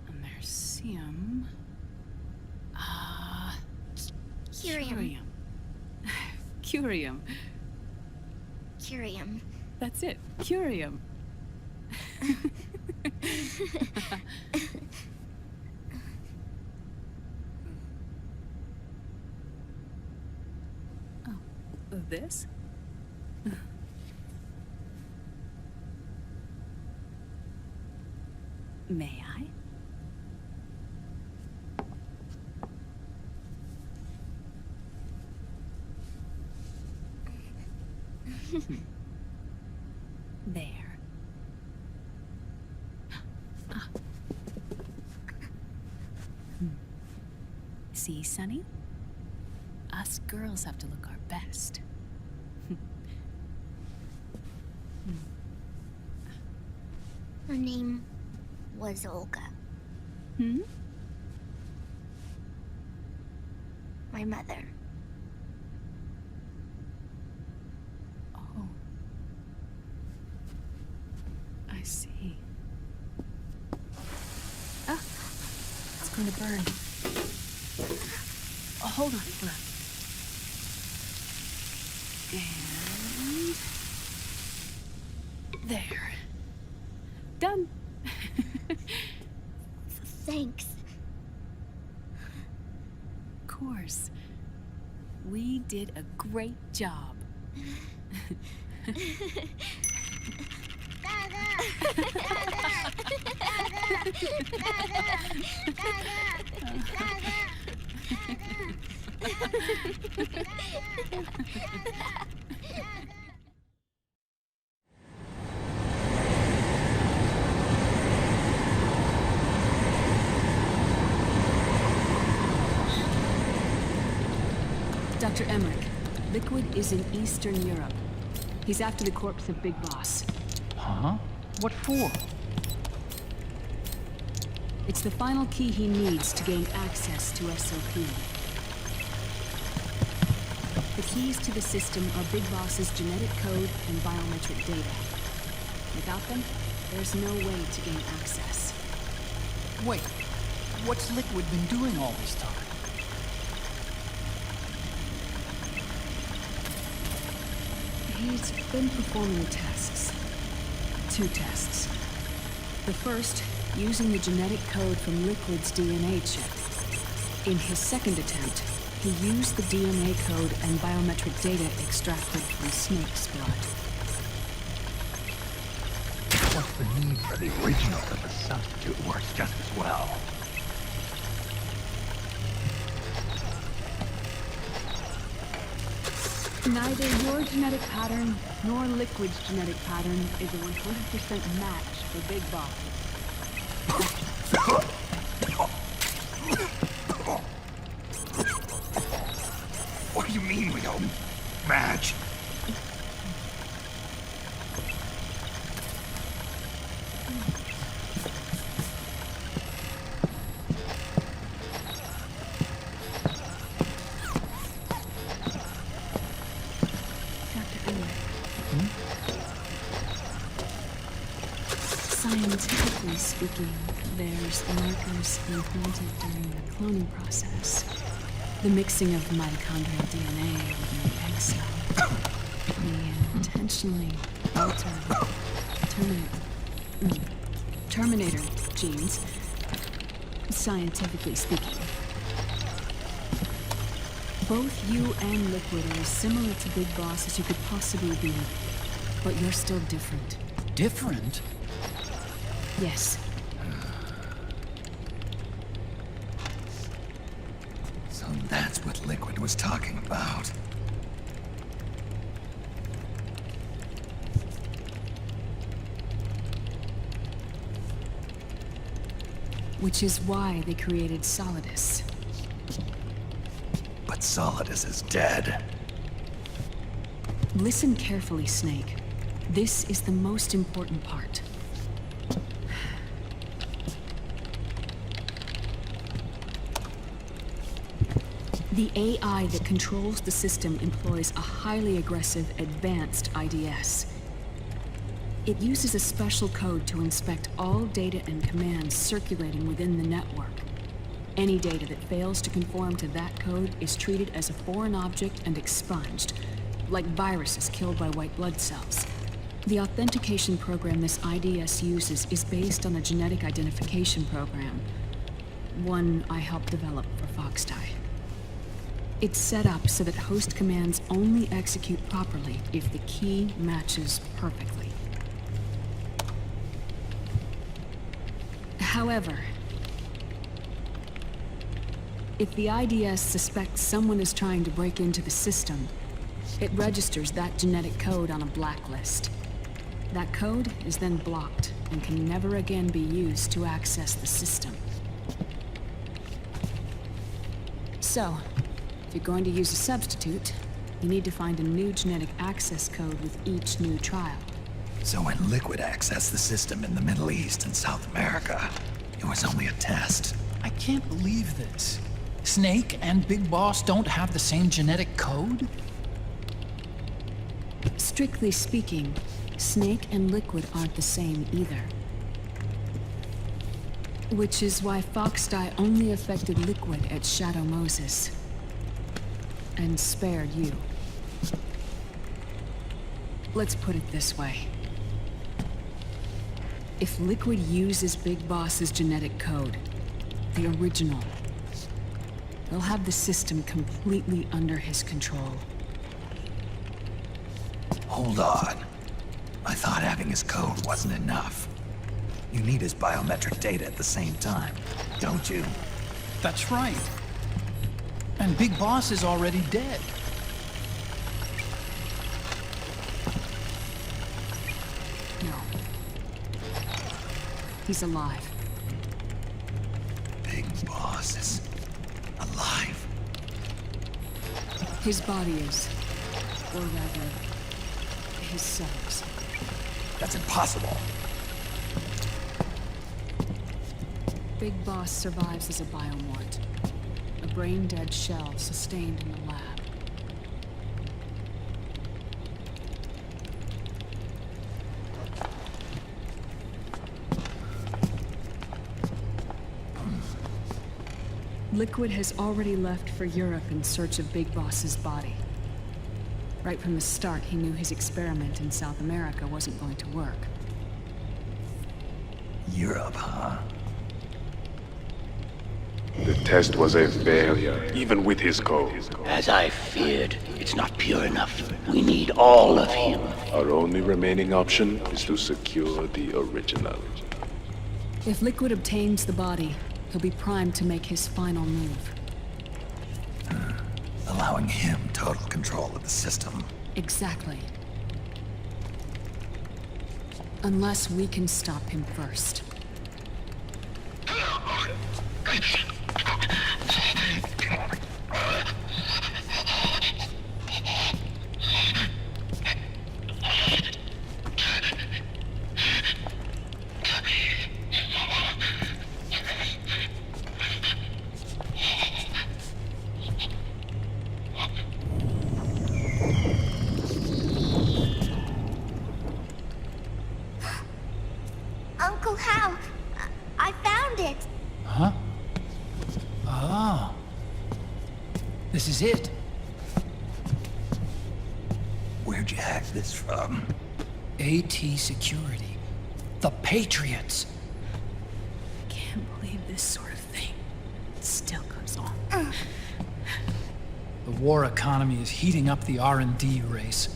Americium. Curium. Curium. Curium. That's it. Curium. Oh, this? May I? There. Ah. See, Sonny? Us girls have to look our best. Her name was Olga. Hmm? My mother. Oh. I see. Ah! It's going to burn. Oh, hold on. Hold on. And... there. Done. Thanks. Of course. We did a great job. Dr. Emmerich, Liquid is in Eastern Europe. He's after the corpse of Big Boss. Huh? What for? It's the final key he needs to gain access to SOP. The keys to the system are Big Boss's genetic code and biometric data. Without them, there's no way to gain access. Wait, what's Liquid been doing all this time? He's been performing tests. 2 tests. The first, using the genetic code from Liquid's DNA chip. In his second attempt, he used the DNA code and biometric data extracted from Snake's blood. What's the need for the original if a substitute works just as well? Neither your genetic pattern nor Liquid's genetic pattern is a 100% match for Big Boss. What do you mean we don't match? Scientifically speaking, there's markers implanted during the cloning process. The mixing of mitochondrial DNA within the egg cell. The intentionally altered Terminator genes, scientifically speaking. Both you and Liquid are as similar to Big Boss as you could possibly be, but you're still different. Different? Yes. So that's what Liquid was talking about. Which is why they created Solidus. But Solidus is dead. Listen carefully, Snake. This is the most important part. The AI that controls the system employs a highly aggressive, advanced IDS. It uses a special code to inspect all data and commands circulating within the network. Any data that fails to conform to that code is treated as a foreign object and expunged, like viruses killed by white blood cells. The authentication program this IDS uses is based on a genetic identification program, one I helped develop for Foxdie. It's set up so that host commands only execute properly if the key matches perfectly. However, if the IDS suspects someone is trying to break into the system, it registers that genetic code on a blacklist. That code is then blocked and can never again be used to access the system. So, if you're going to use a substitute, you need to find a new genetic access code with each new trial. So when Liquid accessed the system in the Middle East and South America, it was only a test. I can't believe this. Snake and Big Boss don't have the same genetic code? Strictly speaking, Snake and Liquid aren't the same either. Which is why Foxdie only affected Liquid at Shadow Moses. And spared you. Let's put it this way. If Liquid uses Big Boss's genetic code, the original, he'll have the system completely under his control. Hold on. I thought having his code wasn't enough. You need his biometric data at the same time, don't you? That's right. And Big Boss is already dead. No. He's alive. Big Boss is alive. His body is. Or rather, his cells. That's impossible. Big Boss survives as a biomort. A brain-dead shell sustained in the lab. Liquid has already left for Europe in search of Big Boss's body. Right from the start, he knew his experiment in South America wasn't going to work. Europe, huh? The test was a failure, even with his code. As I feared, it's not pure enough. We need all of him. Our only remaining option is to secure the original. If Liquid obtains the body, he'll be primed to make his final move. Allowing him total control of the system. Exactly. Unless we can stop him first. know how. I found it. Huh? Oh. This is it. Where'd you hack this from? AT Security. The Patriots. Can't believe this sort of thing still goes on. The war economy is heating up the R&D race.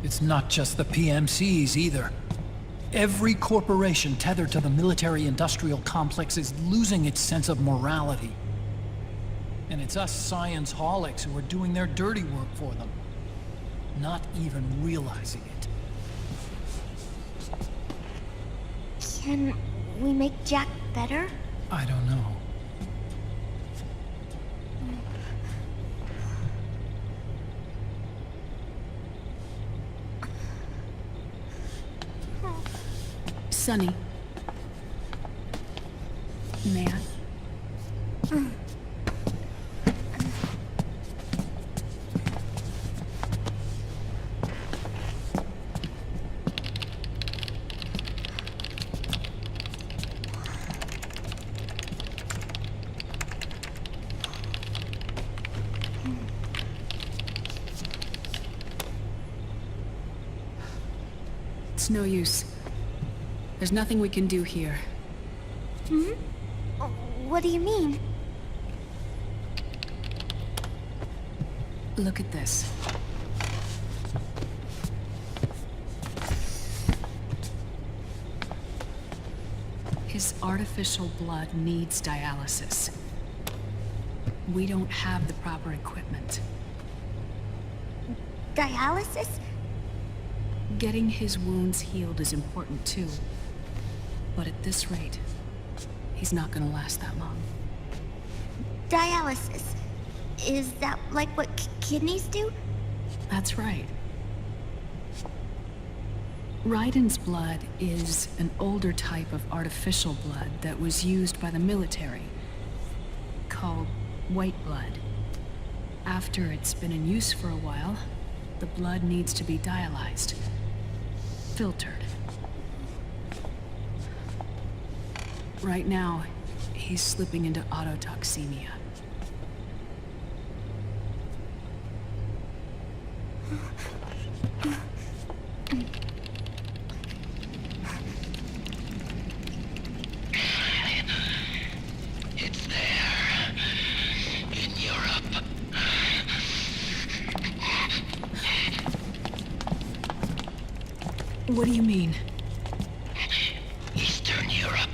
It's not just the PMCs either. Every corporation tethered to the military-industrial complex is losing its sense of morality. And it's us science-holics who are doing their dirty work for them, not even realizing it. Can we make Jack better? I don't know. Sonny. May I? It's no use. There's nothing we can do here. Hmm? What do you mean? Look at this. His artificial blood needs dialysis. We don't have the proper equipment. Dialysis? Getting his wounds healed is important too. But at this rate, he's not gonna last that long. Dialysis. Is that like what kidneys do? That's right. Raiden's blood is an older type of artificial blood that was used by the military, called white blood. After it's been in use for a while, the blood needs to be dialyzed, filtered. Right now, he's slipping into autotoxemia. It's there. In Europe. What do you mean? Eastern Europe.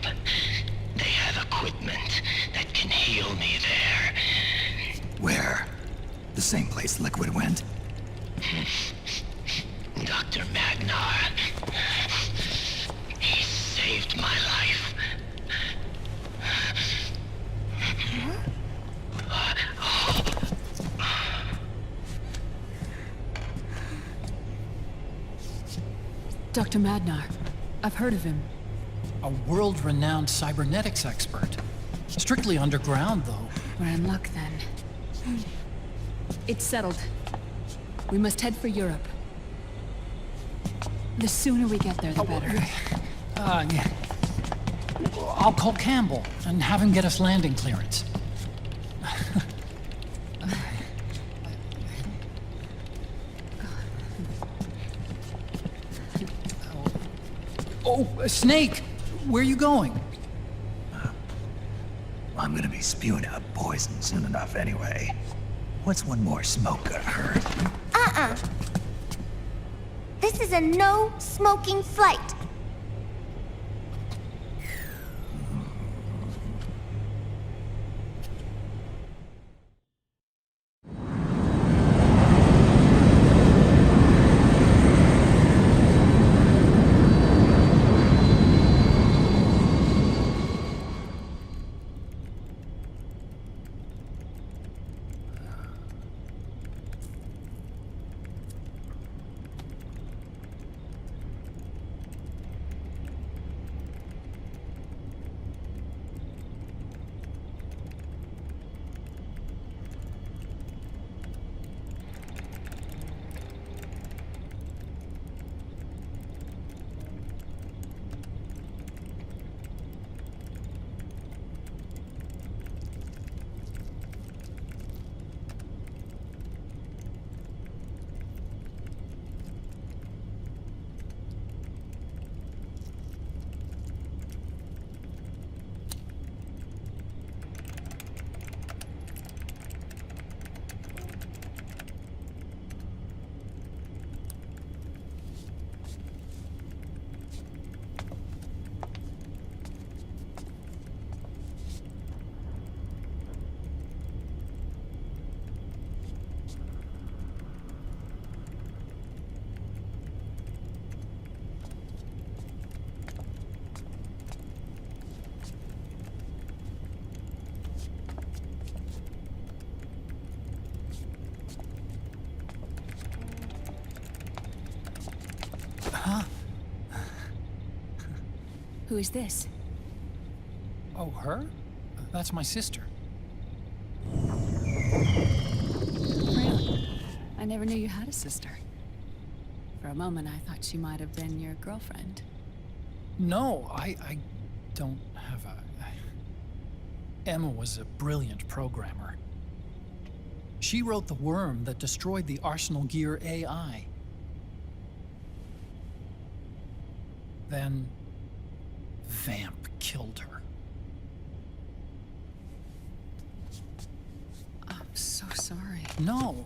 They have equipment that can heal me there. Where? The same place Liquid went? Dr. Magnar. He saved my life. Dr. Magnar. I've heard of him. A world-renowned cybernetics expert. Strictly underground, though. We're in luck, then. It's settled. We must head for Europe. The sooner we get there, the better. Yeah. I'll call Campbell and have him get us landing clearance. Oh, Snake! Where are you going? I'm gonna be spewing out poison soon enough anyway. What's one more smoke gonna hurt? This is a no-smoking flight. Huh? Who is this? Oh, her? That's my sister. Really? I never knew you had a sister. For a moment, I thought she might have been your girlfriend. No, I don't have a... Emma was a brilliant programmer. She wrote the worm that destroyed the Arsenal Gear AI. Then... Vamp killed her. I'm so sorry. No,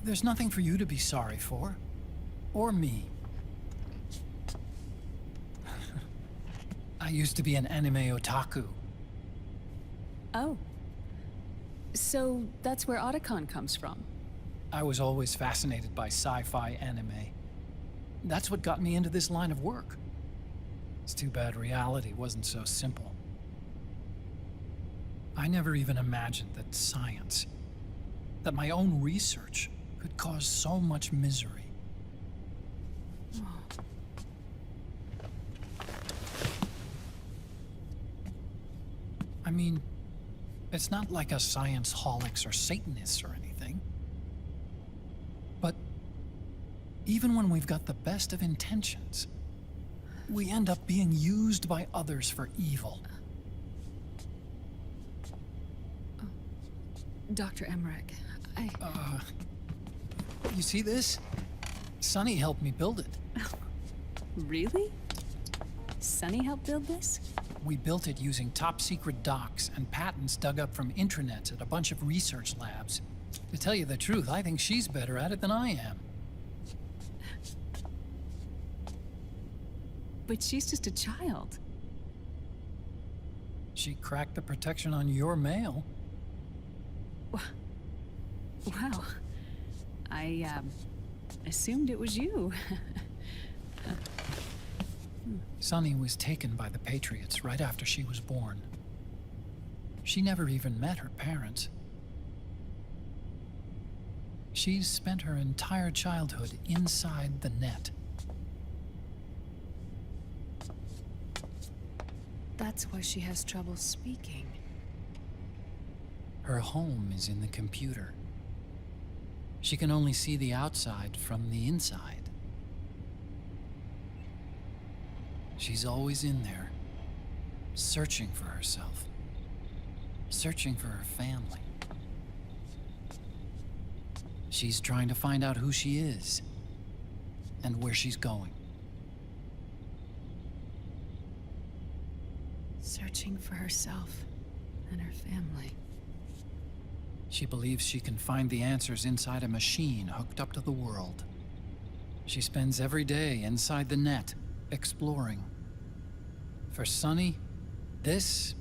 there's nothing for you to be sorry for. Or me. I used to be an anime otaku. Oh. So that's where Otacon comes from. I was always fascinated by sci-fi anime. That's what got me into this line of work. It's too bad reality wasn't so simple. I never even imagined that science, that my own research, could cause so much misery. I mean, it's not like us science holics or Satanists or anything. But even when we've got the best of intentions, we end up being used by others for evil. Dr. Emmerich, You see this? Sonny helped me build it. Really? Sonny helped build this? We built it using top-secret docs and patents dug up from intranets at a bunch of research labs. To tell you the truth, I think she's better at it than I am. But she's just a child. She cracked the protection on your mail. Wow. I, assumed it was you. Sunny was taken by the Patriots right after she was born. She never even met her parents. She's spent her entire childhood inside the net. That's why she has trouble speaking. Her home is in the computer. She can only see the outside from the inside. She's always in there, searching for herself, searching for her family. She's trying to find out who she is and where she's going. Searching for herself and her family. She believes she can find the answers inside a machine hooked up to the world. She spends every day inside the net, exploring. For Sunny, this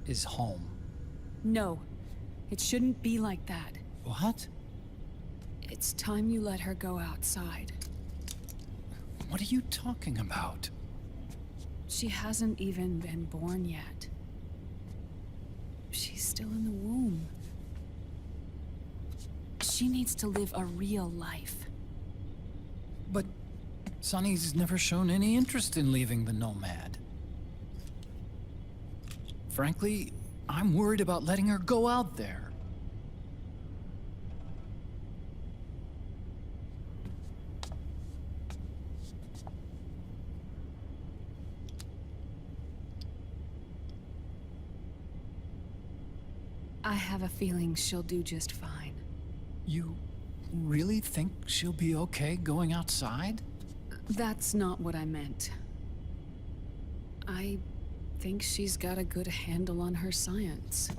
is home. No, it shouldn't be like that. What? It's time you let her go outside. What are you talking about? She hasn't even been born yet. She's still in the womb. She needs to live a real life. But Sunny's never shown any interest in leaving the Nomad. Frankly, I'm worried about letting her go out there. I have a feeling she'll do just fine. You really think she'll be okay going outside? That's not what I meant. I think she's got a good handle on her science.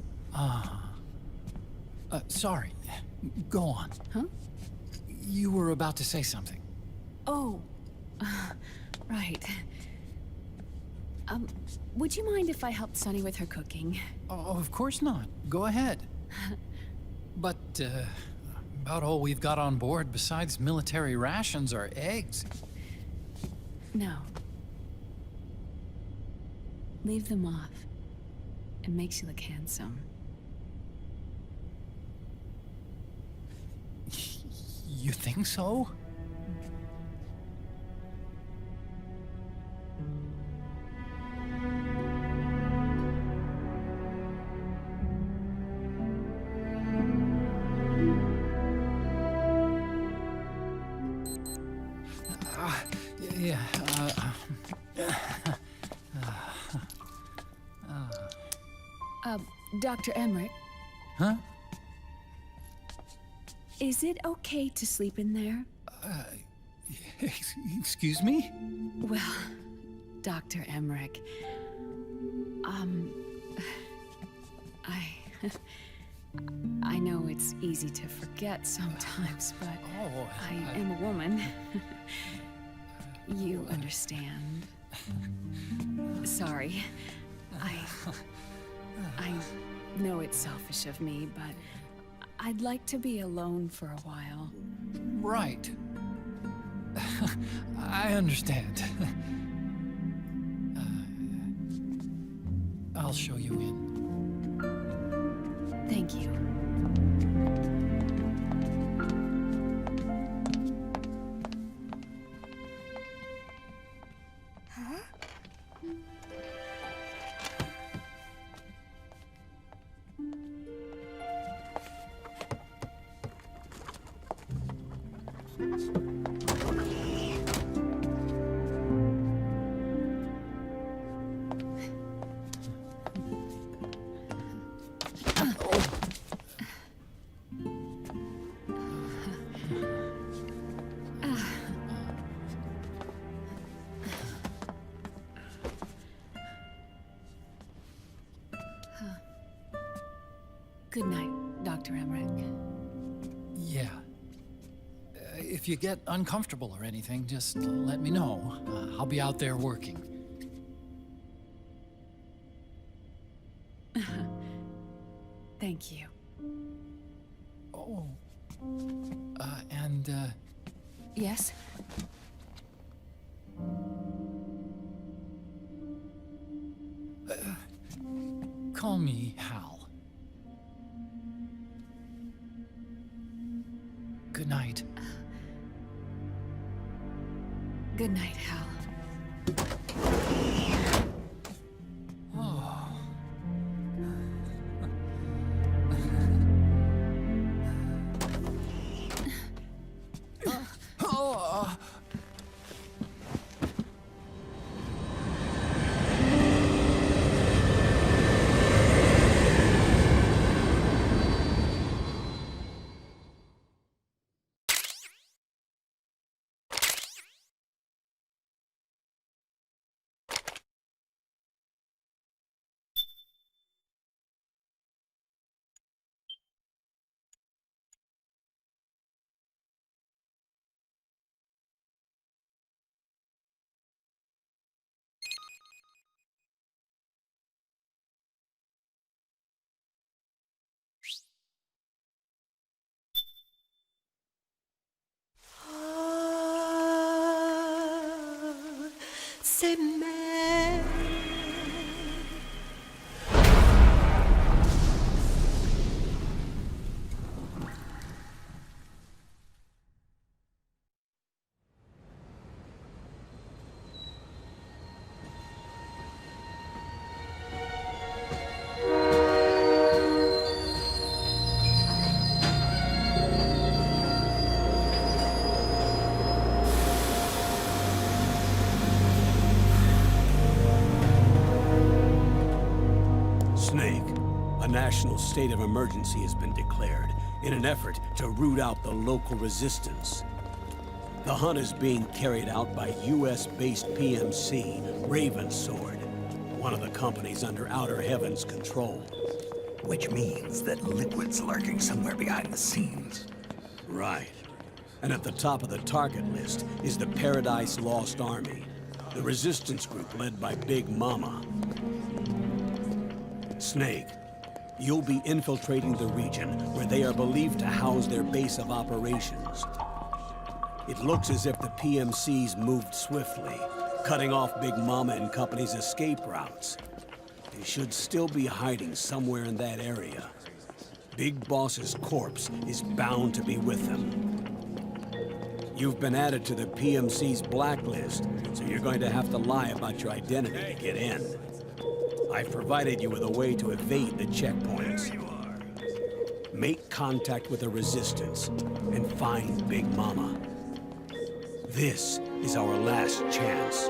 Sorry. Go on. Huh? You were about to say something. Oh, right. Would you mind if I helped Sunny with her cooking? Oh, of course not. Go ahead. But, about all we've got on board besides military rations are eggs. No. Leave them off. It makes you look handsome. You think so? Yeah, Dr. Emmerich, huh? is it okay to sleep in there? Excuse me? Well, Dr. Emmerich, I know it's easy to forget sometimes, but I am a woman. You understand. Sorry. I know it's selfish of me, but I'd like to be alone for a while. Right. I understand. I'll show you in. Thank you. Good night, Dr. Emmerich. Yeah. If you get uncomfortable or anything, just let me know. I'll be out there working. Thank you. Oh. Yes? Call me Hal. Good night. Good night, Hal. C'est mère. Snake, a national state of emergency has been declared in an effort to root out the local resistance. The hunt is being carried out by US-based PMC, Ravensword, one of the companies under Outer Heaven's control. Which means that Liquid's lurking somewhere behind the scenes. Right. And at the top of the target list is the Paradise Lost Army, the resistance group led by Big Mama. Snake, you'll be infiltrating the region where they are believed to house their base of operations. It looks as if the PMCs moved swiftly, cutting off Big Mama and company's escape routes. They should still be hiding somewhere in that area. Big Boss's corpse is bound to be with them. You've been added to the PMC's blacklist, so you're going to have to lie about your identity to get in. I've provided you with a way to evade the checkpoints. Make contact with the Resistance and find Big Mama. This is our last chance.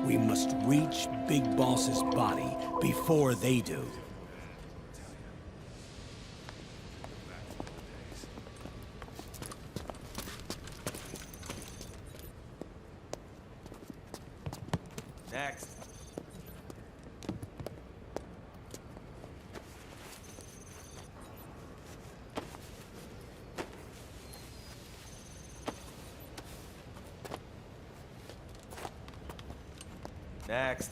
We must reach Big Boss's body before they do. Next. Next.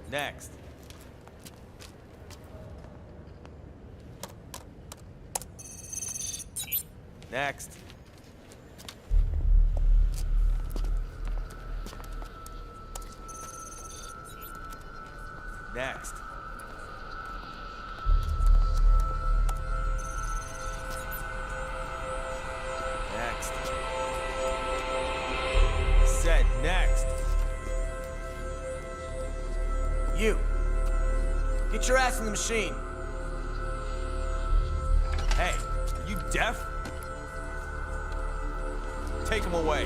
Next. Next. Next. Next. Said next. You. Get your ass in the machine. Hey, are you deaf? Take him away.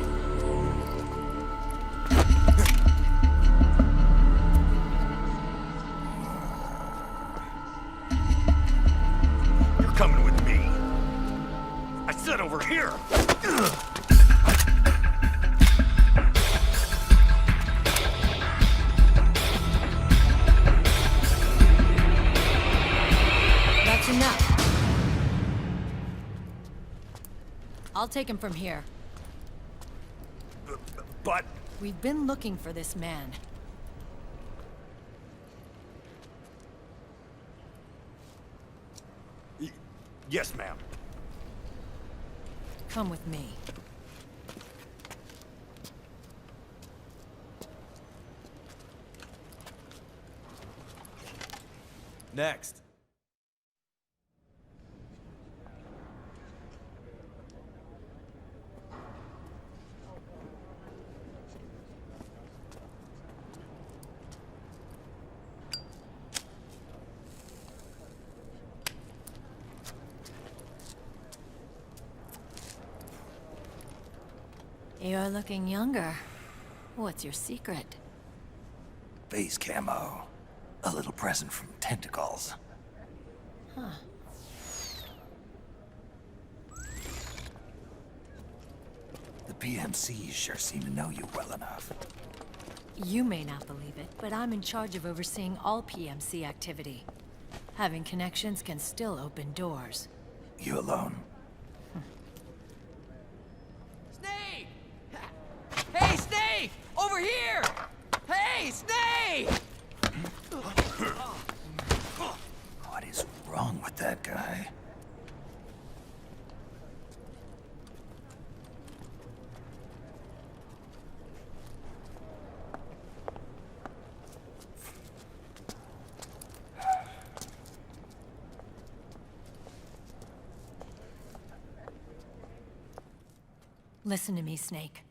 You're coming with me. I said over here. That's enough. I'll take him from here. But... We've been looking for this man. Yes, ma'am. Come with me. Next. You're looking younger. What's your secret? Base camo. A little present from Tentacles. Huh. The PMCs sure seem to know you well enough. You may not believe it, but I'm in charge of overseeing all PMC activity. Having connections can still open doors. You alone? Snake! Hey, Snake! Over here! Hey, Snake! What is wrong with that guy? Listen to me, Snake.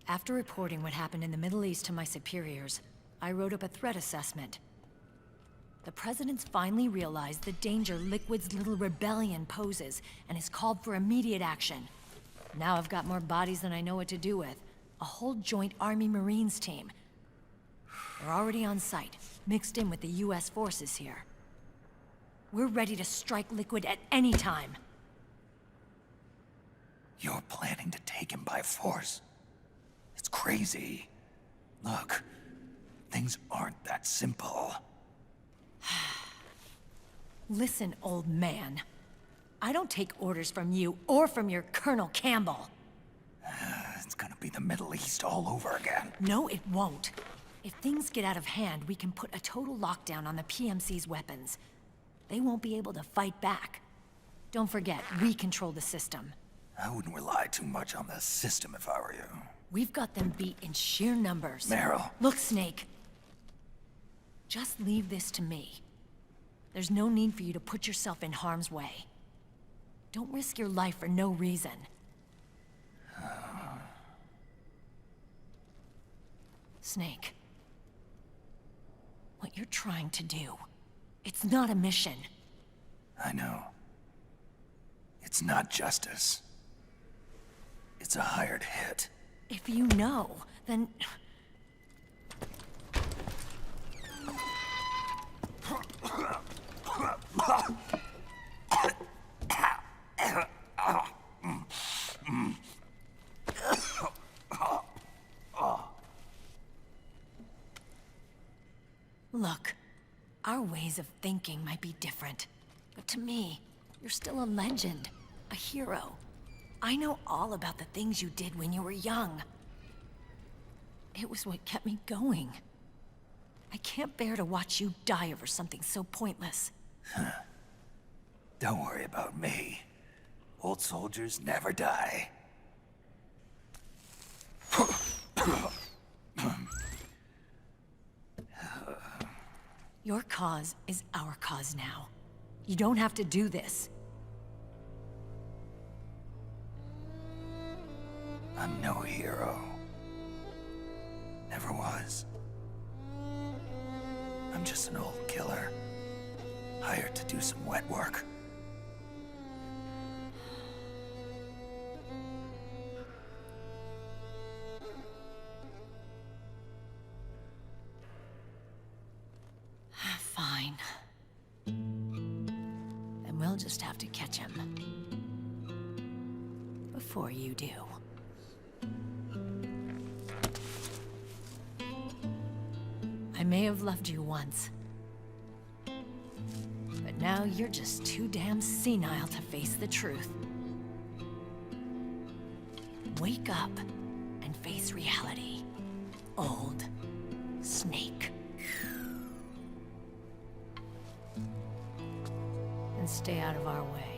After reporting what happened in the Middle East to my superiors, I wrote up a threat assessment. The President's finally realized the danger Liquid's little rebellion poses and has called for immediate action. Now I've got more bodies than I know what to do with. A whole joint Army-Marines team. They're already on site, mixed in with the US forces here. We're ready to strike Liquid at any time. You're planning to take him by force? It's crazy. Look, things aren't that simple. Listen, old man. I don't take orders from you or from your Colonel Campbell. It's gonna be the Middle East all over again. No, it won't. If things get out of hand, we can put a total lockdown on the PMC's weapons. They won't be able to fight back. Don't forget, we control the system. I wouldn't rely too much on the system if I were you. We've got them beat in sheer numbers. Meryl. Look, Snake. Just leave this to me. There's no need for you to put yourself in harm's way. Don't risk your life for no reason. Snake. What you're trying to do, it's not a mission. I know. It's not justice. It's a hired hit. If you know, then... Look, our ways of thinking might be different, but to me, you're still a legend, a hero. I know all about the things you did when you were young. It was what kept me going. I can't bear to watch you die over something so pointless. Don't worry about me. Old soldiers never die. Your cause is our cause now. You don't have to do this. I'm no hero. Never was. I'm just an old killer, hired to do some wet work. Fine. Then we'll just have to catch him. Before you do. I may have loved you once. But now you're just too damn senile to face the truth. Wake up and face reality. Old Snake. And stay out of our way.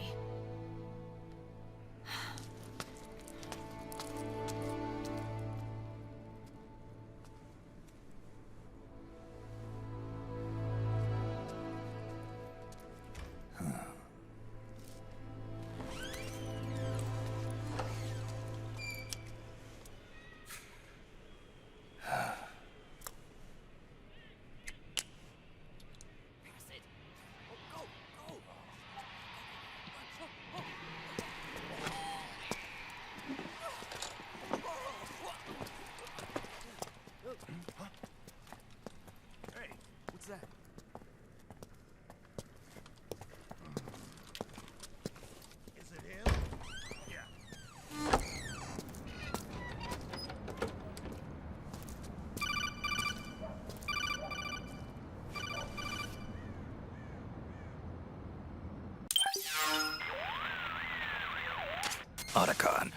Otacon,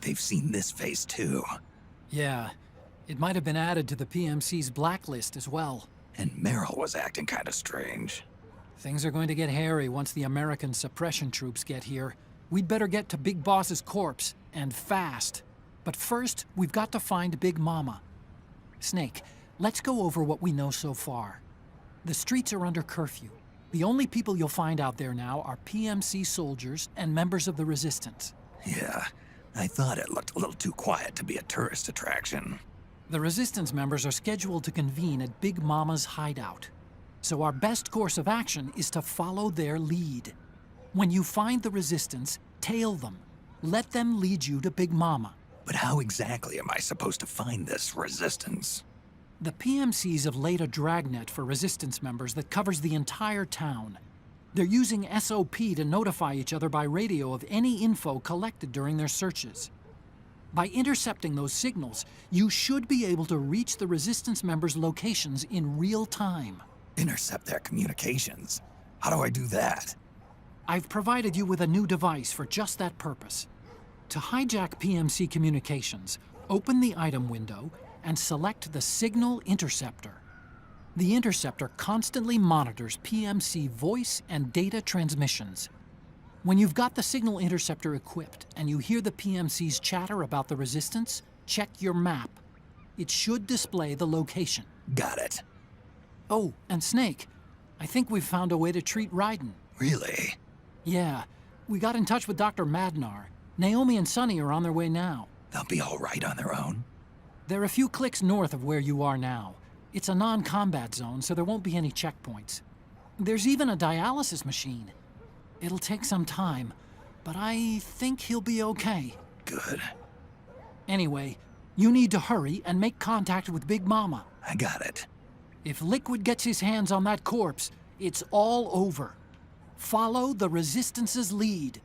they've seen this face too. Yeah, it might have been added to the PMC's blacklist as well. And Meryl was acting kind of strange. Things are going to get hairy once the American suppression troops get here. We'd better get to Big Boss's corpse, and fast. But first, we've got to find Big Mama. Snake, let's go over what we know so far. The streets are under curfew. The only people you'll find out there now are PMC soldiers and members of the Resistance. Yeah, I thought it looked a little too quiet to be a tourist attraction. The Resistance members are scheduled to convene at Big Mama's hideout. So our best course of action is to follow their lead. When you find the Resistance, tail them. Let them lead you to Big Mama. But how exactly am I supposed to find this Resistance? The PMCs have laid a dragnet for Resistance members that covers the entire town. They're using SOP to notify each other by radio of any info collected during their searches. By intercepting those signals, you should be able to reach the Resistance members' locations in real time. Intercept their communications? How do I do that? I've provided you with a new device for just that purpose. To hijack PMC communications, open the item window and select the Signal Interceptor. The interceptor constantly monitors PMC voice and data transmissions. When you've got the Signal Interceptor equipped and you hear the PMC's chatter about the Resistance, check your map. It should display the location. Got it. Oh, and Snake, I think we've found a way to treat Raiden. Really? Yeah, we got in touch with Dr. Madnar. Naomi and Sonny are on their way now. They'll be all right on their own? They're a few clicks north of where you are now. It's a non-combat zone, so there won't be any checkpoints. There's even a dialysis machine. It'll take some time, but I think he'll be okay. Good. Anyway, you need to hurry and make contact with Big Mama. I got it. If Liquid gets his hands on that corpse, it's all over. Follow the Resistance's lead.